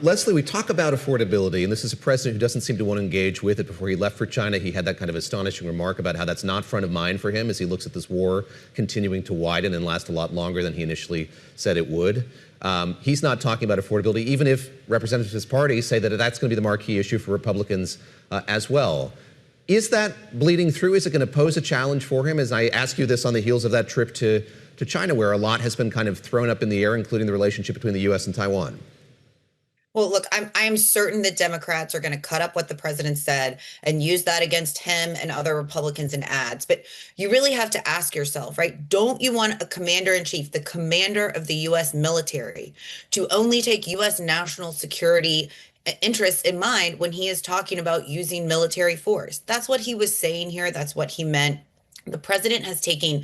Leslie, we talk about affordability, and this is a president who doesn't seem to want to engage with it. Before he left for China, he had that kind of astonishing remark about how that's not front of mind for him as he looks at this war continuing to widen and last a lot longer than he initially said it would. He's not talking about affordability, even if representatives of his party say that that's going to be the marquee issue for Republicans as well. Is that bleeding through? Is it going to pose a challenge for him? As I ask you this on the heels of that trip to to China, where a lot has been kind of thrown up in the air, including the relationship between the U.S. and Taiwan? Well, look, I'm certain that Democrats are going to cut up what the president said and use that against him and other Republicans in ads. But you really have to ask yourself, right? Don't you want a commander in chief, the commander of the U.S. military, to only take U.S. national security interests in mind when he is talking about using military force? That's what he was saying here. That's what he meant. The president has taken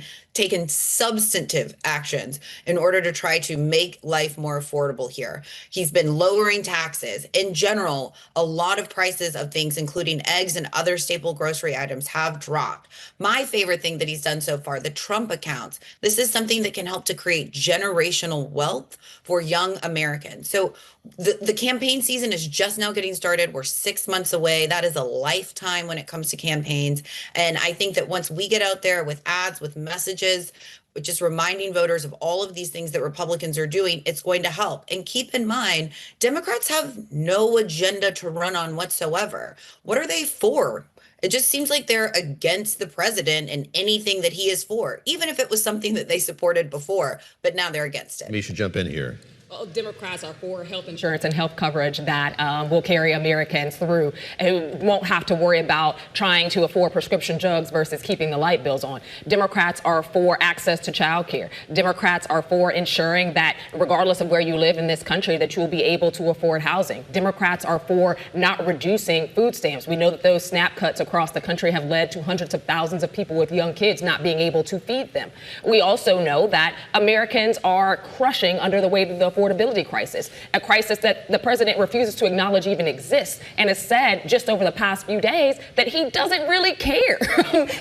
substantive actions in order to try to make life more affordable here. He's been lowering taxes. In general, a lot of prices of things, including eggs and other staple grocery items, have dropped. My favorite thing that he's done so far, the Trump accounts. This is something that can help to create generational wealth for young Americans. So the campaign season is just now getting started. We're 6 months away. That is a lifetime when it comes to campaigns. And I think that once we get out there with ads, with messages, just reminding voters of all of these things that Republicans are doing, it's going to help. And keep in mind, Democrats have no agenda to run on whatsoever. What are they for? It just seems like they're against the president and anything that he is for, even if it was something that they supported before, but now they're against it. You should jump in here. Well, Democrats are for health insurance and health coverage that will carry Americans through who won't have to worry about trying to afford prescription drugs versus keeping the light bills on. Democrats are for access to child care. Democrats are for ensuring that regardless of where you live in this country, that you will be able to afford housing. Democrats are for not reducing food stamps. We know that those SNAP cuts across the country have led to hundreds of thousands of people with young kids not being able to feed them. We also know that Americans are crushing under the weight of the affordability crisis, a crisis that the president refuses to acknowledge even exists, and has said just over the past few days that he doesn't really care.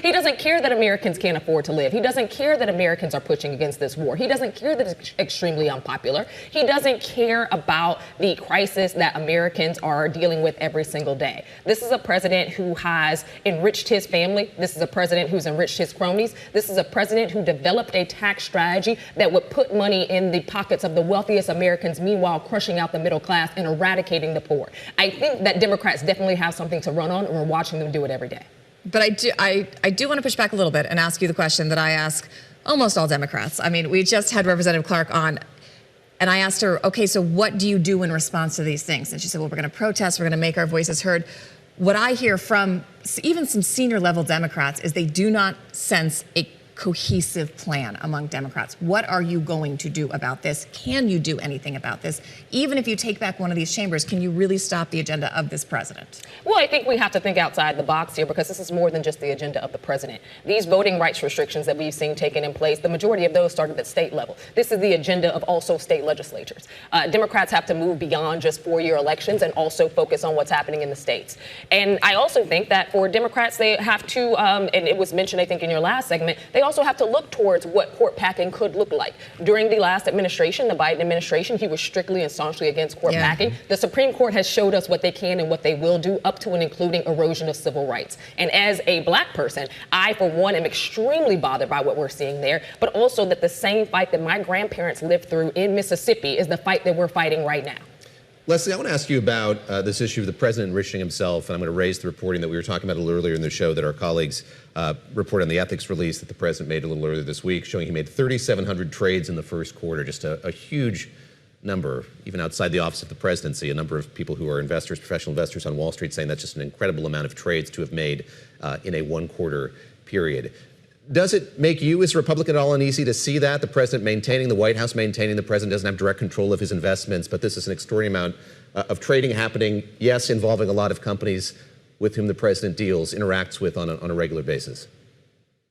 He doesn't care that Americans can't afford to live. He doesn't care that Americans are pushing against this war. He doesn't care that it's extremely unpopular. He doesn't care about the crisis that Americans are dealing with every single day. This is a president who has enriched his family. This is a president who's enriched his cronies. This is a president who developed a tax strategy that would put money in the pockets of the wealthiest Americans, meanwhile crushing out the middle class and eradicating the poor. I think that Democrats definitely have something to run on, and we're watching them do it every day. But I do want to push back a little bit and ask you the question that I ask almost all Democrats. I mean, we just had Representative Clarke on, and I asked her, okay, so what do you do in response to these things? And she said, well, we're going to protest, we're going to make our voices heard. What I hear from even some senior level Democrats is they do not sense a cohesive plan among Democrats. What are you going to do about this? Can you do anything about this? Even if you take back one of these chambers, can you really stop the agenda of this president? Well, I think we have to think outside the box here, because this is more than just the agenda of the president. These voting rights restrictions that we've seen taken in place, the majority of those started at state level. This is the agenda of also state legislatures. Democrats have to move beyond just four-year elections and also focus on what's happening in the states. And I also think that for Democrats, they have to, and it was mentioned, I think, in your last segment, they also have to look towards what court packing could look like. During the last administration, the Biden administration, he was strictly and staunchly against court packing. The Supreme Court has showed us what they can and what they will do, up to and including erosion of civil rights. And as a black person, I, for one, am extremely bothered by what we're seeing there, but also that the same fight that my grandparents lived through in Mississippi is the fight that we're fighting right now. Leslie, I want to ask you about this issue of the president enriching himself, and I'm going to raise the reporting that we were talking about a little earlier in the show that our colleagues reported on the ethics release that the president made a little earlier this week, showing he made 3,700 trades in the first quarter, just a huge number, even outside the office of the presidency. A number of people who are investors, professional investors on Wall Street, saying that's just an incredible amount of trades to have made in a one-quarter period. Does it make you as a Republican at all uneasy to see that, the president maintaining, the White House maintaining, the president doesn't have direct control of his investments, but this is an extraordinary amount of trading happening, yes, involving a lot of companies with whom the president deals, interacts with on a regular basis?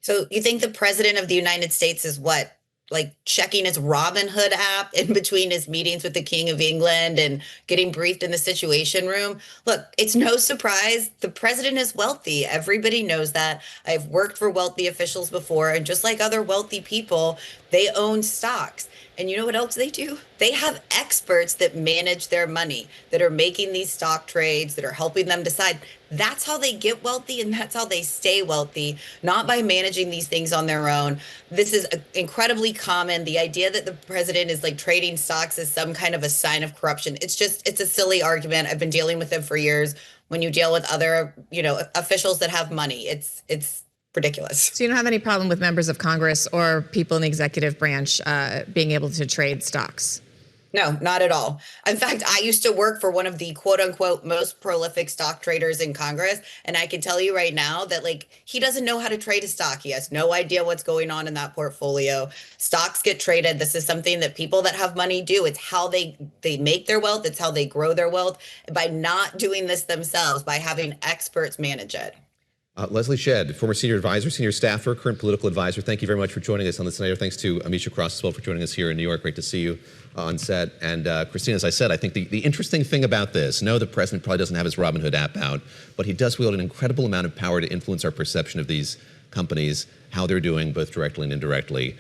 So you think the president of the United States is what? Like checking his Robinhood app in between his meetings with the King of England and getting briefed in the Situation Room? Look, it's no surprise the president is wealthy. Everybody knows that. I've worked for wealthy officials before, and just like other wealthy people, they own stocks. And you know what else they do? They have experts that manage their money, that are making these stock trades, that are helping them decide. That's how they get wealthy, and that's how they stay wealthy, not by managing these things on their own. This is incredibly common. The idea that the president is like trading stocks is some kind of a sign of corruption. It's a silly argument. I've been dealing with them for years. When you deal with other, officials that have money, it's ridiculous. So you don't have any problem with members of Congress or people in the executive branch being able to trade stocks? No, not at all. In fact, I used to work for one of the quote unquote most prolific stock traders in Congress. And I can tell you right now that he doesn't know how to trade a stock. He has no idea what's going on in that portfolio. Stocks get traded. This is something that people that have money do. It's how they make their wealth. It's how they grow their wealth by not doing this themselves, by having experts manage it. Leslie Shedd, former senior advisor, senior staffer, current political advisor. Thank you very much for joining us on the Tonight. Thanks to Ameshia Cross as well for joining us here in New York. Great to see you on set. And Christina, as I said, I think the interesting thing about this, no, the president probably doesn't have his Robinhood app out, but he does wield an incredible amount of power to influence our perception of these companies, how they're doing, both directly and indirectly.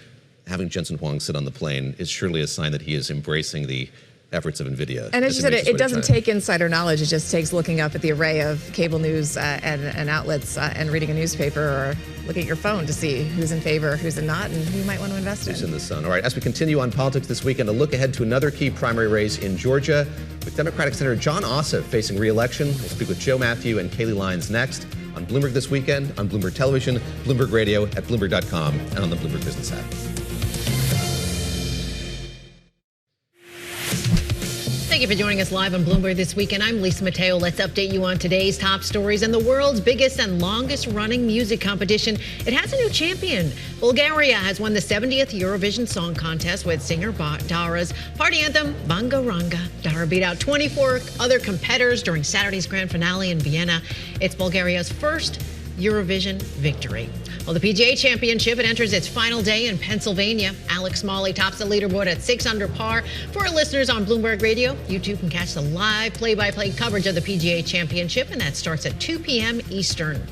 Having Jensen Huang sit on the plane is surely a sign that he is embracing the efforts of Nvidia. And as you said, it doesn't take insider knowledge. It just takes looking up at the array of cable news and outlets and reading a newspaper or looking at your phone to see who's in favor, who's not, and who you might want to invest in. Who's in the sun. All right, as we continue on politics this weekend, a look ahead to another key primary race in Georgia with Democratic Senator Jon Ossoff facing re-election. We'll speak with Joe Mathieu and Kailey Leinz next on Bloomberg This Weekend, on Bloomberg Television, Bloomberg Radio, at Bloomberg.com, and on the Bloomberg Business app. Thank you for joining us live on Bloomberg This Weekend. I'm Lisa Mateo. Let's update you on today's top stories. And the world's biggest and longest running music competition, it has a new champion. Bulgaria has won the 70th Eurovision Song Contest with singer Dara's party anthem, Banga Ranga. Dara beat out 24 other competitors during Saturday's grand finale in Vienna. It's Bulgaria's first Eurovision victory. Well, the PGA Championship, it enters its final day in Pennsylvania. Alex Smalley tops the leaderboard at 6 under par. For our listeners on Bloomberg Radio, you too can catch the live play-by-play coverage of the PGA Championship, and that starts at 2 p.m. Eastern.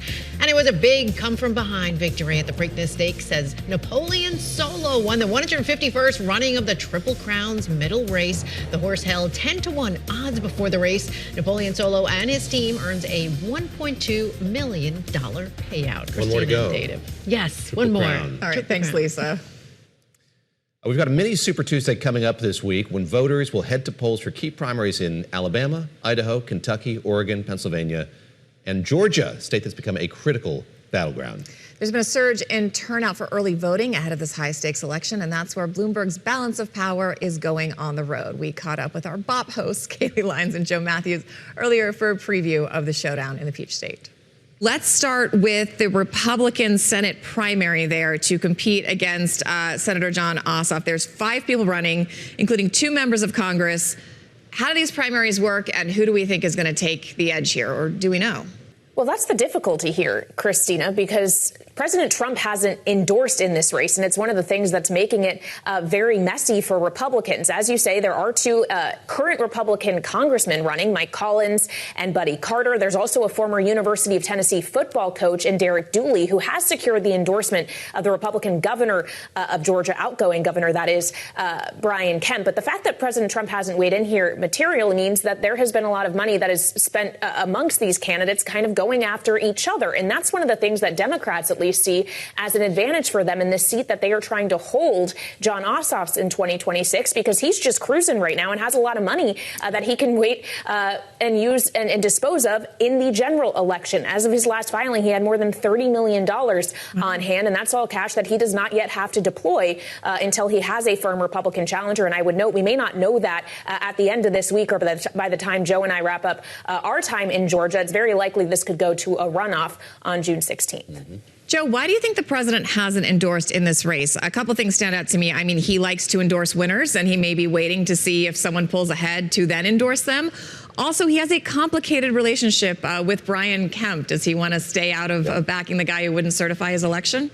And it was a big come-from-behind victory at the Preakness Stakes as Napoleon Solo won the 151st running of the Triple Crown's middle race. The horse held 10-1 odds before the race. Napoleon Solo and his team earns a $1.2 million payout. One more to go. Yes, Triple one more. Crown. All right, thanks, Lisa. We've got a mini Super Tuesday coming up this week when voters will head to polls for key primaries in Alabama, Idaho, Kentucky, Oregon, Pennsylvania, and Georgia, a state that's become a critical battleground. There's been a surge in turnout for early voting ahead of this high-stakes election, and that's where Bloomberg's Balance of Power is going on the road. We caught up with our BOP hosts, Kailey Leinz and Joe Mathieu, earlier for a preview of the showdown in the Peach State. Let's start with the Republican Senate primary there to compete against Senator Jon Ossoff. There's 5 people running, including 2 members of Congress. How do these primaries work, and who do we think is going to take the edge here, or do we know? Well, that's the difficulty here, Christina, because President Trump hasn't endorsed in this race, and it's one of the things that's making it very messy for Republicans. As you say, there are 2 current Republican congressmen running, Mike Collins and Buddy Carter. There's also a former University of Tennessee football coach in Derek Dooley, who has secured the endorsement of the Republican governor of Georgia, outgoing governor, that is, Brian Kemp. But the fact that President Trump hasn't weighed in here materially means that there has been a lot of money that is spent amongst these candidates kind of going after each other. And that's one of the things that Democrats at least see as an advantage for them in this seat that they are trying to hold Jon Ossoff's in 2026, because he's just cruising right now and has a lot of money that he can wait and use and dispose of in the general election. As of his last filing, he had more than $30 million on hand, and that's all cash that he does not yet have to deploy until he has a firm Republican challenger. And I would note we may not know that at the end of this week or by the time Joe and I wrap up our time in Georgia. It's very likely this could go to a runoff on June 16th. Mm-hmm. Joe, why do you think the president hasn't endorsed in this race? A couple things stand out to me. I mean, he likes to endorse winners, and he may be waiting to see if someone pulls ahead to then endorse them. Also, he has a complicated relationship with Brian Kemp. Does he want to stay out of backing the guy who wouldn't certify his election?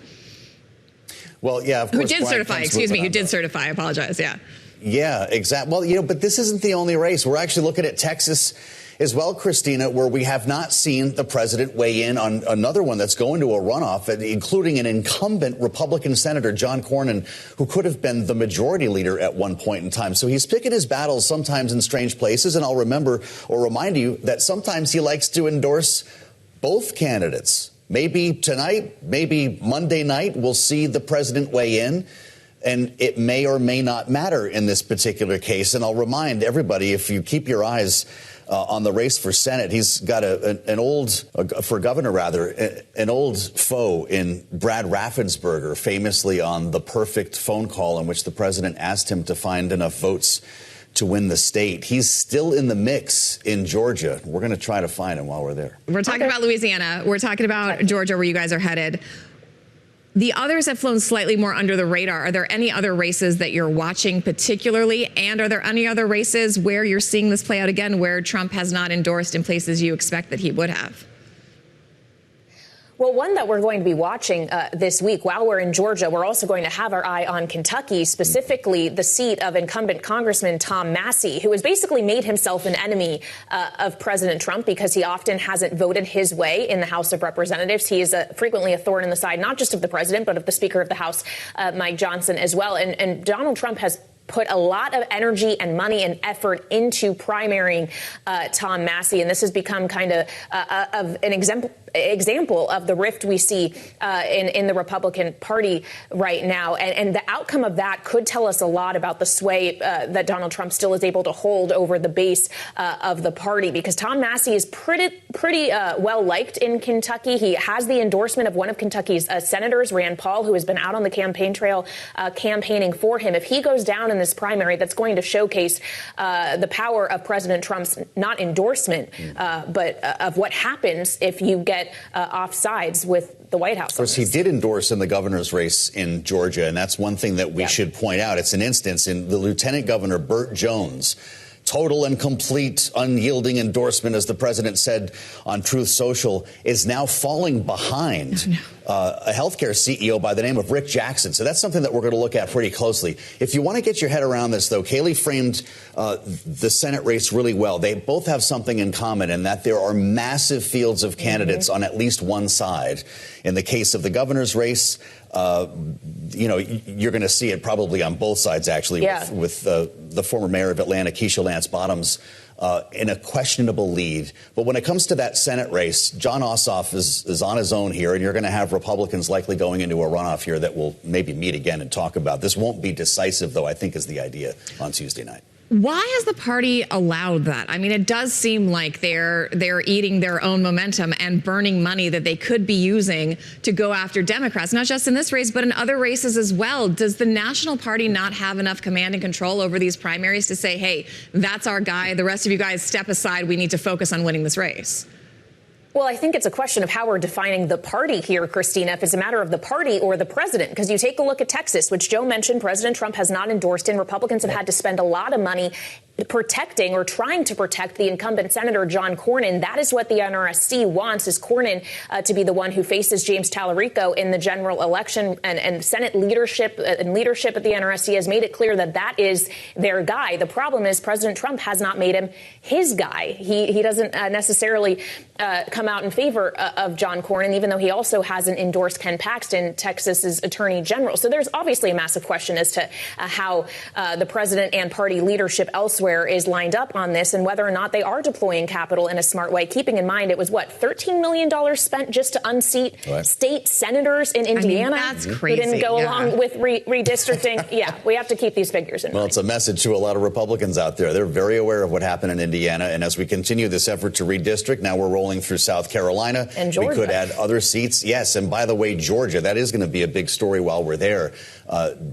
Well, yeah, of course. Who did certify, excuse me, who did certify, I apologize, yeah. Yeah, exactly. Well, but this isn't the only race. We're actually looking at Texas as well, Christina, where we have not seen the president weigh in on another one that's going to a runoff, including an incumbent Republican Senator, John Cornyn, who could have been the majority leader at one point in time. So he's picking his battles sometimes in strange places. And I'll remind you that sometimes he likes to endorse both candidates. Maybe tonight, maybe Monday night, we'll see the president weigh in. And it may or may not matter in this particular case. And I'll remind everybody, if you keep your eyes on the race for Senate. He's got for governor rather, an old foe in Brad Raffensperger, famously on the perfect phone call in which the president asked him to find enough votes to win the state. He's still in the mix in Georgia. We're going to try to find him while we're there. We're talking about Louisiana. We're talking about Georgia, where you guys are headed. The others have flown slightly more under the radar. Are there any other races that you're watching particularly? And are there any other races where you're seeing this play out again, where Trump has not endorsed in places you expect that he would have? Well, one that we're going to be watching this week while we're in Georgia, we're also going to have our eye on Kentucky, specifically the seat of incumbent Congressman Tom Massie, who has basically made himself an enemy of President Trump because he often hasn't voted his way in the House of Representatives. He is frequently a thorn in the side, not just of the president, but of the Speaker of the House, Mike Johnson, as well. And Donald Trump has put a lot of energy and money and effort into primarying Tom Massie, and this has become kind of an example of the rift we see in the Republican Party right now. And the outcome of that could tell us a lot about the sway that Donald Trump still is able to hold over the base of the party, because Tom Massie is pretty well liked in Kentucky. He has the endorsement of one of Kentucky's senators, Rand Paul, who has been out on the campaign trail campaigning for him. If he goes down in this primary, that's going to showcase the power of President Trump's not endorsement, but of what happens if you get off sides with the White House. Of course, he did endorse in the governor's race in Georgia, and that's one thing that we should point out. It's an instance in the Lieutenant Governor Burt Jones. Total and complete unyielding endorsement, as the president said on Truth Social, is now falling behind a healthcare CEO by the name of Rick Jackson. So that's something that we're going to look at pretty closely. If you want to get your head around this, though, Kailey framed the Senate race really well. They both have something in common, in that there are massive fields of candidates on at least one side. In the case of the governor's race, you're going to see it probably on both sides, actually, with the former mayor of Atlanta, Keisha Lance Bottoms, in a questionable lead. But when it comes to that Senate race, Jon Ossoff is on his own here, and you're going to have Republicans likely going into a runoff here that will maybe meet again and talk about. This won't be decisive, though, I think, is the idea on Tuesday night. Why has the party allowed that? I mean, it does seem like they're eating their own momentum and burning money that they could be using to go after Democrats, not just in this race, but in other races as well. Does the National Party not have enough command and control over these primaries to say, hey, that's our guy, the rest of you guys step aside, we need to focus on winning this race? Well, I think it's a question of how we're defining the party here, Christina, if it's a matter of the party or the president. Because you take a look at Texas, which Joe mentioned, President Trump has not endorsed in. Republicans have had to spend a lot of money protecting or trying to protect the incumbent Senator John Cornyn. That is what the NRSC wants, is Cornyn to be the one who faces James Tallarico in the general election. And Senate leadership at the NRSC has made it clear that that is their guy. The problem is President Trump has not made him his guy. He doesn't necessarily come out in favor of John Cornyn, even though he also hasn't endorsed Ken Paxton, Texas's attorney general. So there's obviously a massive question as to how the president and party leadership elsewhere is lined up on this, and whether or not they are deploying capital in a smart way, keeping in mind it was $13 million spent just to unseat state senators in Indiana. I mean, that's crazy. Who didn't go along with redistricting. We have to keep these figures in mind. Well, it's a message to a lot of Republicans out there. They're very aware of what happened in Indiana, and as we continue this effort to redistrict, now we're rolling through South Carolina. And Georgia. We could add other seats. Yes, and by the way, Georgia, that is going to be a big story while we're there.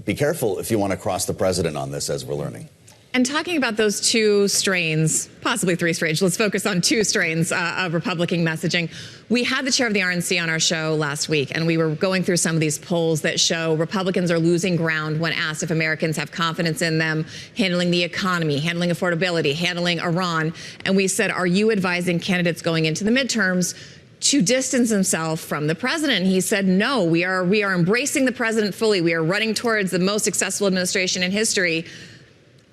Be careful if you want to cross the president on this, as we're learning. And talking about those two strains, possibly three strains, let's focus on two strains of Republican messaging. We had the chair of the RNC on our show last week, and we were going through some of these polls that show Republicans are losing ground when asked if Americans have confidence in them handling the economy, handling affordability, handling Iran. And we said, are you advising candidates going into the midterms to distance himself from the president? He said, no, we are embracing the president fully. We are running towards the most successful administration in history.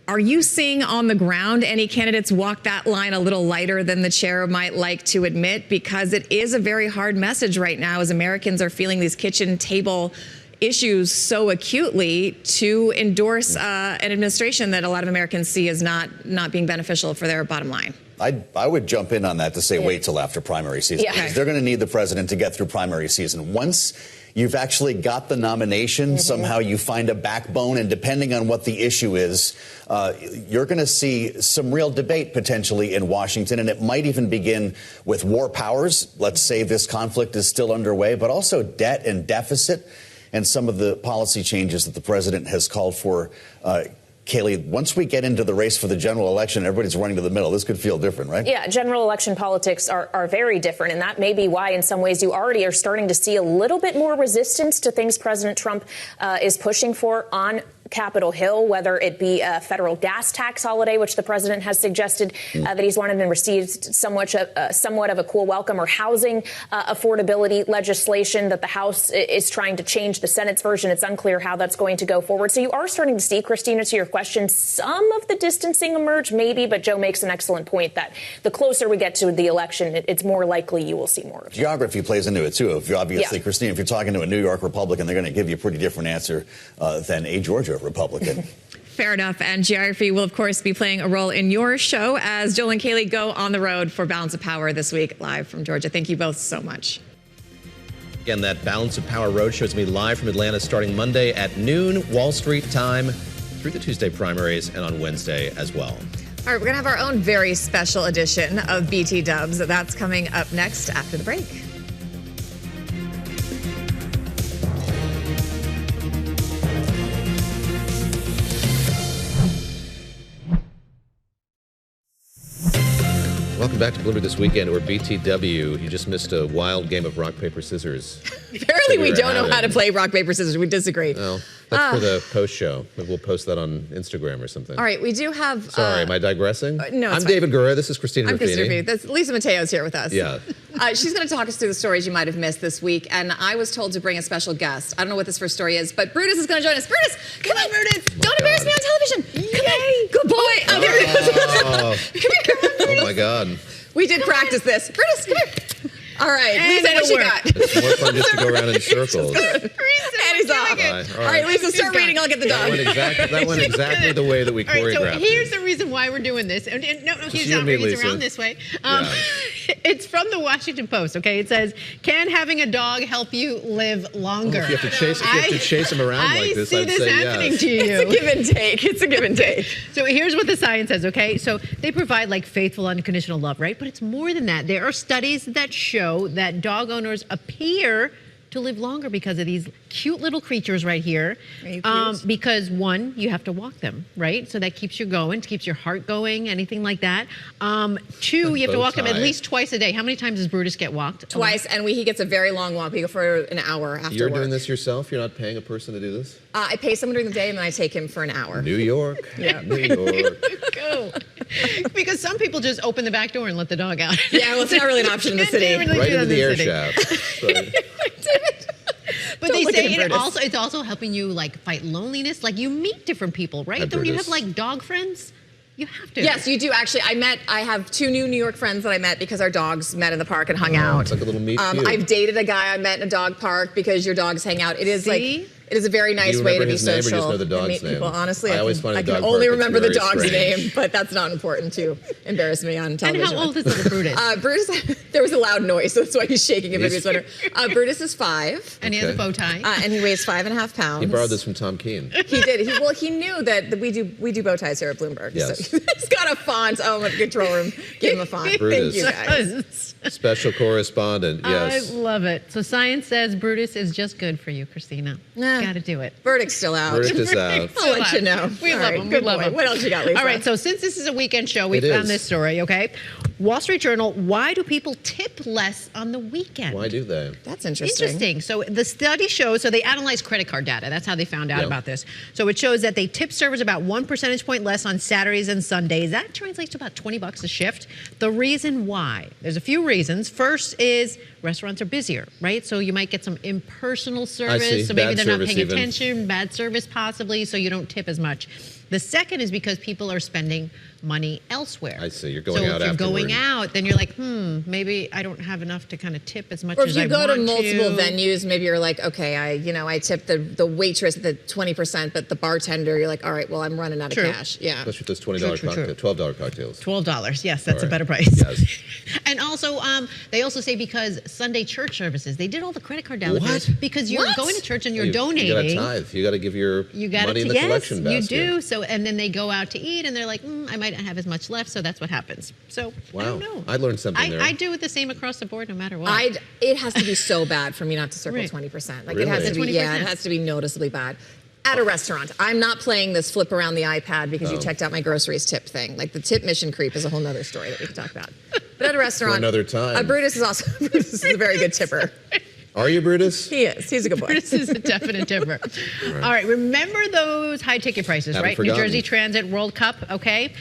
Are you seeing on the ground any candidates walk that line a little lighter than the chair might like to admit? Because it is a very hard message right now as Americans are feeling these kitchen table issues so acutely, to endorse an administration that a lot of Americans see as not being beneficial for their bottom line. I would jump in on that to say wait till after primary season. Because they're going to need the president to get through primary season. Once you've actually got the nomination. Somehow you find a backbone, and depending on what the issue is, you're going to see some real debate potentially in Washington, and it might even begin with war powers. Let's say this conflict is still underway, but also debt and deficit and some of the policy changes that the president has called for. Kailey, once we get into the race for the general election, everybody's running to the middle. This could feel different, right? Yeah, general election politics are very different. And that may be why, in some ways, you already are starting to see a little bit more resistance to things President Trump is pushing for on Capitol Hill, whether it be a federal gas tax holiday, which the president has suggested that he's wanted and received somewhat of a cool welcome, or housing affordability legislation that the House is trying to change the Senate's version. It's unclear how that's going to go forward. So you are starting to see, Christina, to your question, some of the distancing emerge, maybe, but Joe makes an excellent point that the closer we get to the election, it's more likely you will see more of it. Geography plays into it, too. If you're obviously, Christina, if you're talking to a New York Republican, they're going to give you a pretty different answer than a Georgia Republican. Fair enough. And geography will, of course, be playing a role in your show as Joel and Kailey go on the road for Balance of Power this week, live from Georgia. Thank you both so much. Again, that Balance of Power Roadshow is going to be live from Atlanta starting Monday at noon, Wall Street time, through the Tuesday primaries and on Wednesday as well. All right, we're going to have our own very special edition of BT Dubs. That's coming up next after the break. Welcome back to Bloomberg This Weekend, or BTW. You just missed a wild game of rock, paper, scissors. Apparently we don't know how to play rock, paper, scissors. We disagree. Well, that's for the post show. Maybe we'll post that on Instagram or something. All right, we do have... Sorry, am I digressing? No, I'm David Gura. This is Christina I'm Christina Ruffini. Ruffini. Lisa Mateo is here with us. Yeah. She's going to talk us through the stories you might have missed this week, and I was told to bring a special guest. I don't know what this first story is, but Brutus is going to join us. Brutus, come on, Brutus. Don't embarrass me on television. Come on. Good boy. Oh, there it is. Come here. Oh, my God. We did practice this. Brutus, come here. All right, Lisa, what you got? It's more fun just to go around in circles. And he's off. All right, Lisa, start reading. I'll get the dog. That went exactly the way that we choreographed. All right, so here's the reason why we're doing this. No, he's not. He's around this way. It's from the Washington Post, okay? It says, can having a dog help you live longer? If you have to chase him around like this, I'd say yes. I see this happening to you. It's a give and take. It's a give and take. So here's what the science says, okay? So they provide like faithful, unconditional love, right? But it's more than that. There are studies that show that dog owners appear to live longer because of these cute little creatures right here. Are you cute? Because one, you have to walk them, right? So that keeps you going, keeps your heart going, anything like that. Two, you have to walk them at least twice a day. How many times does Brutus get walked? Twice, and he gets a very long walk. We go for an hour after You're work. doing this yourself? You're not paying a person to do this? I pay someone during the day, and then I take him for an hour. New York. Yeah. New York. Go. Because some people just open the back door and let the dog out. Yeah, well, it's not really an option in the city. Right into the air shaft. But they say it's also helping you like fight loneliness. Like you meet different people, right? Don't you have like dog friends? You have to. Yes, you do. Actually, I have two new New York friends that I met because our dogs met in the park and hung out. It's like a little meet cute. I've dated a guy I met in a dog park because your dogs hang out. It is it is a very nice way to be social. You just know the dog's meet name? people. Honestly, I always find I can only remember the dog's name, but that's not important to embarrass me on television. And how old is little Brutus? Brutus, there was a loud noise, so that's why he's shaking if he's wondering. Brutus is 5. And he has a bow tie. And he weighs 5.5 pounds. He borrowed this from Tom Keene. He did. He knew that we do bow ties here at Bloomberg. Yes. So he's got a font. Oh, my control room. Give him a font. Brutus. Thank you, guys. Special correspondent, yes. I love it. So science says Brutus is just good for you, Christina. Got to do it. Verdict's still out. Verdict is out. I'll let you know. We love him. Good We love boy. him. What else you got, Lisa? All right, so since this is a weekend show, we It found is. this story, okay? Wall Street Journal, why do people tip less on the weekend? Why do they? That's interesting. Interesting. So the study shows, so they analyzed credit card data. That's how they found out about this. So it shows that they tip servers about 1 percentage point less on Saturdays and Sundays. That translates to about $20 a shift. The reason why, there's a few reasons. First is restaurants are busier, right? So you might get some impersonal service. So maybe Bad they're not service paying even. attention, bad service possibly, so you don't tip as much. The second is because people are spending money elsewhere. I see. You're going out So if you're going afterward. out, then you're like, maybe I don't have enough to kind of tip as much Or if as you I go want to multiple venues, maybe you're like, okay, I tip the waitress the 20%, but the bartender, you're like, all right, well, I'm running out of True. cash. Yeah. Especially with those $20 cocktails, $12 cocktails. $12. Yes, that's a All right. better price. Yes. And also, they also say because Sunday church services, they did all the credit card dollars What? because you're What? going to church and you're You donating. got to tithe. You got to give your You got money it. in the Yes, collection basket. you do. So, and then they go out to eat, and they're like, I might not have as much left. So that's what happens. So Wow. I don't know. I learned something there. I do it the same across the board, no matter what. It has to be so bad for me not to circle Right. 20%. Like Really? it has to be, 20%. it has to be noticeably bad. At a restaurant, I'm not playing this flip around the iPad because you checked out my groceries tip thing. Like the tip mission creep is a whole nother story that we can talk about. But at a restaurant, For another time. Brutus is also Brutus is a very good tipper. Are you, Brutus? He is. He's a good boy. This is a definite tipper. All right, remember those high ticket prices, Haven't right? forgotten. New Jersey Transit World Cup, okay?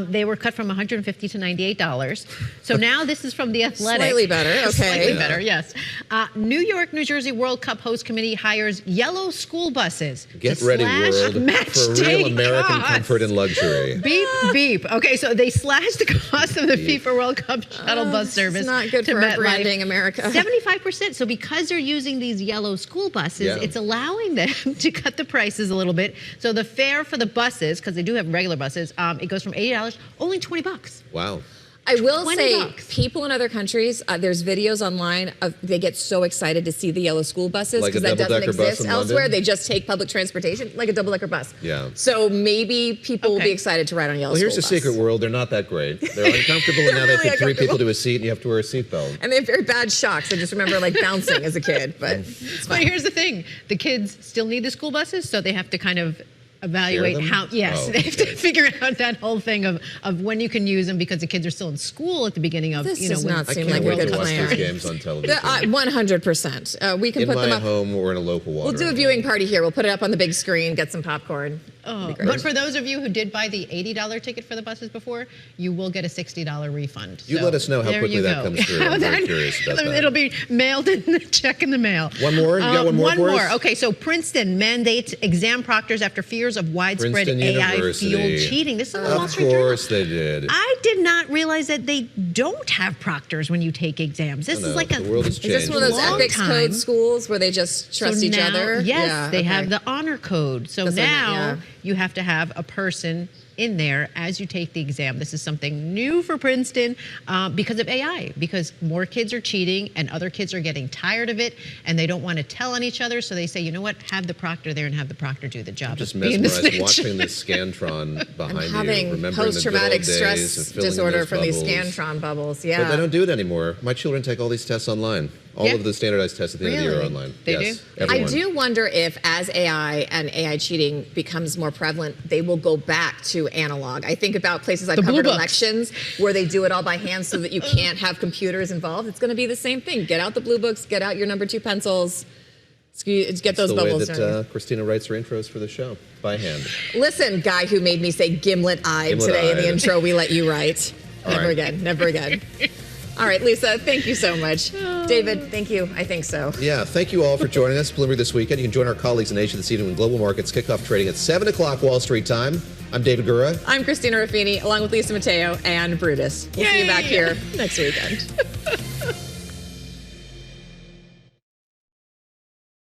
They were cut from $150 to $98. So now this is from The Athletic. Slightly better, okay. Slightly Yeah. better, yes. New York, New Jersey World Cup host committee hires yellow school buses. Get to ready, slash world, match for day real American costs. comfort and luxury. Beep, beep. Okay, so they slashed the cost of the FIFA World Cup shuttle bus service. It's not good to for our MetLife. branding, America. 75%. So because they're using these yellow school buses, Yeah. it's allowing them to cut the prices a little bit. So the fare for the buses, because they do have regular buses, it goes from $80, only $20. Wow. I will say, $20. people in other countries, there's videos online of they get so excited to see the yellow school buses Like a because that doesn't double-decker bus exist in elsewhere. London? They just take public transportation, like a double-decker bus. Yeah. So maybe people will be excited to ride on a yellow Well, here's the school bus. secret, world. They're not that great. They're uncomfortable, and now They're they really put three people uncomfortable. to a seat, and you have to wear a seatbelt. And they have very bad shocks. I just remember like bouncing as a kid, but it's But fine. here's the thing. The kids still need the school buses, so they have to kind of evaluate them? how, yes, Oh, they have to figure out that whole thing of when you can use them because the kids are still in school at the beginning of, This you know, does when not I seem can't like a wait good to watch plan. these games on television. 100%. We can In put them my up. home or in a local water. We'll do a viewing party here. We'll put it up on the big screen, get some popcorn. Oh, but for those of you who did buy the $80 ticket for the buses before, you will get a $60 refund. You So let us know how there quickly you that go. comes through. I'm very curious about that. It'll be mailed in the check in the mail. One more? You got one more for us? One more. Okay, so Princeton mandates exam proctors after fears of widespread Princeton University. AI-fueled cheating. This is in the Wall Of Street Journal. course they did. I did not realize that they don't have proctors when you take exams. This I is know, like the world has Is this one of those long ethics time. code schools where they just trust So each now- other? Yes, Yeah, they okay. have the honor code. So That's what I meant, now yeah. you have to have a person in there as you take the exam. This is something new for Princeton because of AI, because more kids are cheating and other kids are getting tired of it and they don't want to tell on each other. So they say, you know what, have the proctor there and have the proctor do the job. I'm just of being the mesmerized snitch. watching this Scantron behind you, Having remembering the good post-traumatic old days stress and filling in disorder those from these bubbles. Scantron bubbles. Yeah. But they don't do it anymore. My children take all these tests online. All Yeah. of the standardized tests at the end of the year are Really? online. They yes, do? everyone. I do wonder if, as AI and AI cheating becomes more prevalent, they will go back to analog. I think about places I've The blue covered books. elections where they do it all by hand so that you can't have computers involved. It's going to be the same thing. Get out the blue books, get out your number 2 pencils, get those It's the bubbles. way that Christina writes her intros for the show, by hand. Listen, guy who made me say gimlet-eyed today in the Gimlet-eyed. intro, we let you write. All Never right. again, never again. All right, Lisa, thank you so much. David, thank you. I think so. Yeah, thank you all for joining us. Bloomberg this weekend. You can join our colleagues in Asia this evening when global markets kick off trading at 7 o'clock Wall Street time. I'm David Gura. I'm Christina Ruffini, along with Lisa Mateo and Brutus. We'll see you back here next weekend.